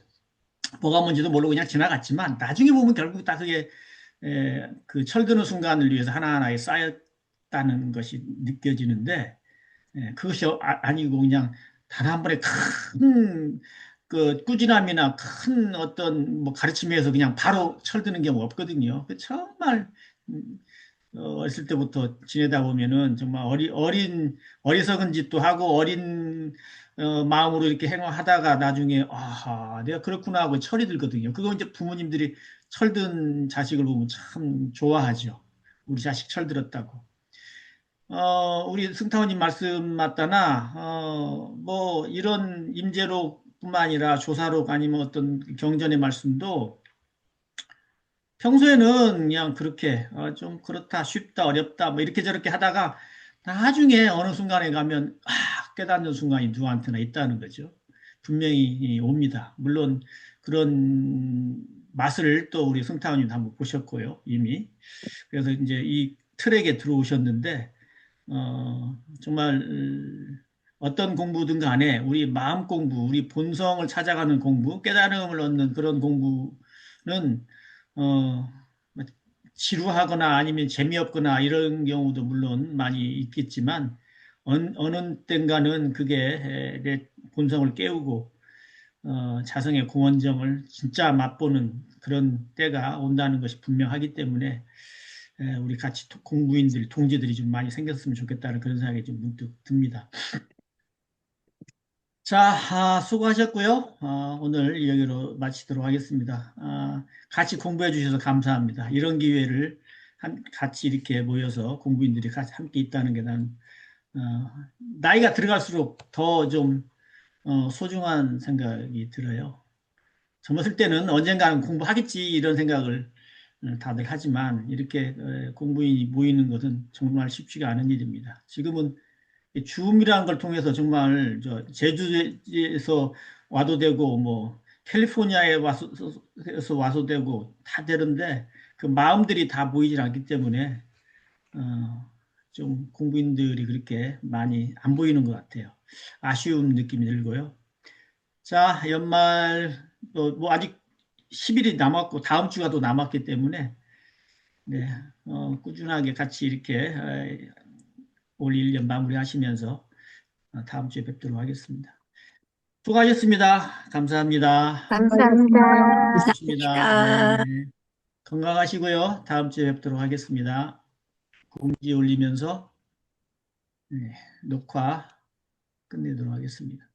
뭐가 뭔지도 모르고 그냥 지나갔지만 나중에 보면 결국 다 그게 그 철드는 순간을 위해서 하나하나에 쌓였다는 것이 느껴지는데 그것이 아니고 그냥 단 한 번에 큰 그 꾸준함이나 큰 어떤 뭐 가르침에서 그냥 바로 철드는 경우 없거든요. 정말 음, 어렸을 때부터 지내다 보면은 정말 어리석은 짓도 하고 어린 마음으로 이렇게 행하다가 나중에 아하 내가 그렇구나 하고 철이 들거든요. 그거 이제 부모님들이 철든 자식을 보면 참 좋아하죠. 우리 자식 철들었다고. 우리 승타원님 말씀 맞다나, 뭐, 이런 임재로뿐만 아니라 조사록 아니면 어떤 경전의 말씀도 평소에는 그냥 그렇게, 좀 그렇다, 쉽다, 어렵다, 뭐 이렇게 저렇게 하다가 나중에 어느 순간에 가면, 깨닫는 순간이 누구한테나 있다는 거죠. 분명히 옵니다. 물론 그런 맛을 또 우리 승타원님도 한번 보셨고요, 이미. 그래서 이제 이 트랙에 들어오셨는데, 정말 어떤 공부든 간에 우리 마음 공부, 우리 본성을 찾아가는 공부, 깨달음을 얻는 그런 공부는 어, 지루하거나 아니면 재미없거나 이런 경우도 물론 많이 있겠지만 어느 땐가는 그게 내 본성을 깨우고 자성의 공헌정을 진짜 맛보는 그런 때가 온다는 것이 분명하기 때문에 우리 같이 공부인들, 동지들이 좀 많이 생겼으면 좋겠다는 그런 생각이 좀 문득 듭니다. 자, 수고하셨고요. 오늘 여기로 마치도록 하겠습니다. 같이 공부해 주셔서 감사합니다. 이런 기회를 같이 이렇게 모여서 공부인들이 같이 함께 있다는 게 난, 나이가 들어갈수록 더 좀, 소중한 생각이 들어요. 젊었을 때는 언젠가는 공부하겠지 이런 생각을 다들 하지만 이렇게 공부인이 모이는 것은 정말 쉽지가 않은 일입니다. 지금은 이 줌이라는 걸 통해서 정말 저 제주에서 와도 되고 뭐 캘리포니아에 와서 되고 다 되는데 그 마음들이 다 보이질 않기 때문에 어, 좀 공부인들이 그렇게 많이 안 보이는 것 같아요. 아쉬운 느낌이 들고요. 자, 연말 뭐 아직 10일이 남았고 다음 주가 더 남았기 때문에 네, 꾸준하게 같이 이렇게 올 1년 마무리하시면서 다음 주에 뵙도록 하겠습니다. 수고하셨습니다. 감사합니다. 감사합니다. 좋습니다. 감사합니다. 네. 건강하시고요. 다음 주에 뵙도록 하겠습니다. 공지 올리면서 네, 녹화 끝내도록 하겠습니다.